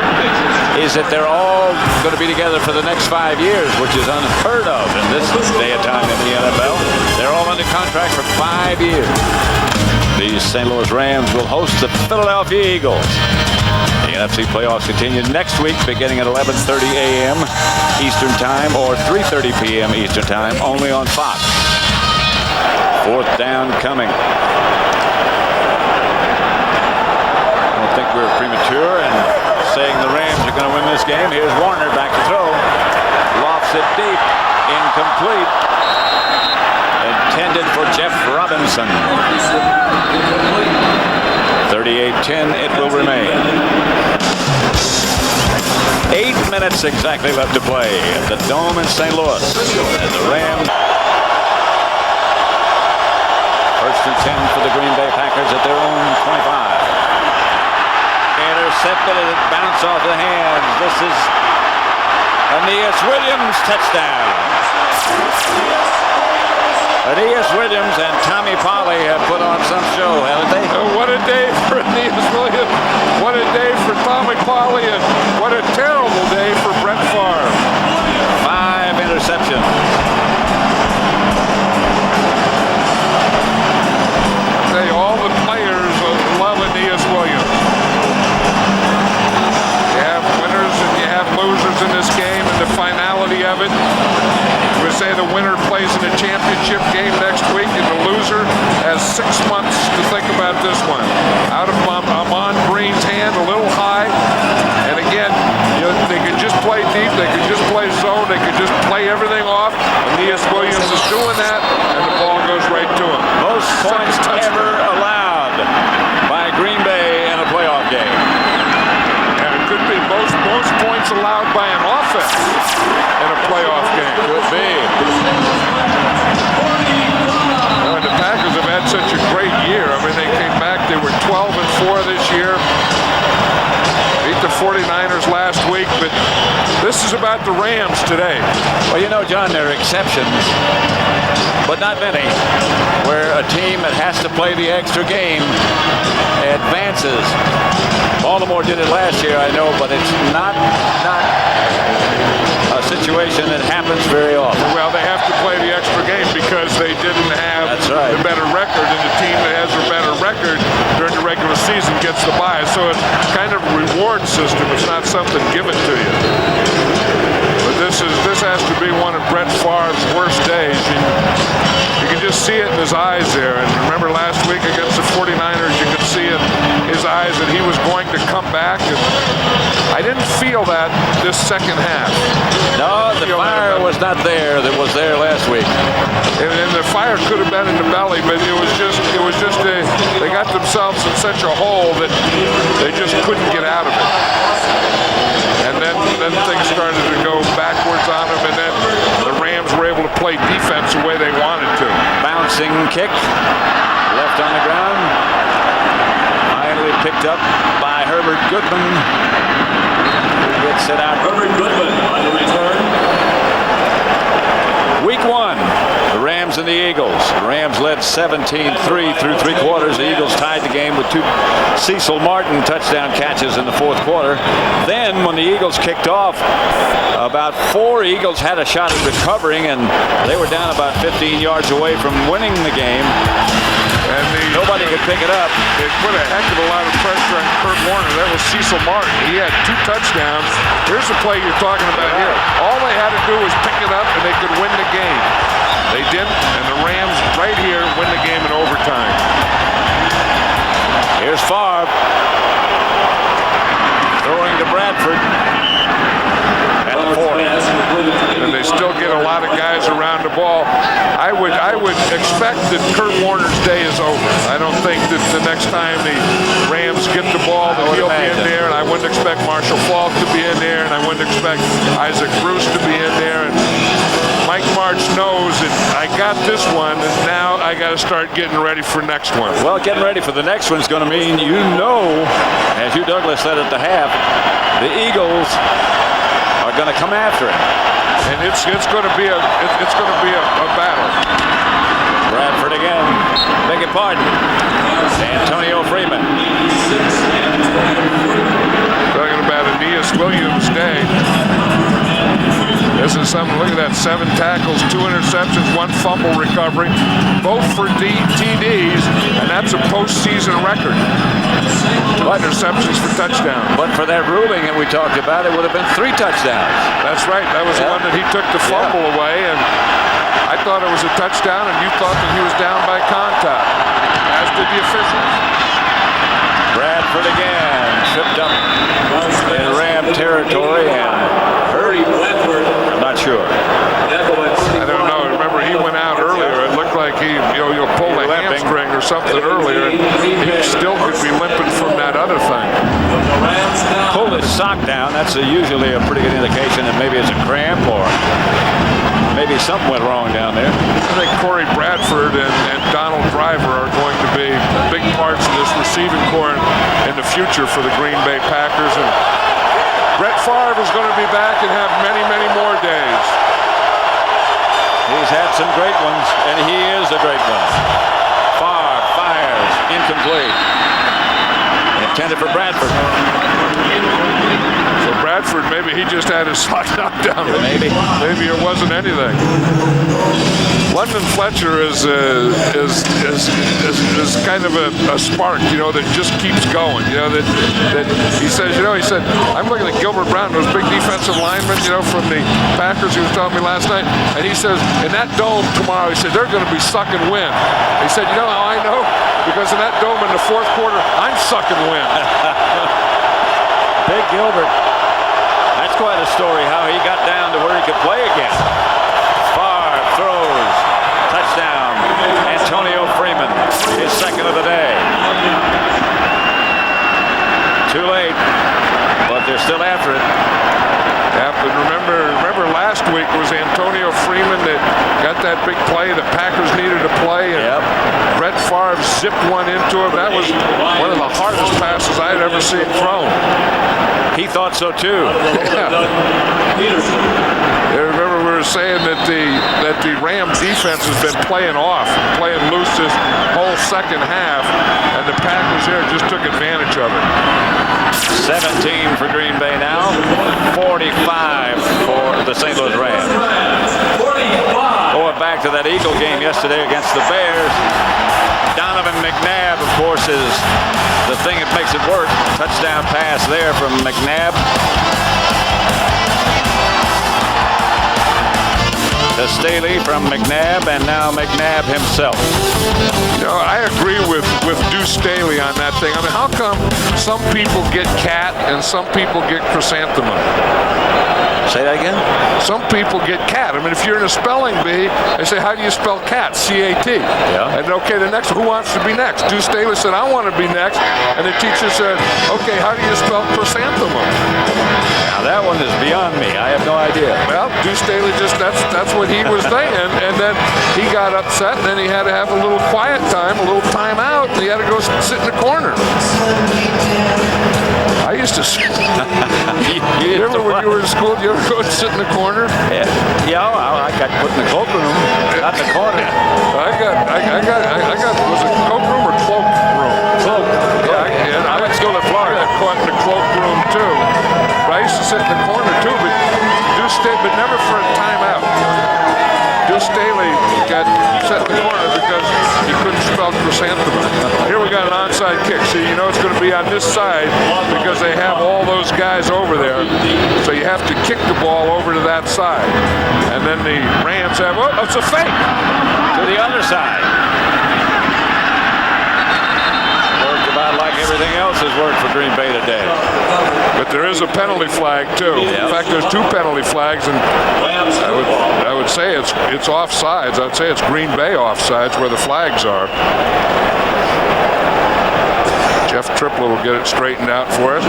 is that they're all going to be together for the next 5 years, which is unheard of in this day and time in the NFL. They're all under contract for 5 years. The St. Louis Rams will host the Philadelphia Eagles. The NFC playoffs continue next week beginning at 11:30 a.m. Eastern Time or 3:30 p.m. Eastern Time, only on Fox. 4th down coming. I don't think we're premature in saying the Rams are going to win this game. Here's Warner back to throw. Lofts it deep. Incomplete. Intended for Jeff Robinson. 38-10 it will remain. 8 minutes exactly left to play at the Dome in St. Louis. And the Rams. 1st and 10 for the Green Bay Packers at their own 25. Intercepted and it bounced off the hands. This is Aeneas Williams touchdown. Aeneas Williams and Tommy Polley have put on some show, haven't they? What a day for Aeneas Williams. What a day for Tommy Polley, and what a terrible day for Brett Favre. 5 interceptions. All the players love Aeneas Williams. You have winners and you have losers in this game, and the finality of it. We say the winner plays in a championship game next week, and the loser has 6 months to think about this one. Out of Amon Green's hand, a little high, and again, they can just play deep, they can just play zone, they can just play everything off. Aeneas Williams is doing that, and the ball goes right to him. Most points ever allowed by Green Bay in a playoff game. And it could be most points allowed by an offense in a playoff game. Could be. And the Packers have had such a great year. I mean, they came back, they were 12-4 this year. Beat the 49ers last week, but this is about the Rams today. Well, you know, John, there are exceptions, but not many, where a team that has to play the extra game advances. Baltimore did it last year, I know, but it's not a situation that happens very often. Well, they have to play the extra game because they didn't have the better record, and the team that has the better record during the regular season gets the bye. So it's kind of a reward system. It's not something given to you. But this has to be one of Brett Favre's worst days. You can just see it in his eyes there. And remember last week against the 49ers, you could see in his eyes that he was going to come back. And I didn't feel that this second half. No, the fire was not there that was there last week. And the fire could have been in the belly, but it was just they got themselves in such a hole that they just couldn't get out of it. And then things started to go backwards on them, and then the Rams were able to play defense the way they wanted to. Bouncing kick, left on the ground. Finally picked up by Herbert Goodman. Gets it out. Herbert Goodman on the return. Week 1, the Rams and the Eagles. The Rams led 17-3 through 3 quarters. The Eagles tied the game with 2 Cecil Martin touchdown catches in the 4th quarter. Then when the Eagles kicked off, about 4 Eagles had a shot at recovering, and they were down about 15 yards away from winning the game. And nobody could pick it up. They put a heck of a lot of pressure on Kurt Warner. That was Cecil Martin. He had 2 touchdowns. Here's the play you're talking about here. All they had to do was pick it up, and they could win the game. They didn't, and the Rams right here win the game in overtime. Here's Favre throwing to Bradford. At the 4. And they still get a lot of guys around the ball. I would expect that Kurt Warner's day is over. I don't think that the next time the Rams get the ball that he'll be in there, and I wouldn't expect Marshall Faulk to be in there, and I wouldn't expect Isaac Bruce to be in there. And Mike March knows that I got this one, and now I got to start getting ready for next one. Well, getting ready for the next one is going to mean, as Hugh Douglas said at the half, the Eagles are going to come after him. And it's going to be a battle. Bradford again. Beg your pardon. Antonio Freeman. Talking about Aeneas Williams' day. This is something. Look at that. 7 tackles, 2 interceptions, 1 fumble recovery, both for TDs, and that's a postseason record. Interceptions for touchdowns. But for that ruling that we talked about, it would have been 3 touchdowns. That's right. That was the one that he took the fumble away, and I thought it was a touchdown, and you thought that he was down by contact, as did the officials. Bradford again, tripped up in Ram territory and hurt. I'm not sure. I don't know. Remember, he went out earlier. It looked like he pulled a hamstring or something earlier, and he still could be limping from that other thing. Pulled his sock down. That's usually a pretty good indication that maybe it's a cramp or maybe something went wrong down there. I think Corey Bradford and Donald Driver are going to be big parts of this receiving corps in the future for the Green Bay Packers. And Brett Favre is going to be back and have many, many more days. He's had some great ones, and he is a great one. Favre fires, incomplete. Intended for Bradford. So Bradford, maybe he just had his sock knocked down. Maybe it wasn't anything. London Fletcher is kind of a spark, that just keeps going. That he said, I'm looking at Gilbert Brown, those big defensive linemen, from the Packers. He was telling me last night, and he says, in that dome tomorrow, he said they're going to be sucking wind. He said, how I know? Because in that dome in the 4th quarter, I'm sucking wind. Big Gilbert. That's quite a story how he got down to where he could play again. Favre throws. Touchdown. Antonio Freeman. His second of the day. Too late. But they're still after it. Yeah, but remember last week was Antonio Freeman that got that big play the Packers needed to play, and Brett Favre zipped one into him. That was one of the hardest passes I had ever seen thrown. He thought so too. Yeah, remember we were saying that the Rams defense has been playing loose this whole second half, and the Packers here just took advantage of it. 17 for Green Bay now, 45 for the St. Louis Rams. Going back to that Eagle game yesterday against the Bears, Donovan McNabb, of course, is the thing that makes it work. Touchdown pass there from McNabb. To Staley from McNabb, and now McNabb himself. I agree with Deuce Staley on that thing. I mean, how come some people get cat and some people get chrysanthemum? Say that again? Some people get cat. I mean, if you're in a spelling bee, they say, how do you spell cat? C-A-T. Yeah. And okay, the next, who wants to be next? Deuce Staley said, I want to be next. And the teacher said, okay, how do you spell chrysanthemum? Now that one is beyond me. I have no idea. Well, Deuce Staley that's what he was thinking. And then he got upset, and then he had to have a little quiet time, a little time out, and he had to go sit in the corner. I used to sit. You remember when you were in school, you ever go and sit in the corner? Yeah, I got put in the cloakroom, not the corner. I got, was it cloakroom or cloak room? Cloak. Yeah, and I went to school in Florida. I got caught in the cloakroom too. But I used to sit in the corner too, but never for a timeout. Deuce Staley got set in the corner because he couldn't spell chrysanthemum. Here we got an onside kick. See, it's going to be on this side because they have all those guys over there. So you have to kick the ball over to that side. And then the Rams have, it's a fake. To the other side. Worked about like everything else has worked for Green Bay today. But there is a penalty flag too. In fact, there's 2 penalty flags, and I would say it's offsides. I would say it's Green Bay offsides where the flags are. Jeff Triplett will get it straightened out for us.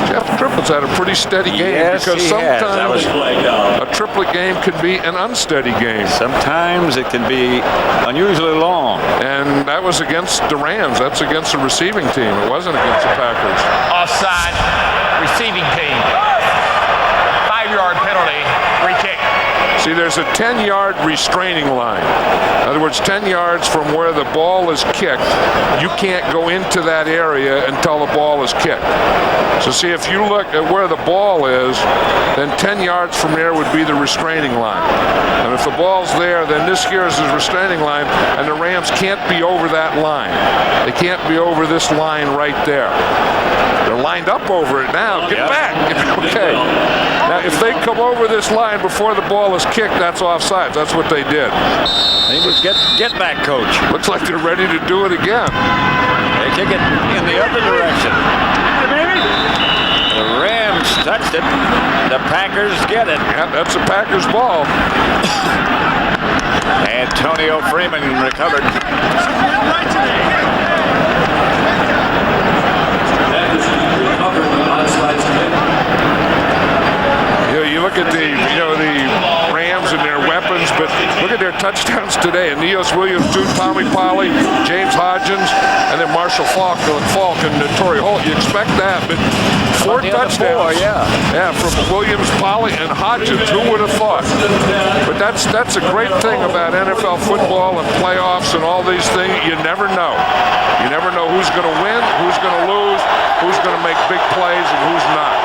Jeff Triplett's had a pretty steady game because sometimes a Triplett game can be an unsteady game. Sometimes it can be unusually long. And that was against the Rams. That's against the receiving team. It wasn't against the Packers. Offside, receiving team. 5 See, there's a 10-yard restraining line. In other words, 10 yards from where the ball is kicked, you can't go into that area until the ball is kicked. So see, if you look at where the ball is, then 10 yards from there would be the restraining line. And if the ball's there, then this here is the restraining line, and the Rams can't be over that line. They can't be over this line right there. They're lined up over it now. Get back. Okay. Now, if they come over this line before the ball is kicked, that's offside. That's what they did. They just get back, coach. Looks like they're ready to do it again. They kick it in the other direction. The Rams touched it. The Packers get it. Yeah, that's a Packers ball. Antonio Freeman recovered. You look at the Rams and their weapons, but look at their touchdowns today. Aeneas Williams, Tommy Polley, James Hodgins, and then Marshall Falk and Torrey Holt. You expect that, but 4 touchdowns. Yeah, from Williams, Polley, and Hodgins. Who would have thought? But that's a great thing about NFL football and playoffs and all these things. You never know. You never know who's going to win, who's going to lose, who's going to make big plays, and who's not.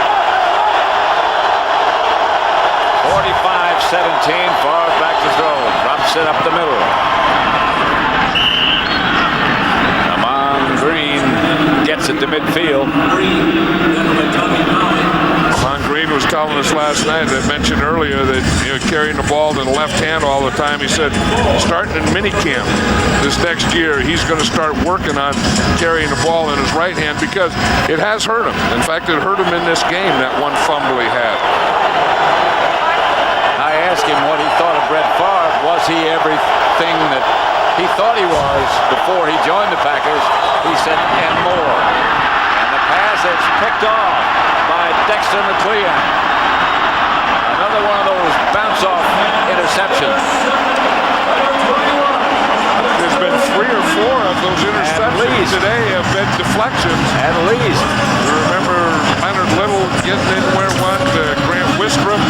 45-17, far back to throw. Drops it up the middle. Amon Green gets it to midfield. Amon Green was telling us last night, I mentioned earlier, that carrying the ball in the left hand all the time. He said, starting in minicamp this next year, he's going to start working on carrying the ball in his right hand because it has hurt him. In fact, it hurt him in this game, that one fumble he had. I asked him what he thought of Brett Favre. Was he everything that he thought he was before he joined the Packers? He said, and more. And the pass is picked off by Dexter McClean. Another one of those bounce-off interceptions. There's been 3 or 4 of those interceptions today have been deflections. At least. You remember Leonard Little getting in where one to Grant Wistrom.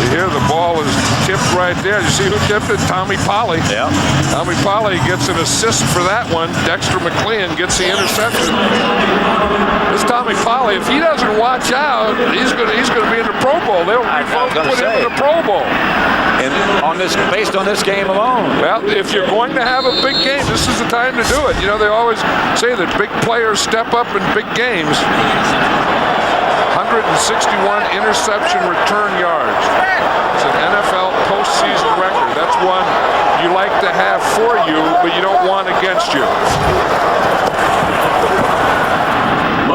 Here the ball is tipped right there. You see who tipped it? Tommy Polley. Yeah. Tommy Polley gets an assist for that one. Dexter McClean gets the interception. This Tommy Polley, if he doesn't watch out, he's going to be in the Pro Bowl. They'll put him in the Pro Bowl. And based on this game alone. Well, if you're going to have a big game, this is the time to do it. They always say that big players step up in big games. 161 interception return yards. It's an NFL postseason record. That's one you like to have for you, but you don't want against you.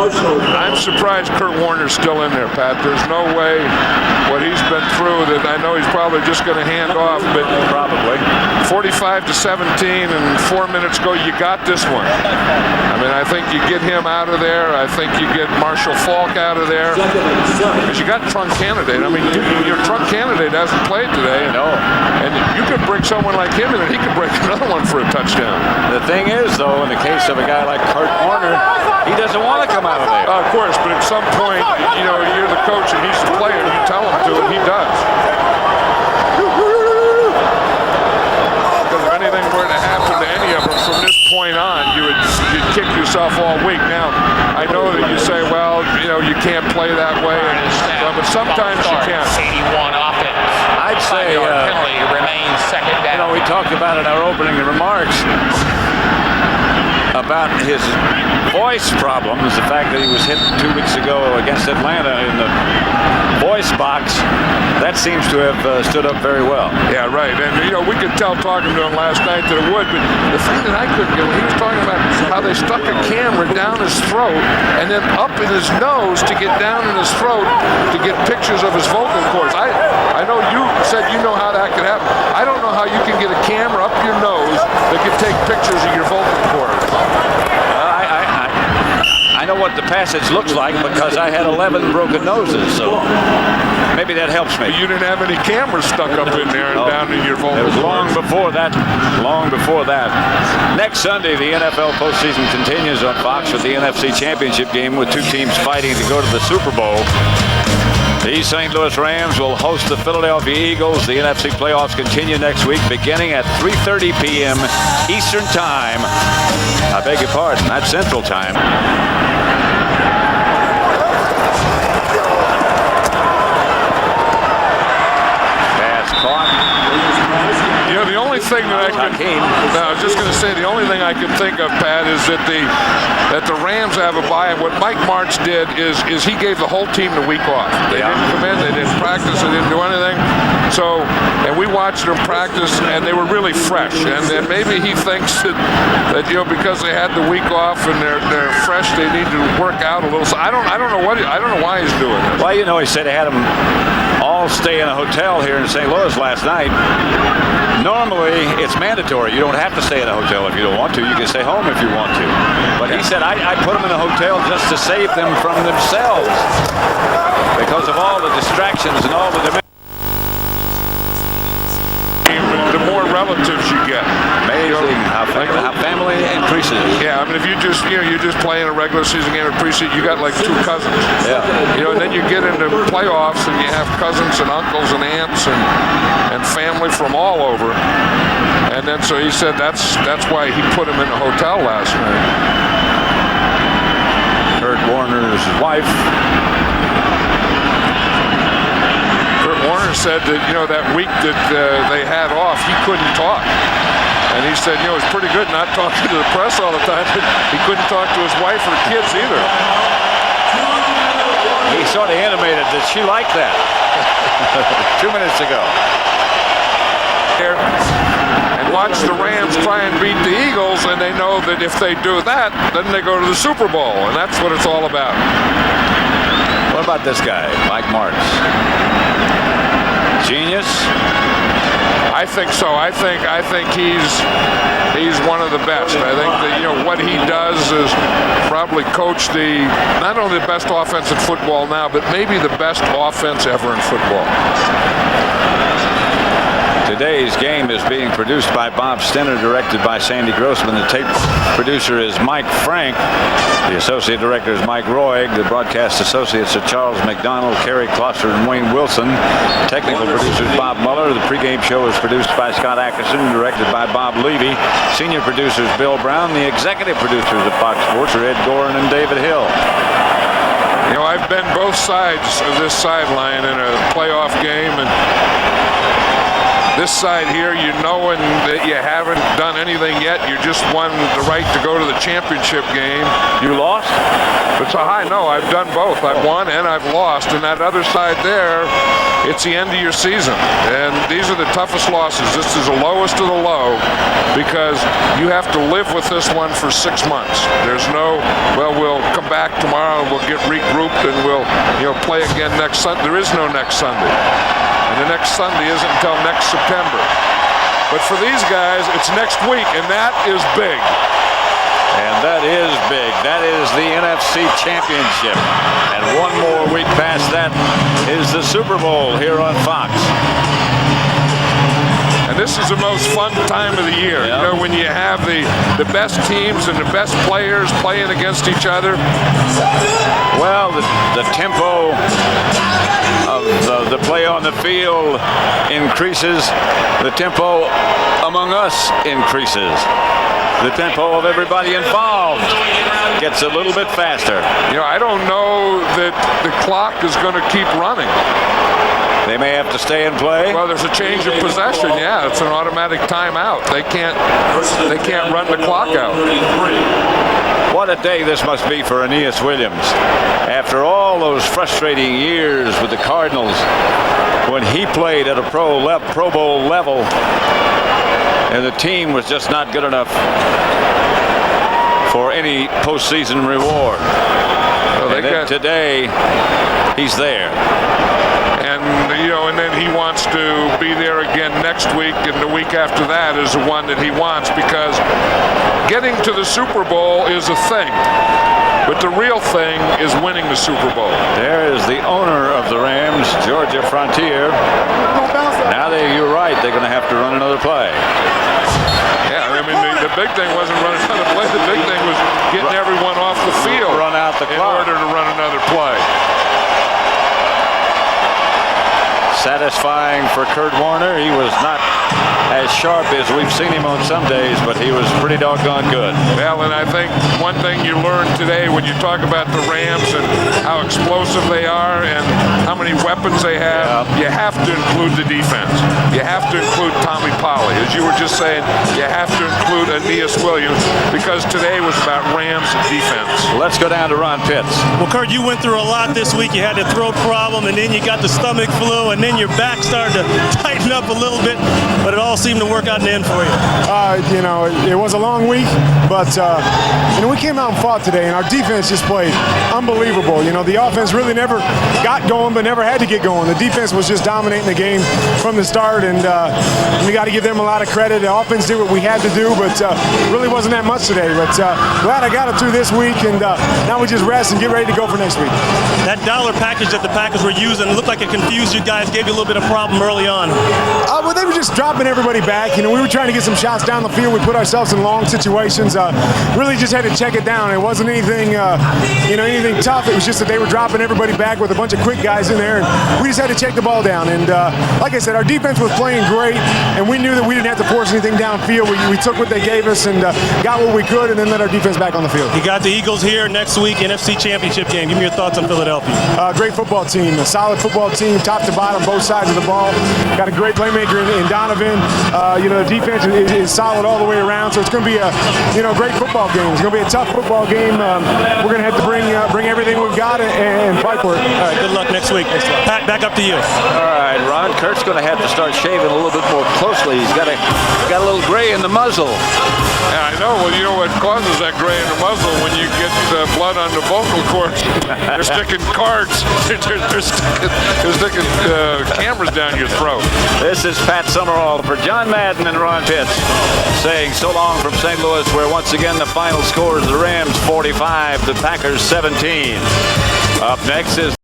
I'm surprised Kurt Warner's still in there, Pat. There's no way what he's been through that I know he's probably just going to hand off, but probably 45-17 and 4 minutes ago, you got this one. I mean, I think you get him out of there. I think you get Marshall Falk out of there. Because you got Trunk Candidate. I mean, your Trunk Candidate hasn't played today. No. And you could bring someone like him in and he could break another one for a touchdown. The thing is, though, in the case of a guy like Kurt Warner, he doesn't want to come out of there. Of course, but at some point, you're the coach and he's the player. You tell him to, and he does. Because if anything were to happen to any of them from this point on, you'd kick yourself all week. Now, I know that you say, well, you can't play that way, but sometimes you can. 81 offense. I'd say penalty remains second down. We talked about in our opening remarks about his voice problems, the fact that he was hit 2 weeks ago against Atlanta in the voice box. That seems to have stood up very well. Yeah, right. And, we could tell talking to him last night that it would, but the thing that I couldn't get, he was talking about how they stuck a camera down his throat and then up in his nose to get down in his throat to get pictures of his vocal cords. I know you said you know how that could happen. I don't know how you can get a camera up your nose that can take pictures of your vocal cords. I know what the passage looks like because I had 11 broken noses, so maybe that helps me. But you didn't have any cameras stuck up in there and down in your vocal cords. It was long before that. Next Sunday, the NFL postseason continues on Fox with the NFC Championship game with 2 teams fighting to go to the Super Bowl. The St. Louis Rams will host the Philadelphia Eagles. The NFC playoffs continue next week, beginning at 3:30 p.m. Eastern Time. I beg your pardon, that's Central Time. Pass caught. You know, the only thing that I was just going to say, the only thing I could think of, Pat, is that the Rams have a bye. What Mike Martz did is he gave the whole team the week off. They didn't come in, they didn't practice, they didn't do anything. So, and we watched them practice, and they were really fresh. And then maybe he thinks that you know, because they had the week off and they're fresh, they need to work out a little. So I don't know why he's doing it. Well, you know, he said they had them all stay in a hotel here in St. Louis last night. Normally, it's mandatory. You don't have to stay in a hotel if you don't want to. You can stay home if you want to. But he said, I put them in a hotel just to save them from themselves because of all the distractions and all the more relatives you get. Amazing how family increases. Yeah, I mean, if you're just playing a regular season game of preseason, you got like 2 cousins. Yeah. You know, and then you get into playoffs and you have cousins and uncles and aunts and family from all over. And then so he said that's why he put him in a hotel last night. Kurt Warner's wife. Warner said that, you know, that week that they had off, he couldn't talk. And he said, you know, it's pretty good not talking to the press all the time, but he couldn't talk to his wife or kids either. He sort of intimated that she liked that 2 minutes ago. And watch the Rams try and beat the Eagles, and they know that if they do that, then they go to the Super Bowl, and that's what it's all about. What about this guy, Mike Martz? Genius? I think so. I think he's one of the best. I think that, you know, what he does is probably coach not only the best offense in football now, but maybe the best offense ever in football. Today's game is being produced by Bob Stenner, directed by Sandy Grossman. The tape producer is Mike Frank. The associate director is Mike Roig. The broadcast associates are Charles McDonald, Kerry Klosser, and Wayne Wilson. Technical producer is Bob Muller. The pregame show is produced by Scott Ackerson, directed by Bob Levy. Senior producers Bill Brown. The executive producers of Fox Sports are Ed Gorin and David Hill. You know, I've been both sides of this sideline in a playoff game, and this side here, you knowing that you haven't done anything yet, you just won the right to go to the championship game. You lost? It's a high. No, I've done both. I've won and I've lost. And that other side there, it's the end of your season. And these are the toughest losses. This is the lowest of the low because you have to live with this one for 6 months. There's no, well, we'll come back tomorrow and we'll get regrouped and we'll, you know, play again next Sunday. There is no next Sunday. And the next Sunday isn't until next September. But for these guys, it's next week, and that is big. And that is big. That is the NFC Championship. And one more week past that is the Super Bowl here on Fox. And this is the most fun time of the year. Yep. You know, when you have the best teams and the best players playing against each other. Well, the tempo of the play on the field increases. The tempo among us increases. The tempo of everybody involved gets a little bit faster. You know, I don't know that the clock is going to keep running. They may have to stay and play. Well, there's a change of possession. Yeah, it's an automatic timeout. They can't run the clock out. What a day this must be for Aeneas Williams. After all those frustrating years with the Cardinals, when he played at a Pro Bowl level, and the team was just not good enough for any postseason reward. Well, today, he's there. And, you know, and then he wants to be there again next week, and the week after that is the one that he wants, because getting to the Super Bowl is a thing, but the real thing is winning the Super Bowl. There is the owner of the Rams, Georgia Frontier. Now you're right, they're going to have to run another play. Yeah, I mean, the big thing wasn't running another play. The big thing was getting everyone off the field run out the clock in order to run another play. satisfying for Kurt Warner. He was not as sharp as we've seen him on some days, but he was pretty doggone good. Well, and I think one thing you learned today when you talk about the Rams and how explosive they are and how many weapons they have, you have to include the defense. You have to include Tommy Polley. As you were just saying, you have to include Aeneas Williams, because today was about Rams defense. Let's go down to Ron Pitts. Well, Kurt, you went through a lot this week. You had the throat problem, and then you got the stomach flu, and then your back started to tighten up a little bit, but it all seemed to work out in the end for you. It was a long week, but we came out and fought today, and our defense just played unbelievable. The offense really never got going, but never had to get going. The defense was just dominating the game from the start, and we got to give them a lot of credit. The offense did what we had to do, but really wasn't that much today. But glad I got it through this week, and now we just rest and get ready to go for next week. That dollar package that the Packers were using looked like it confused you guys, gave you a little bit of problem early on. Well, they were just dropping everybody back. We were trying to get some shots down the field. We put ourselves in long situations. Really just had to check it down. It wasn't anything, anything tough. It was just that they were dropping everybody back with a bunch of quick guys in there, and we just had to check the ball down. And like I said, our defense was playing great, and we knew that we didn't have to force anything downfield. We took what they gave us and got what we could, and then let our defense back on the field. You got the Eagles here next week, NFC Championship game. Give me your thoughts on Philadelphia. Great football team, a solid football team, top to bottom, both sides of the ball. Got a great playmaker in Donovan. The defense is solid all the way around, so it's going to be a great football game. It's going to be a tough football game. We're going to have to bring everything we've got and fight for it. All right, good luck next week. Pat, back up to you. All right, Ron, Kurt's going to have to start shaving a little bit more closely. He's got a little gray in the muzzle. Yeah, I know. Well, you know what causes that gray in the muzzle? When you get blood on the vocal cords. They're sticking cards. They're sticking cameras down your throat. This is Pat Summerall for John Madden and Ron Pitts saying so long from St. Louis, where once again the final score is the Rams 45, the Packers 17. Up next is